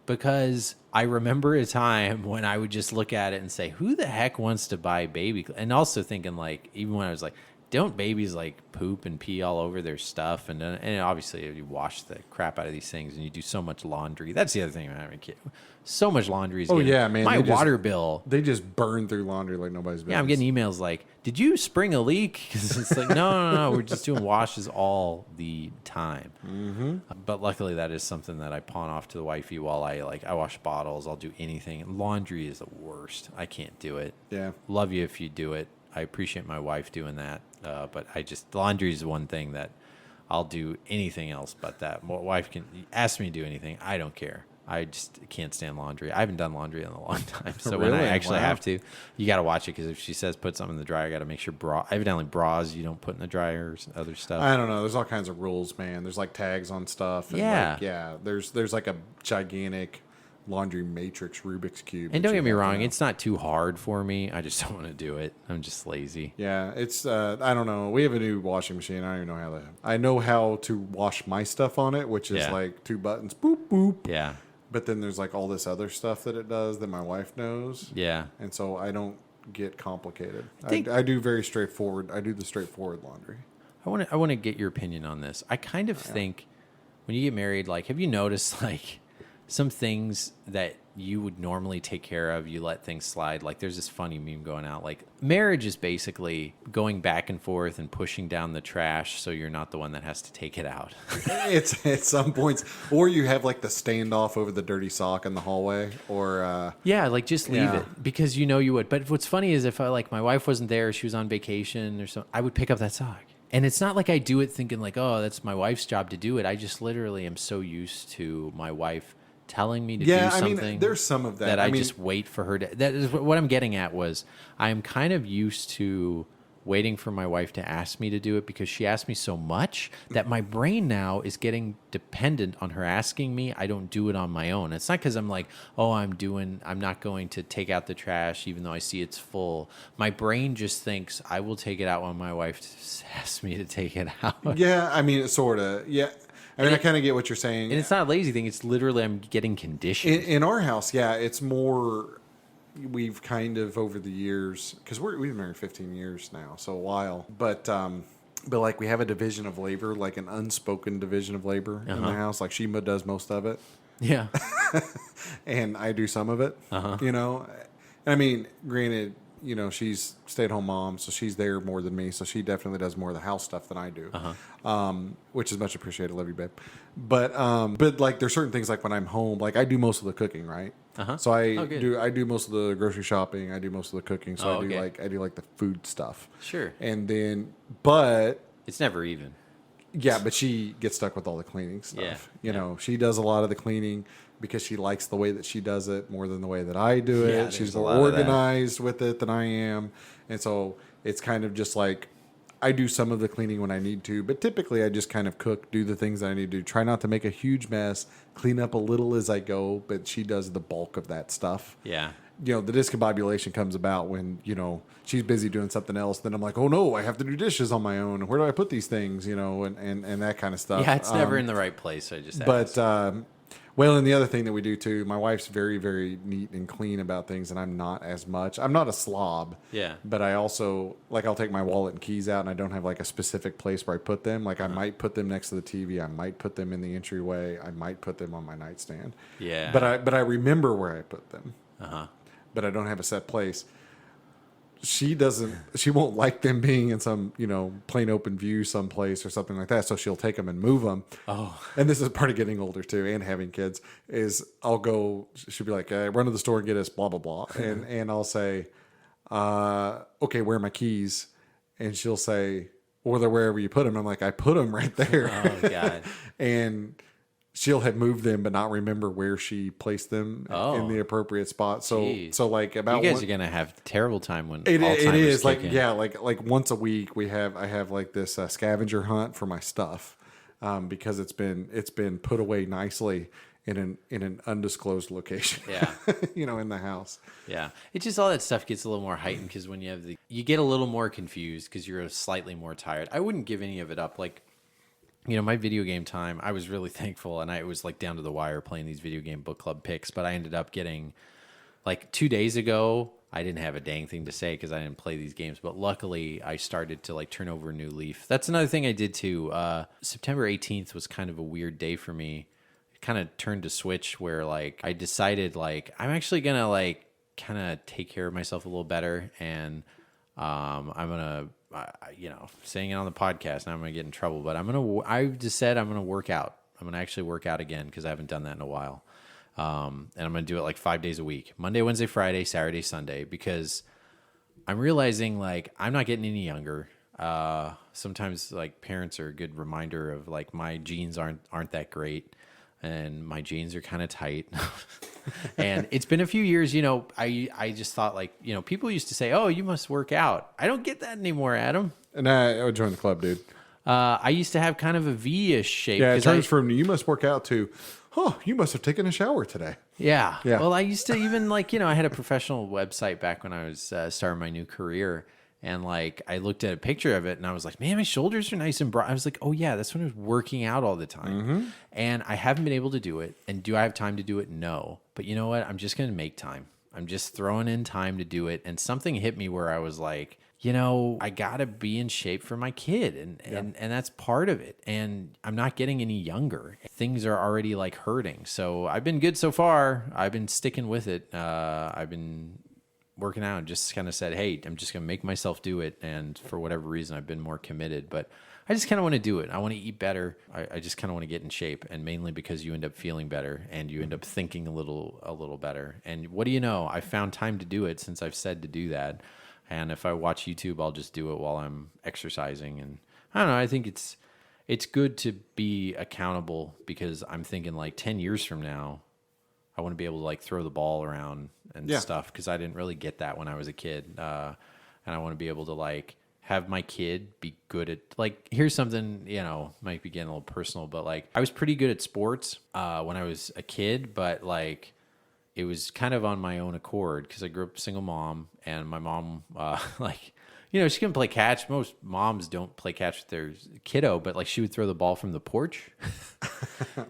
Because I remember a time when I would just look at it and say, who the heck wants to buy baby clothes? And also thinking like, even when I was like, don't babies like poop and pee all over their stuff? And obviously you wash the crap out of these things and you do so much laundry. That's the other thing about having a kid. So much laundry is man. My water bill. They just burn through laundry like nobody's business. Yeah, I'm getting emails like, did you spring a leak? Because it's like, no. We're just doing washes all the time. But luckily that is something that I pawn off to the wifey while I wash bottles. I'll do anything. Laundry is the worst. I can't do it. Yeah. Love you if you do it. I appreciate my wife doing that. But laundry is one thing that I'll do anything else but that. My wife can ask me to do anything. I don't care. I just can't stand laundry. I haven't done laundry in a long time. So really? When I actually have to, you got to watch it, because if she says put something in the dryer, I got to make sure evidently bras you don't put in the dryer, other stuff. I don't know. There's all kinds of rules, man. There's like tags on stuff. And there's like a gigantic laundry matrix Rubik's Cube. And don't get me wrong, it's not too hard for me. I just don't want to do it. I'm just lazy. Yeah, it's I don't know. We have a new washing machine. I don't even know how I know how to wash my stuff on it, which is like 2 buttons, boop boop. Yeah. But then there's like all this other stuff that it does that my wife knows. Yeah. And so I don't get complicated. I do very straightforward. I do the straightforward laundry. I want to get your opinion on this. I kind of think when you get married, like, have you noticed like some things that you would normally take care of, you let things slide? Like there's this funny meme going out, like marriage is basically going back and forth and pushing down the trash so you're not the one that has to take it out. It's at some points, or you have like the standoff over the dirty sock in the hallway, or like just leave it, because you would. But what's funny is if my wife wasn't there, she was on vacation or something, I would pick up that sock. And it's not like I do it thinking like, oh, that's my wife's job to do it. I just literally am so used to my wife telling me to do something. I mean, there's some of that. I just wait for her to. That is what I'm getting at. Was I'm kind of used to waiting for my wife to ask me to do it, because she asked me so much that my brain now is getting dependent on her asking me. I don't do it on my own. It's not because I'm like, oh, I'm not going to take out the trash even though I see it's full. My brain just thinks I will take it out when my wife asks me to take it out. Yeah, I mean, sort of. Yeah. I mean, I kind of get what you're saying. And it's not a lazy thing. It's literally I'm getting conditioned. In our house, yeah, it's more, we've kind of over the years, because we've been married 15 years now, so a while. But like we have a division of labor, like an unspoken division of labor in the house. Like Shima does most of it. Yeah. And I do some of it, you know. I mean, granted, you know, she's stay-at-home mom, so she's there more than me. So she definitely does more of the house stuff than I do, which is much appreciated. Love you, babe. But like there's certain things like when I'm home, like I do most of the cooking, right? So I do most of the grocery shopping. I do most of the cooking. So I do like the food stuff. Sure. And then, but it's never even. Yeah, but she gets stuck with all the cleaning stuff. Yeah, You know, she does a lot of the cleaning because she likes the way that she does it more than the way that I do it. Yeah, She's there's a more lot of that. organized with it than I am. And so it's kind of just like I do some of the cleaning when I need to, but typically I just kind of cook, do the things that I need to do, try not to make a huge mess, clean up a little as I go, but she does the bulk of that stuff. Yeah. You know, the discombobulation comes about when, you know, she's busy doing something else. Then I'm like, oh no, I have to do dishes on my own. Where do I put these things? You know, and that kind of stuff. Yeah, it's never in the right place. I just But, well, and the other thing that we do too, my wife's very, very neat and clean about things, and I'm not as much. I'm not a slob. Yeah. But I also, like, I'll take my wallet and keys out, and I don't have, like, a specific place where I put them. Like, I might put them next to the TV. I might put them in the entryway. I might put them on my nightstand. Yeah. But I remember where I put them. Uh-huh. But I don't have a set place. She won't like them being in some, you know, plain open view someplace or something like that. So she'll take them and move them. Oh. And this is part of getting older too and having kids is she'll be like, run to the store and get us blah, blah, blah. And I'll say, okay, where are my keys? And she'll say, or they're wherever you put them. I'm like, I put them right there. Oh, God. And she'll have moved them, but not remember where she placed them in the appropriate spot. So, Jeez. so like about You guys are gonna have a terrible time when it Alzheimer's is like kick in. yeah, like once a week I have like this scavenger hunt for my stuff because it's been put away nicely in an undisclosed location. Yeah. You know, in the house. Yeah, it's just all that stuff gets a little more heightened because when you get a little more confused because you're slightly more tired. I wouldn't give any of it up. Like, you know, my video game time, I was really thankful, and I was like down to the wire playing these video game book club picks, but I ended up getting, like 2 days ago, I didn't have a dang thing to say because I didn't play these games, but luckily I started to like turn over a new leaf. That's another thing I did too. September 18th was kind of a weird day for me. It kind of turned a switch where like I decided like I'm actually going to like kind of take care of myself a little better, and I'm going to, you know, saying it on the podcast, now I'm going to get in trouble, but I just said I'm going to work out. I'm going to actually work out again because I haven't done that in a while. And I'm going to do it like 5 days a week, Monday, Wednesday, Friday, Saturday, Sunday, because I'm realizing like I'm not getting any younger. Sometimes like parents are a good reminder of like my genes aren't that great, and my jeans are kind of tight. And it's been a few years, you know, I just thought like, you know, people used to say, oh, you must work out. I don't get that anymore, Adam. And I would join the club, dude. I used to have kind of a V-ish shape. Yeah, it turns from you must work out to, you must have taken a shower today. Yeah. Yeah. Well, I used to even like, you know, I had a professional website back when I was starting my new career. And like, I looked at a picture of it and I was like, man, my shoulders are nice and broad. I was like, oh yeah, that's when I was working out all the time. Mm-hmm. And I haven't been able to do it. And do I have time to do it? No. But you know what? I'm just going to make time. I'm just throwing in time to do it. And something hit me where I was like, you know, I got to be in shape for my kid. And that's part of it. And I'm not getting any younger. Things are already like hurting. So I've been good so far. I've been sticking with it. I've been working out and just kind of said, hey, I'm just going to make myself do it. And for whatever reason, I've been more committed. But I just kind of want to do it. I want to eat better. I just kind of want to get in shape. And mainly because you end up feeling better and you end up thinking a little better. And what do you know? I found time to do it since I've said to do that. And if I watch YouTube, I'll just do it while I'm exercising. And I don't know, I think it's good to be accountable because I'm thinking like 10 years from now, I want to be able to like throw the ball around and stuff because I didn't really get that when I was a kid. And I want to be able to like have my kid be good at like, here's something, you know, might be getting a little personal, but like I was pretty good at sports when I was a kid, but like it was kind of on my own accord because I grew up a single mom and my mom, like, you know, she couldn't play catch. Most moms don't play catch with their kiddo, but like she would throw the ball from the porch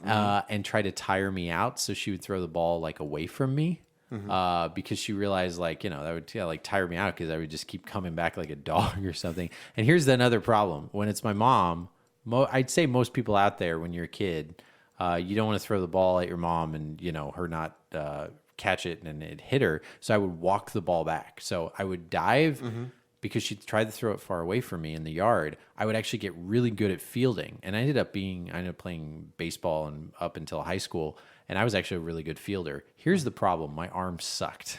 and try to tire me out. So she would throw the ball like away from me because she realized like, you know, that would like tire me out because I would just keep coming back like a dog or something. And here's another problem. When it's my mom, I'd say most people out there when you're a kid, you don't want to throw the ball at your mom and, you know, her not catch it and it hit her. So I would walk the ball back. So I would dive because she tried to throw it far away from me in the yard. I would actually get really good at fielding. And I ended up playing baseball and up until high school. And I was actually a really good fielder. Here's the problem. My arms sucked.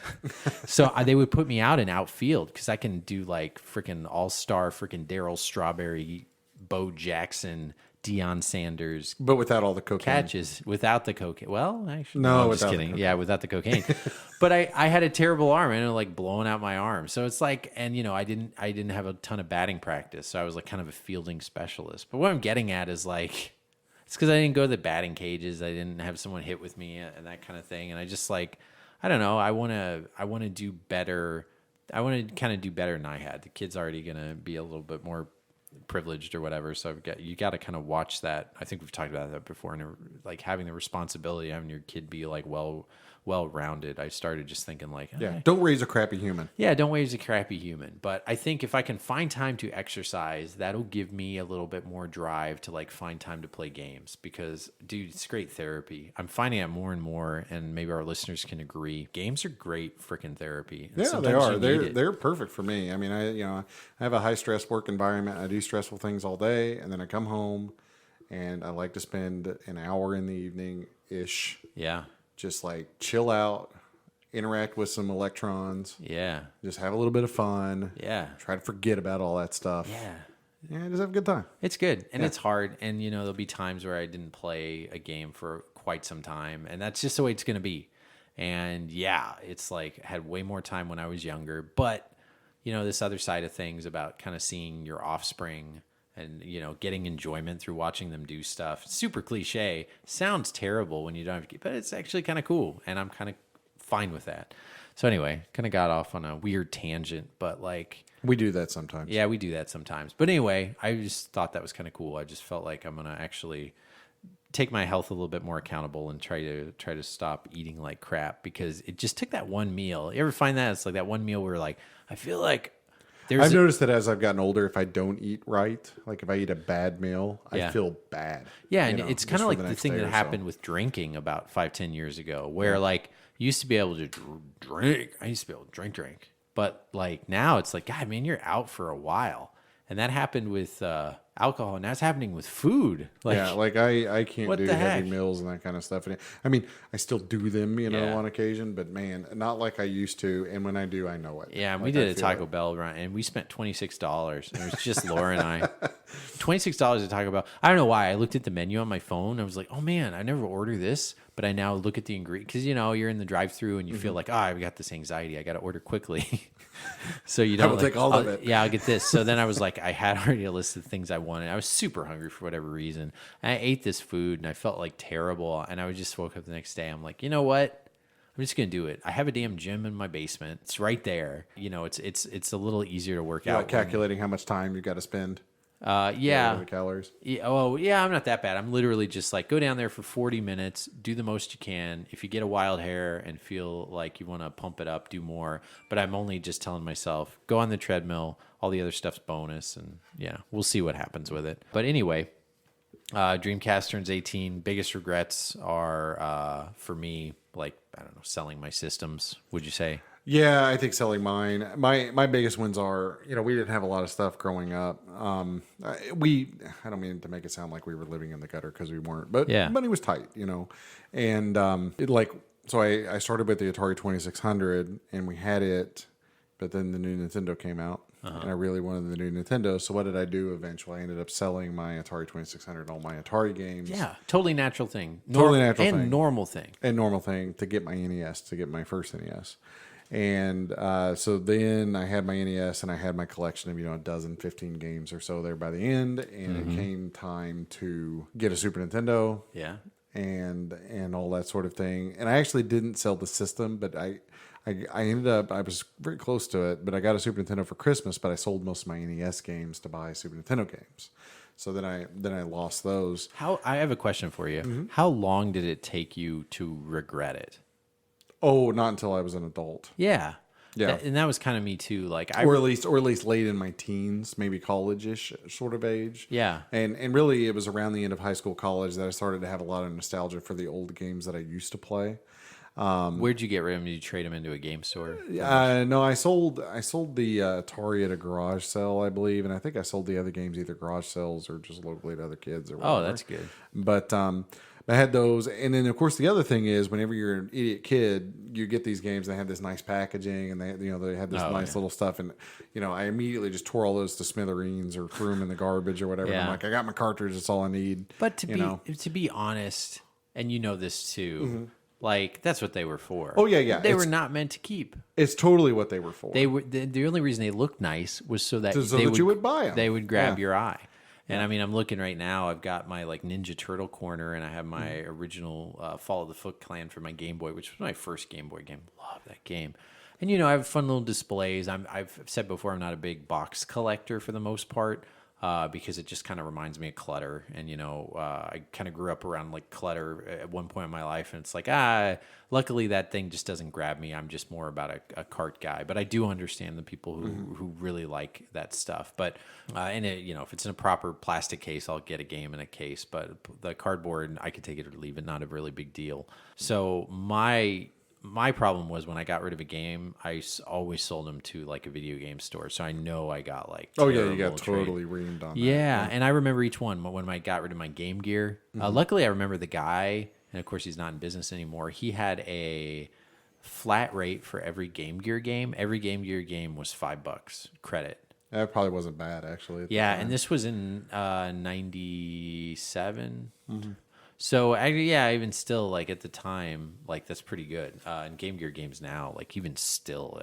So they would put me out in outfield because I can do like freaking all-star freaking Darryl Strawberry, Bo Jackson Deion Sanders But without all the cocaine. catches without the cocaine. Well, actually, No, I'm just without the kidding. cocaine. Yeah, without the cocaine. But I had a terrible arm and it like blowing out my arm. So it's like, and I didn't have a ton of batting practice. So I was like kind of a fielding specialist. But what I'm getting at is like, it's because I didn't go to the batting cages. I didn't have someone hit with me and that kind of thing. And I just like, I don't know. I want to do better. I want to kind of do better than I had. The kid's already going to be a little bit more privileged or whatever. So you got to kind of watch that. I think we've talked about that before. And like having the responsibility, having your kid be like well-rounded. I started just thinking like, Yeah, don't raise a crappy human. yeah, don't raise a crappy human. But I think if I can find time to exercise, that'll give me a little bit more drive to like find time to play games because, dude, it's great therapy. I'm finding out more and more, and maybe our listeners can agree. Games are great freaking therapy. And Yeah, they sometimes are. you need it. They're perfect for me. I mean, I have a high stress work environment. I do stressful things all day, and then I come home, and I like to spend an hour in the evening ish. Yeah. Just like chill out, interact with some electrons, Yeah. just have a little bit of fun. Yeah. Try to forget about all that stuff. Yeah. Yeah, just have a good time. It's good. And it's hard. And, there'll be times where I didn't play a game for quite some time. And that's just the way it's going to be. And yeah, it's like I had way more time when I was younger. But, this other side of things about kind of seeing your offspring and, getting enjoyment through watching them do stuff. Super cliche. Sounds terrible when you don't have, but it's actually kind of cool. And I'm kind of fine with that. So anyway, kind of got off on a weird tangent, but like, We do that sometimes. yeah, we do that sometimes. But anyway, I just thought that was kind of cool. I just felt like I'm going to actually take my health a little bit more accountable and try to stop eating like crap because it just took that one meal. You ever find that? It's like that one meal where like, I feel like I've noticed that as I've gotten older, if I don't eat right, like if I eat a bad meal, Yeah. I feel bad. Yeah, and it's kind just of for like the next thing day that or happened so. with drinking about 5-10 years ago, where like you used to be able to drink. I used to be able to drink, but like now it's like, God, man, you're out for a while, and that happened with alcohol, and that's happening with food. Like, Yeah, like I can't what do the heavy heck? meals and that kind of stuff. And I mean, I still do them, Yeah. on occasion, but man, not like I used to. And when I do, I know it. yeah, and Like, we I did a feel Taco it. Bell run, and we spent $26. It was just Laura and I. $26 at Taco Bell. I don't know why. I looked at the menu on my phone. I was like, oh man, I never order this, but I now look at the ingredients because you're in the drive-through and you feel like, I've got this anxiety. I got to order quickly. So you don't will take all of it. Yeah, I'll get this. So then I was like, I had already a list of things I wanted. I was super hungry for whatever reason. And I ate this food and I felt like terrible. And I just woke up the next day. I'm like, you know what? I'm just gonna do it. I have a damn gym in my basement. It's right there. It's a little easier to work You're out. like calculating how much time you got to spend. Yeah. The calories. Yeah, oh, yeah, I'm not that bad. I'm literally just like, go down there for 40 minutes, do the most you can. If you get a wild hair and feel like you want to pump it up, do more. But I'm only just telling myself, go on the treadmill. All the other stuff's bonus. And yeah, we'll see what happens with it. But anyway, Dreamcast turns 18. Biggest regrets are, for me, like, I don't know, selling my systems, would you say? Yeah, I think selling mine. My biggest wins are, we didn't have a lot of stuff growing up. I don't mean to make it sound like we were living in the gutter because we weren't, but Yeah. money was tight, and so I started with the Atari 2600 and we had it, but then the new Nintendo came out and I really wanted the new Nintendo. So what did I do eventually? I ended up selling my Atari 2600 and all my Atari games. Yeah, totally natural thing. Totally natural and thing. normal thing. And normal thing to get my NES, to get my first NES. And so then I had my NES and I had my collection of, a dozen, 15 games or so there by the end. And it came time to get a Super Nintendo Yeah. and all that sort of thing. And I actually didn't sell the system, but I ended up, I was very close to it, but I got a Super Nintendo for Christmas, but I sold most of my NES games to buy Super Nintendo games. So then I lost those. I have a question for you. How long did it take you to regret it? Oh, not until I was an adult. Yeah. Yeah. And that was kind of me too. Like Or at least late in my teens, maybe college-ish sort of age. Yeah. And really it was around the end of high school, college that I started to have a lot of nostalgia for the old games that I used to play. Where'd you get rid of them? Did you trade them into a game store? No, I sold the Atari at a garage sale, I believe, and I think I sold the other games either garage sales or just locally to other kids or whatever. Oh, that's good. But I had those. And then, of course, the other thing is whenever you're an idiot kid, you get these games, they have this nice packaging and they had this nice little stuff. And, I immediately just tore all those to smithereens or threw them in the garbage or whatever. Yeah. I'm like, I got my cartridge. That's all I need. But to be honest, and this too, like that's what they were for. Oh, yeah. They were not meant to keep. It's totally what they were for. They were the only reason they looked nice was so that you would buy them. They would grab your eye. And I mean, I'm looking right now. I've got my like Ninja Turtle corner, and I have my original Fall of the Foot Clan for my Game Boy, which was my first Game Boy game. Love that game. And I have fun little displays. I've said before, I'm not a big box collector for the most part. Because it just kind of reminds me of clutter. And, I kind of grew up around like clutter at one point in my life. And it's like, luckily that thing just doesn't grab me. I'm just more about a cart guy. But I do understand the people who really like that stuff. But, if it's in a proper plastic case, I'll get a game in a case. But the cardboard, I could take it or leave it, not a really big deal. So my problem was when I got rid of a game, I always sold them to like a video game store. So I know I got like you got totally reamed on that. Yeah, and I remember each one when I got rid of my Game Gear. Luckily, I remember the guy, and of course he's not in business anymore. He had a flat rate for every Game Gear game. Every Game Gear game was $5 credit. That probably wasn't bad, actually. Yeah, and this was in 97. So even still, like at the time, like that's pretty good. And Game Gear games now, like even still,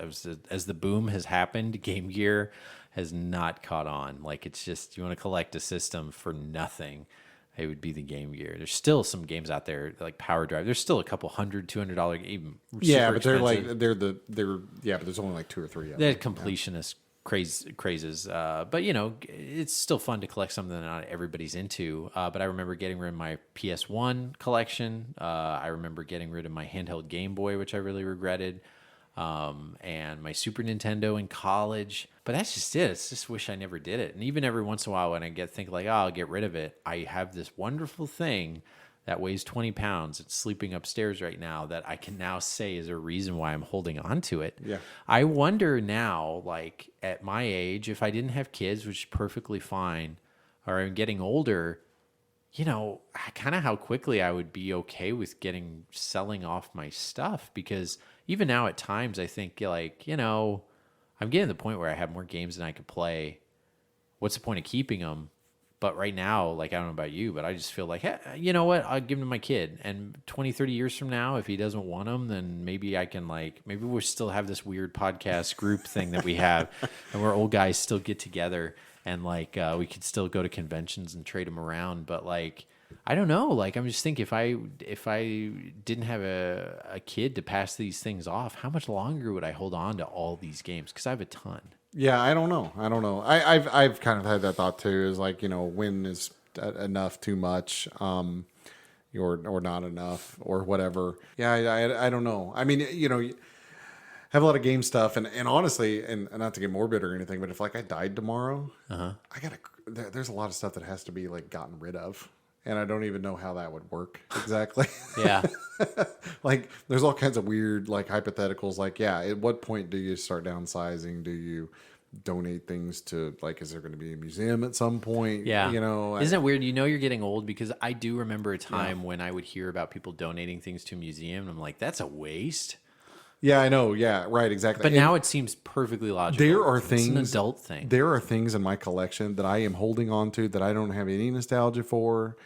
as the boom has happened, Game Gear has not caught on. Like it's just, you want to collect a system for nothing, it would be the Game Gear. There's still some games out there like Power Drive. There's still a couple $100-$200 even. Yeah, but they're expensive. but there's only like 2 or 3 of them. They're completionist crazes, but it's still fun to collect something that not everybody's into. But I remember getting rid of my PS1 collection. I remember getting rid of my handheld Game Boy, which I really regretted, and my Super Nintendo in college. But that's just it. It's just wish I never did it. And even every once in a while when I think like, I'll get rid of it, I have this wonderful thing that weighs 20 pounds. It's sleeping upstairs right now that I can now say is a reason why I'm holding on to it. Yeah. I wonder now, like at my age, if I didn't have kids, which is perfectly fine, or I'm getting older, kind of how quickly I would be okay with selling off my stuff. Because even now at times I think like, I'm getting to the point where I have more games than I could play. What's the point of keeping them? But right now, like, I don't know about you, but I just feel like, hey, you know what? I'll give them to my kid. And 20, 30 years from now, if he doesn't want them, then maybe I can, maybe we'll still have this weird podcast group thing that we have. And where old guys still get together and, we could still go to conventions and trade them around. But, I don't know. I'm just thinking if I didn't have a kid to pass these things off, how much longer would I hold on to all these games? Because I have a ton. Yeah, I don't know. I've kind of had that thought too. Is when is enough too much, or not enough, or whatever. Yeah, I don't know. I mean, have a lot of game stuff, and honestly, and not to get morbid or anything, but if I died tomorrow, there's a lot of stuff that has to be gotten rid of. And I don't even know how that would work exactly. Yeah. There's all kinds of weird, hypotheticals. At what point do you start downsizing? Do you donate things to, is there going to be a museum at some point? Yeah. Isn't it weird? You're getting old because I do remember a time when I would hear about people donating things to a museum. And I'm like, that's a waste. Yeah, I know. Yeah, right, exactly. But now it seems perfectly logical. There are things. It's an adult thing. There are things in my collection that I am holding on to that I don't have any nostalgia for.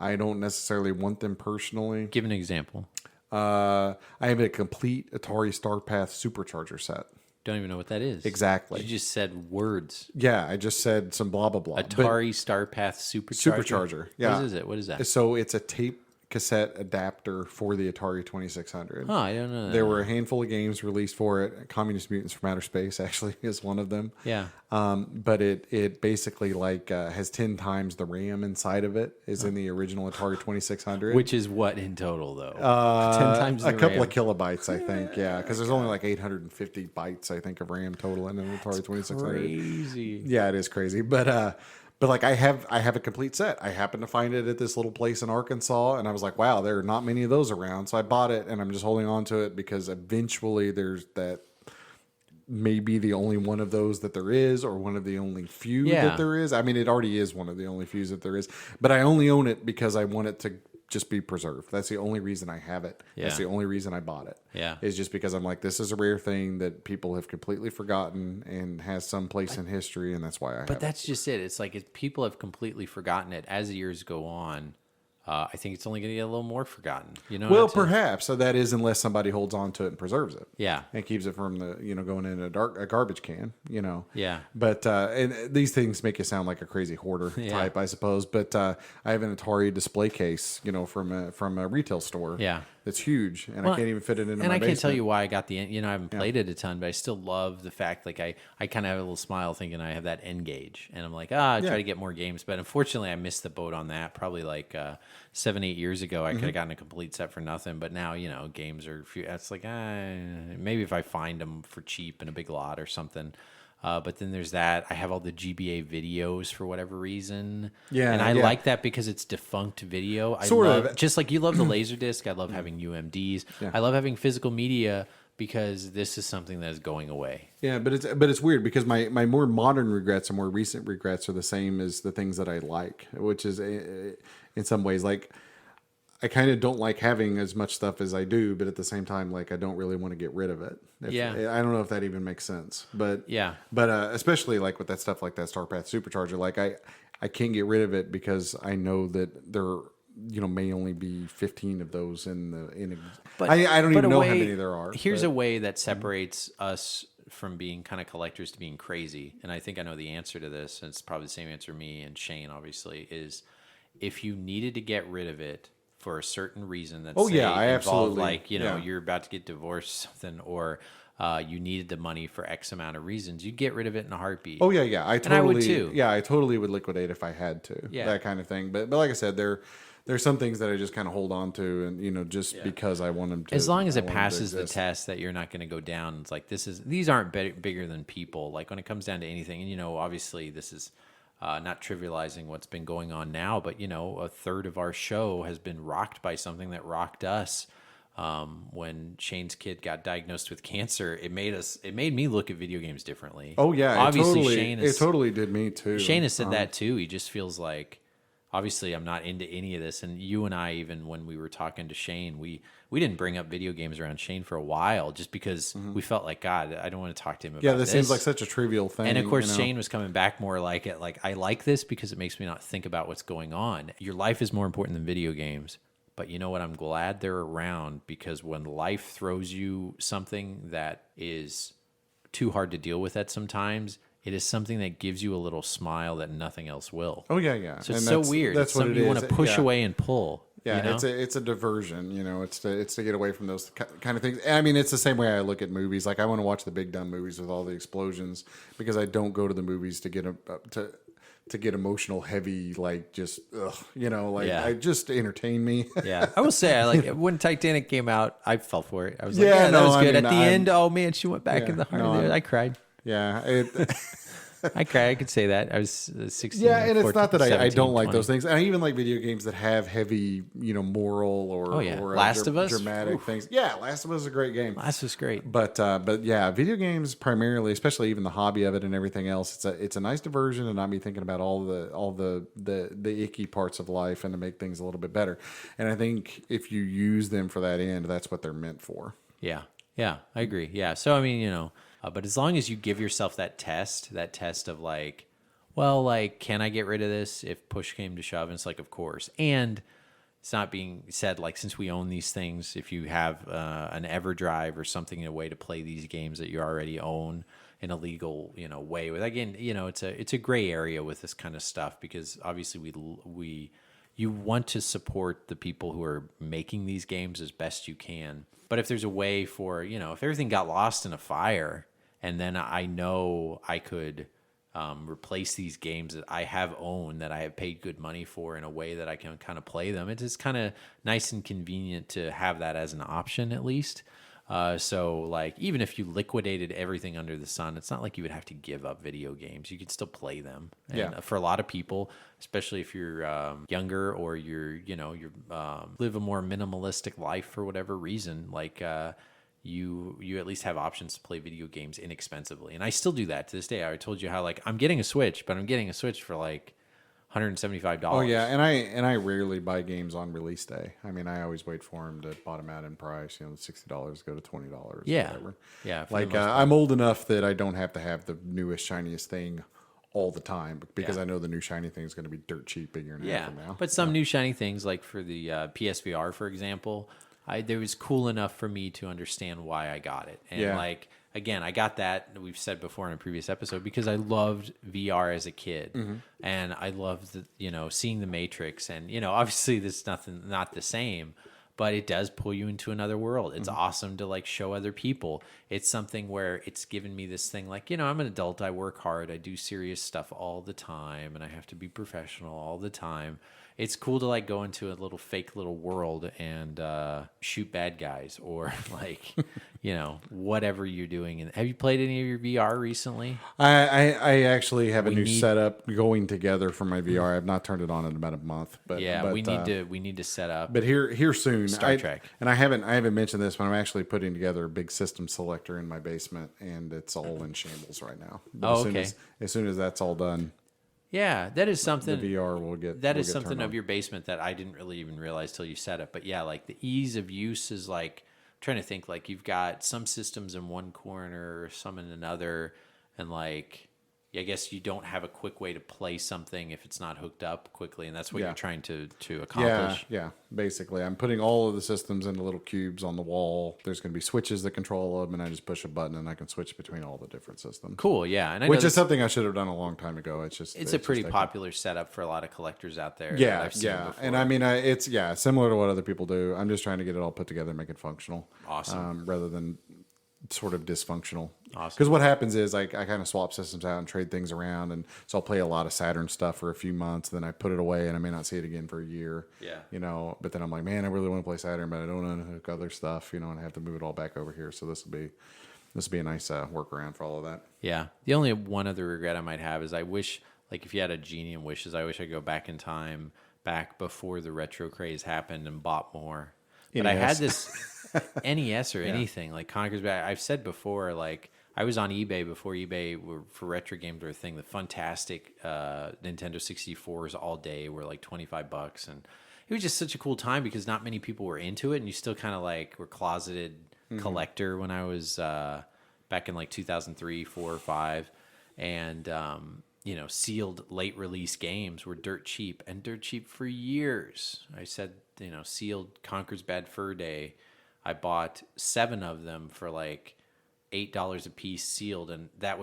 I don't necessarily want them personally. Give an example. I have a complete Atari Starpath Supercharger set. Don't even know what that is. Exactly. You just said words. Yeah, I just said some blah, blah, blah. Atari Starpath Supercharger. Yeah. What is it? What is that? So it's a tape cassette adapter for the Atari 2600. Oh, I don't know that. There were a handful of games released for it. Communist Mutants from Outer Space actually is one of them. Yeah. But it basically has 10 times the RAM inside of it is in the original Atari 2600. Which is what in total though? 10 times the a couple RAM. of kilobytes, I think. Yeah, because there's only 850 bytes, I think, of RAM total in an Atari 2600. Crazy. Yeah, it is crazy. But I have a complete set. I happened to find it at this little place in Arkansas, and I was like, wow, there are not many of those around. So I bought it, and I'm just holding on to it because eventually there's that maybe the only one of those that there is, or one of the only few that there is. I mean, it already is one of the only few that there is, but I only own it because I want it to just be preserved. That's the only reason I have it. Yeah. That's the only reason I bought it. Yeah. Is just because I'm like, this is a rare thing that people have completely forgotten and has some place in history, and that's why I have it. But that's just it. It's like if people have completely forgotten it as the years go on. I think it's only going to get a little more forgotten. You know. Well, perhaps. So that is, unless somebody holds on to it and preserves it. Yeah. And keeps it from the going in a garbage can. Yeah. But and these things make you sound like a crazy hoarder type, I suppose. But I have an Atari display case, from a retail store. Yeah. That's huge, and I can't even fit it into my basement. And I can't tell basement. you why I got the. I haven't played it a ton, but I still love the fact like I kind of have a little smile thinking I have that N gauge, and I'm like I try to get more games, but unfortunately I missed the boat on that. Probably like 7-8 years ago, I could have gotten a complete set for nothing, but now games are. It's like maybe if I find them for cheap in a big lot or something. But then there's that. I have all the GBA videos for whatever reason. Yeah. And I like that because it's defunct video. I love, just like you love the Laserdisc, I love having UMDs. Yeah. I love having physical media because this is something that is going away. Yeah, but it's weird because my more modern regrets and more recent regrets are the same as the things that I like, which is in some ways like I kind of don't like having as much stuff as I do, but at the same time, like I don't really want to get rid of it. I don't know if that even makes sense, but especially like with that stuff like that Starpath Supercharger, like I can't get rid of it because I know that there may only be 15 of those I don't even know how many there are. Here's a way that separates us from being kind of collectors to being crazy, and I think I know the answer to this, and it's probably the same answer me and Shane obviously is if you needed to get rid of it for a certain reason that's I absolutely like you're about to get divorced or something, or you needed the money for X amount of reasons, you'd get rid of it in a heartbeat. I totally, I would too. Yeah, I totally would liquidate if I had to. Yeah, that kind of thing. But like I said, there's some things that I just kind of hold on to, and just because I want them to. As long as it passes the test that you're not going to go down, it's like these aren't bigger than people. Like when it comes down to anything, and obviously this is. Not trivializing what's been going on now, but a third of our show has been rocked by something that rocked us. When Shane's kid got diagnosed with cancer, it made me look at video games differently. Oh yeah, obviously it totally did me too. Shane has said that too. He just feels like, obviously, I'm not into any of this. And you and I, even when we were talking to Shane, we didn't bring up video games around Shane for a while just because we felt like, God, I don't want to talk to him about this. Yeah, this seems like such a trivial thing. And of course, Shane was coming back more like it. Like, I like this because it makes me not think about what's going on. Your life is more important than video games. But you know what? I'm glad they're around because when life throws you something that is too hard to deal with at sometimes, it is something that gives you a little smile that nothing else will. Oh yeah. So it's so weird. That's something you want to push away and pull. Yeah, it's a diversion. It's to get away from those kind of things. I mean, it's the same way I look at movies. Like I want to watch the big dumb movies with all the explosions because I don't go to the movies to get to get emotional, heavy, like just I just entertain me. Yeah, I will say I like it. When Titanic came out, I fell for it. I was like, that was good. At the end, oh man, she went back in the heart of it. I cried. Yeah. I cried. I could say that. I was 16. Yeah, and 14, it's not that 17, I don't like those things. I even like video games that have heavy, moral or Last of Us? Dramatic things. Yeah, Last of Us is a great game. Last of Us is great. But yeah, video games primarily, especially even the hobby of it and everything else, it's a nice diversion and not me thinking about all the icky parts of life and to make things a little bit better. And I think if you use them for that end, that's what they're meant for. Yeah, I agree. Yeah, so I mean, but as long as you give yourself that test of like, well, like, can I get rid of this if push came to shove? And it's like, of course. And it's not being said, like, since we own these things, if you have an EverDrive or something, a way to play these games that you already own in a legal, way. With again, it's a gray area with this kind of stuff because obviously you want to support the people who are making these games as best you can. But if there's a way for, if everything got lost in a fire and then I know I could replace these games that I have owned, that I have paid good money for in a way that I can kind of play them, it is kind of nice and convenient to have that as an option at least. So like even if you liquidated everything under the sun, it's not like you would have to give up video games. You could still play them. And for a lot of people, especially if you're younger or you live a more minimalistic life for whatever reason, like you at least have options to play video games inexpensively. And I still do that to this day. I told you how like I'm getting a Switch, but I'm getting a Switch for like $175. Oh yeah, and I rarely buy games on release day. I mean, I always wait for them to bottom out in price. The $60 go to $20. Yeah, whatever. yeah. Like I'm old enough that I don't have to have the newest shiniest thing all the time because I know the new shiny thing is going to be dirt cheap a year and a half from now. But some new shiny things, like for the PSVR, for example, there was cool enough for me to understand why I got it. And like, again, I got that, we've said before in a previous episode, because I loved VR as a kid. And I loved, seeing the Matrix. And, obviously this is not the same, but it does pull you into another world. It's awesome to like show other people. It's something where it's given me this thing like, I'm an adult, I work hard, I do serious stuff all the time, and I have to be professional all the time. It's cool to like go into a little fake little world and shoot bad guys or like, whatever you're doing. And have you played any of your VR recently? I actually have a new setup going together for my VR. I've not turned it on in about a month, but we need to set up. But here soon, Star Trek. And I haven't mentioned this, but I'm actually putting together a big system selector in my basement, and it's all in shambles right now. But as soon as that's all done. Yeah, that is something. The VR will get. That is something of your basement that I didn't really even realize till you said it. But yeah, like the ease of use is like, I'm trying to think, like you've got some systems in one corner, some in another, and like, I guess you don't have a quick way to play something if it's not hooked up quickly, and that's what you're trying to accomplish. Yeah. Basically, I'm putting all of the systems into little cubes on the wall. There's going to be switches that control them, and I just push a button, and I can switch between all the different systems. Cool, yeah. And which is something I should have done a long time ago. It's a pretty popular setup for a lot of collectors out there. Yeah. And I mean, it's similar to what other people do. I'm just trying to get it all put together and make it functional. Awesome. Rather than sort of dysfunctional. Awesome. Because what happens is I kind of swap systems out and trade things around, and so I'll play a lot of Saturn stuff for a few months, then I put it away and I may not see it again for a year. Yeah. But then I'm like, man, I really want to play Saturn, but I don't want to hook other stuff, and I have to move it all back over here. So this will be a nice workaround for all of that. Yeah. The only one other regret I might have is I wish, like if you had a genie in wishes, I wish I could go back in time, back before the retro craze happened, and bought more. But I had this NES or anything like Conker's Bad. I've said before, like I was on eBay before eBay for retro games were a thing. The fantastic Nintendo 64s all day were like $25, and it was just such a cool time because not many people were into it, and you still kind of like were closeted collector when I was back in like 2003, 4, or 5, and sealed late release games were dirt cheap for years. I said, sealed Conker's Bad Fur Day. I bought 7 of them for like $8 a piece sealed, and that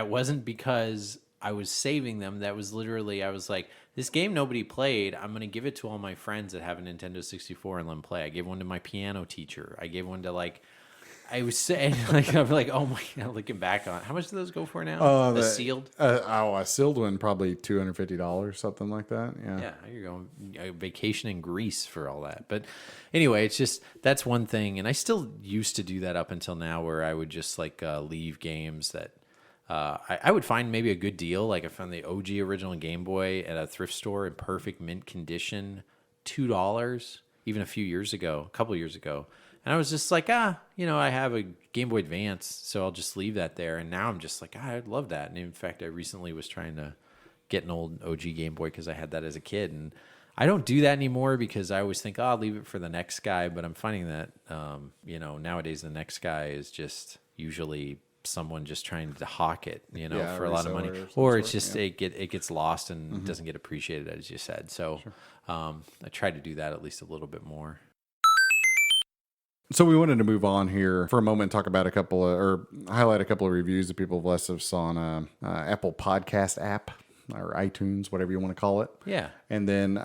wasn't because I was saving them. That was literally, I was like, this game nobody played. I'm gonna give it to all my friends that have a Nintendo 64 and let them play. I gave one to my piano teacher. I gave one to like. I was saying, like, I'm like, oh my God, looking back on it. How much do those go for now? A sealed? A sealed one, probably $250, something like that. Yeah. Yeah, you're going vacation in Greece for all that. But anyway, it's just, that's one thing. And I still used to do that up until now where I would just like leave games that I would find maybe a good deal. Like I found the OG original Game Boy at a thrift store in perfect mint condition, $2, even a couple years ago. And I was just like, I have a Game Boy Advance, so I'll just leave that there. And now I'm just like, I'd love that. And in fact, I recently was trying to get an old OG Game Boy because I had that as a kid. And I don't do that anymore because I always think, I'll leave it for the next guy. But I'm finding that, nowadays the next guy is just usually someone just trying to hawk it, for a lot of money. Or it's just, it gets lost and doesn't get appreciated, as you said. So I try to do that at least a little bit more. So we wanted to move on here for a moment and talk about highlight a couple of reviews that people have left us on Apple Podcast app or iTunes, whatever you want to call it. Yeah. And then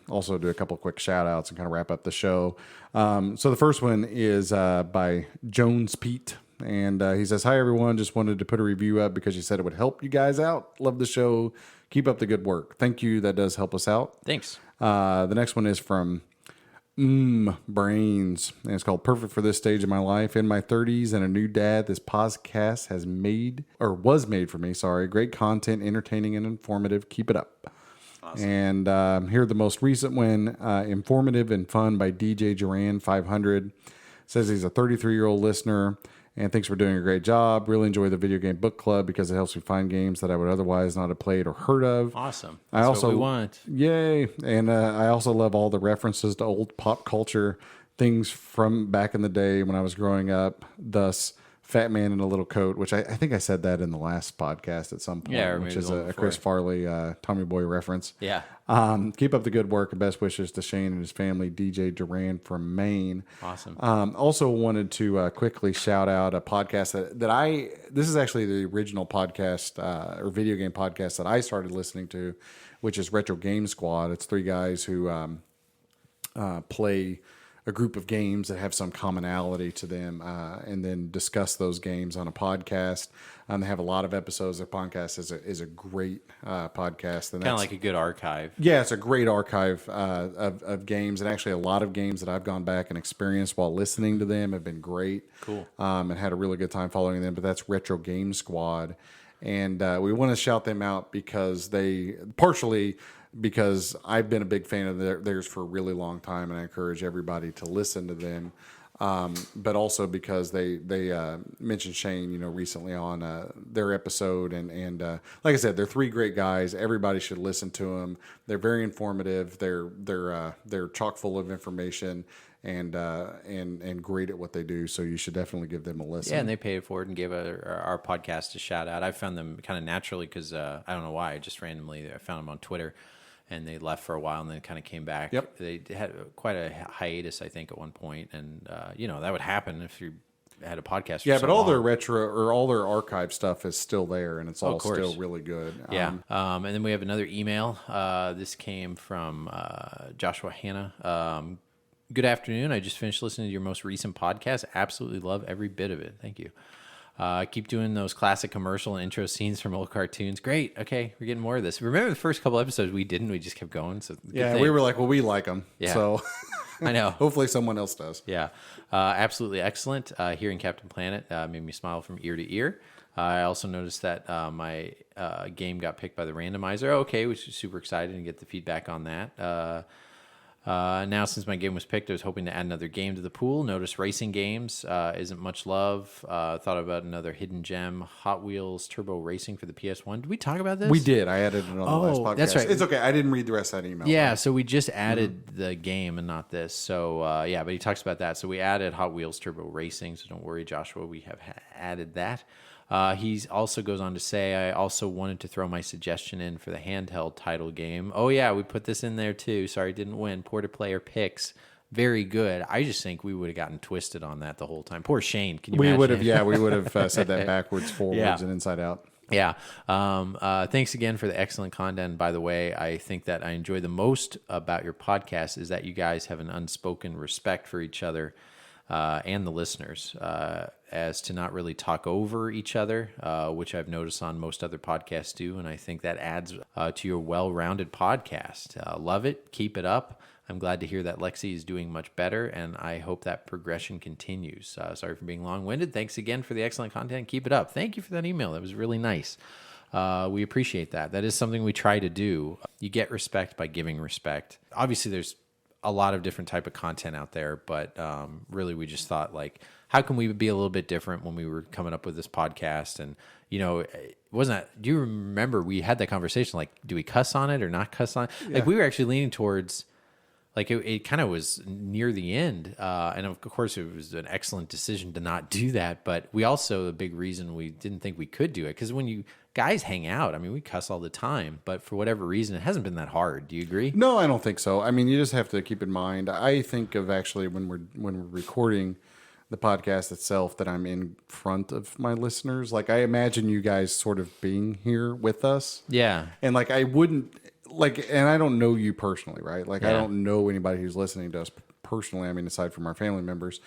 also do a couple of quick shout outs and kind of wrap up the show. So the first one is by Jones Pete. And he says, hi, everyone. Just wanted to put a review up because you said it would help you guys out. Love the show. Keep up the good work. Thank you. That does help us out. Thanks. The next one is from Brains, and it's called Perfect for This Stage of My Life. In my 30s and a new dad, this podcast was made for me. Sorry. Great content, entertaining and informative. Keep it up. Awesome. And here the most recent one, informative and fun by DJ Duran 500. Says he's a 33-year-old listener and thinks we're doing a great job. Really enjoy the video game book club because it helps me find games that I would otherwise not have played or heard of. Awesome. That's what we want. Yay. And I also love all the references to old pop culture things from back in the day when I was growing up. Thus, Fat Man in a Little Coat, which I think I said that in the last podcast at some point, which is a Chris Farley, Tommy Boy reference. Yeah. Keep up the good work and best wishes to Shane and his family, DJ Duran from Maine. Awesome. Also wanted to quickly shout out a podcast this is actually the original podcast or video game podcast that I started listening to, which is Retro Game Squad. It's three guys who play a group of games that have some commonality to them, and then discuss those games on a podcast. They have a lot of episodes. Their podcast is a great podcast. Kind of like a good archive. Yeah, it's a great archive of games, and actually a lot of games that I've gone back and experienced while listening to them have been great. Cool. And had a really good time following them. But that's Retro Game Squad, and we want to shout them out because because I've been a big fan of theirs for a really long time, and I encourage everybody to listen to them. But also because they mentioned Shane, recently on their episode, and like I said, they're three great guys. Everybody should listen to them. They're very informative. They're chock full of information, and great at what they do. So you should definitely give them a listen. Yeah, and they paid it forward and gave our podcast a shout out. I found them kind of naturally because I don't know why. I just randomly I found them on Twitter. And they left for a while and then kind of came back. Yep. They had quite a hiatus, I think, at one point. And, that would happen if you had a podcast. Yeah, but all their retro or all their archive stuff is still there, and it's all still really good. Yeah. And then we have another email. This came from Joshua Hanna. Good afternoon. I just finished listening to your most recent podcast. Absolutely love every bit of it. Thank you. Keep doing those classic commercial and intro scenes from old cartoons. Great. Okay, we're getting more of this. Remember the first couple episodes we didn't. We just kept going. So yeah, we were like, well, we like them. Yeah. So I know. Hopefully someone else does. Yeah. Absolutely excellent. Hearing Captain Planet made me smile from ear to ear. I also noticed that my game got picked by the randomizer. Okay, which is super excited and get the feedback on that. Now, since my game was picked, I was hoping to add another game to the pool. Notice racing games isn't much love. Thought about another hidden gem, Hot Wheels Turbo Racing for the PS1. Did we talk about this? We did. I added it on the last podcast. That's right. It's okay. I didn't read the rest of that email. Yeah, so we just added the game and not this. So, but he talks about that. So we added Hot Wheels Turbo Racing, so don't worry, Joshua. We have added that. He also goes on to say, I also wanted to throw my suggestion in for the handheld title game. Oh, yeah, we put this in there too. Sorry, didn't win. Porta-player picks. Very good. I just think we would have gotten twisted on that the whole time. Poor Shane. Can you imagine? We would have said that backwards, forwards, and inside out. Yeah. Thanks again for the excellent content. By the way, I think that I enjoy the most about your podcast is that you guys have an unspoken respect for each other and the listeners, as to not really talk over each other, which I've noticed on most other podcasts do, and I think that adds to your well-rounded podcast. Love it. Keep it up. I'm glad to hear that Lexi is doing much better, and I hope that progression continues. Sorry for being long-winded. Thanks again for the excellent content. Keep it up. Thank you for that email. That was really nice. We appreciate that. That is something we try to do. You get respect by giving respect. Obviously, there's a lot of different type of content out there, but really we just thought, like, how can we be a little bit different when we were coming up with this podcast? And it wasn't that, do you remember we had that conversation, like, do we cuss on it or not cuss on it? Yeah. Like, we were actually leaning towards, like, it kind of was near the end, and of course it was an excellent decision to not do that, but we also, a big reason we didn't think we could do it, because when you guys hang out, I mean, we cuss all the time, but for whatever reason, it hasn't been that hard. Do you agree? No, I don't think so. I mean, you just have to keep in mind, I think of actually when we're recording the podcast itself, that I'm in front of my listeners. Like, I imagine you guys sort of being here with us. Yeah. And like, I wouldn't, like, and I don't know you personally, right? Like, yeah. I don't know anybody who's listening to us personally. I mean, aside from our family members.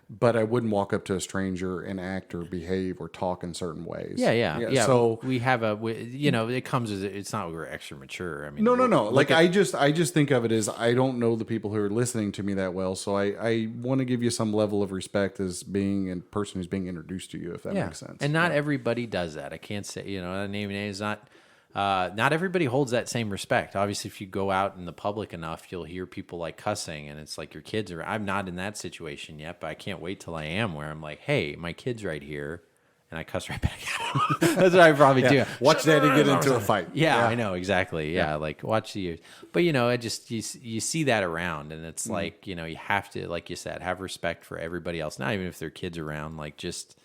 But I wouldn't walk up to a stranger and act or behave or talk in certain ways. Yeah. So we have it comes as, it's not we're extra mature. I mean, no. Like, I just think of it as, I don't know the people who are listening to me that well, so I want to give you some level of respect as being a person who's being introduced to you, if that makes sense. And not everybody does that. I can't say, name is not not everybody holds that same respect. Obviously, if you go out in the public enough, you'll hear people like cussing, and it's like your kids are. I'm not in that situation yet, but I can't wait till I am, where I'm like, hey, my kid's right here, and I cuss right back at him. That's what I probably do. Watch Daddy get into a fight. Yeah, I know, exactly. Yeah, like watch the years. But, I just, you see that around, and it's like, you have to, like you said, have respect for everybody else, not even if their kids around, like just,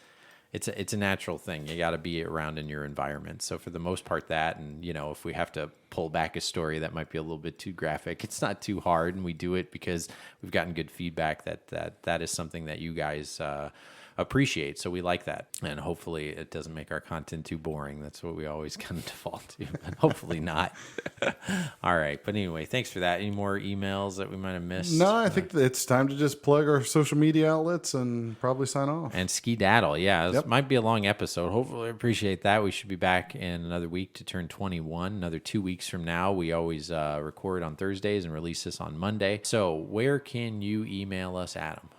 it's a natural thing. You got to be around in your environment. So for the most part, that, and if we have to pull back a story that might be a little bit too graphic, it's not too hard, and we do it because we've gotten good feedback that is something that you guys appreciate. So we like that, and hopefully it doesn't make our content too boring. That's what we always kind of default to, but hopefully not. All right, but anyway, thanks for that. Any more emails that we might have missed? No, I think it's time to just plug our social media outlets and probably sign off and skedaddle. Yeah, this might be a long episode. Hopefully appreciate that. We should be back in another week to turn 21, another 2 weeks from now. We always record on Thursdays and release this on Monday. So where can you email us, Adam?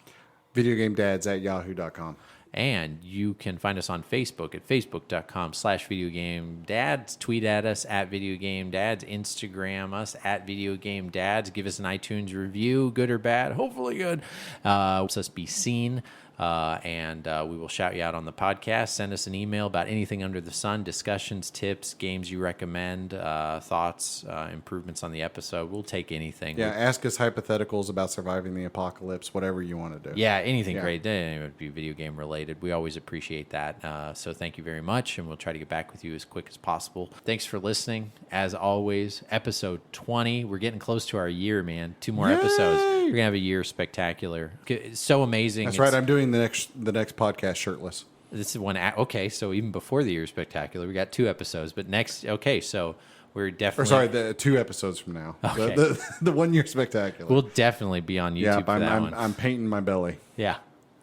videogamedads@yahoo.com. And you can find us on Facebook at facebook.com/videogamedads. Tweet at us at videogamedads. Instagram us at videogamedads. Give us an iTunes review, good or bad, hopefully good. Helps us be seen. And we will shout you out on the podcast. Send us an email about anything under the sun, discussions, tips, games you recommend, thoughts, improvements on the episode. We'll take anything. Yeah, ask us hypotheticals about surviving the apocalypse, whatever you want to do. Yeah, anything great. It would be video game related. We always appreciate that. So thank you very much, and we'll try to get back with you as quick as possible. Thanks for listening. As always, episode 20. We're getting close to our year, man. 2 more episodes. We're going to have a year spectacular. It's so amazing. That's right. I'm doing the next podcast shirtless. This is one. Okay, so even before the year spectacular, we got 2 episodes. But next, okay, so we're definitely. the 2 episodes from now. Okay. The 1 year spectacular. We'll definitely be on YouTube for that one. I'm painting my belly. Yeah,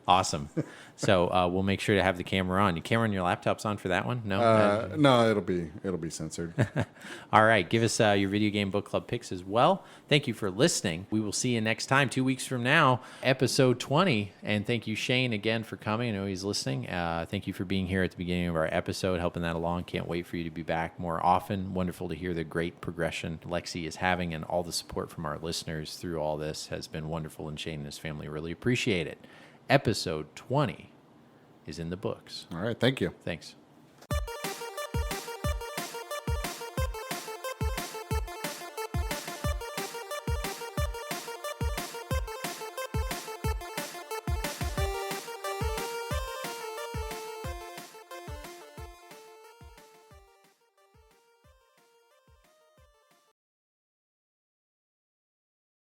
awesome. So we'll make sure to have the camera on. Your camera on your laptop's on for that one? No. No, it'll be censored. All right, give us your video game book club picks as well. Thank you for listening. We will see you next time, 2 weeks from now, episode 20. And thank you, Shane, again for coming. I know he's listening. Thank you for being here at the beginning of our episode, helping that along. Can't wait for you to be back more often. Wonderful to hear the great progression Lexi is having, and all the support from our listeners through all this has been wonderful. And Shane and his family really appreciate it. Episode 20 is in the books. All right. Thank you. Thanks.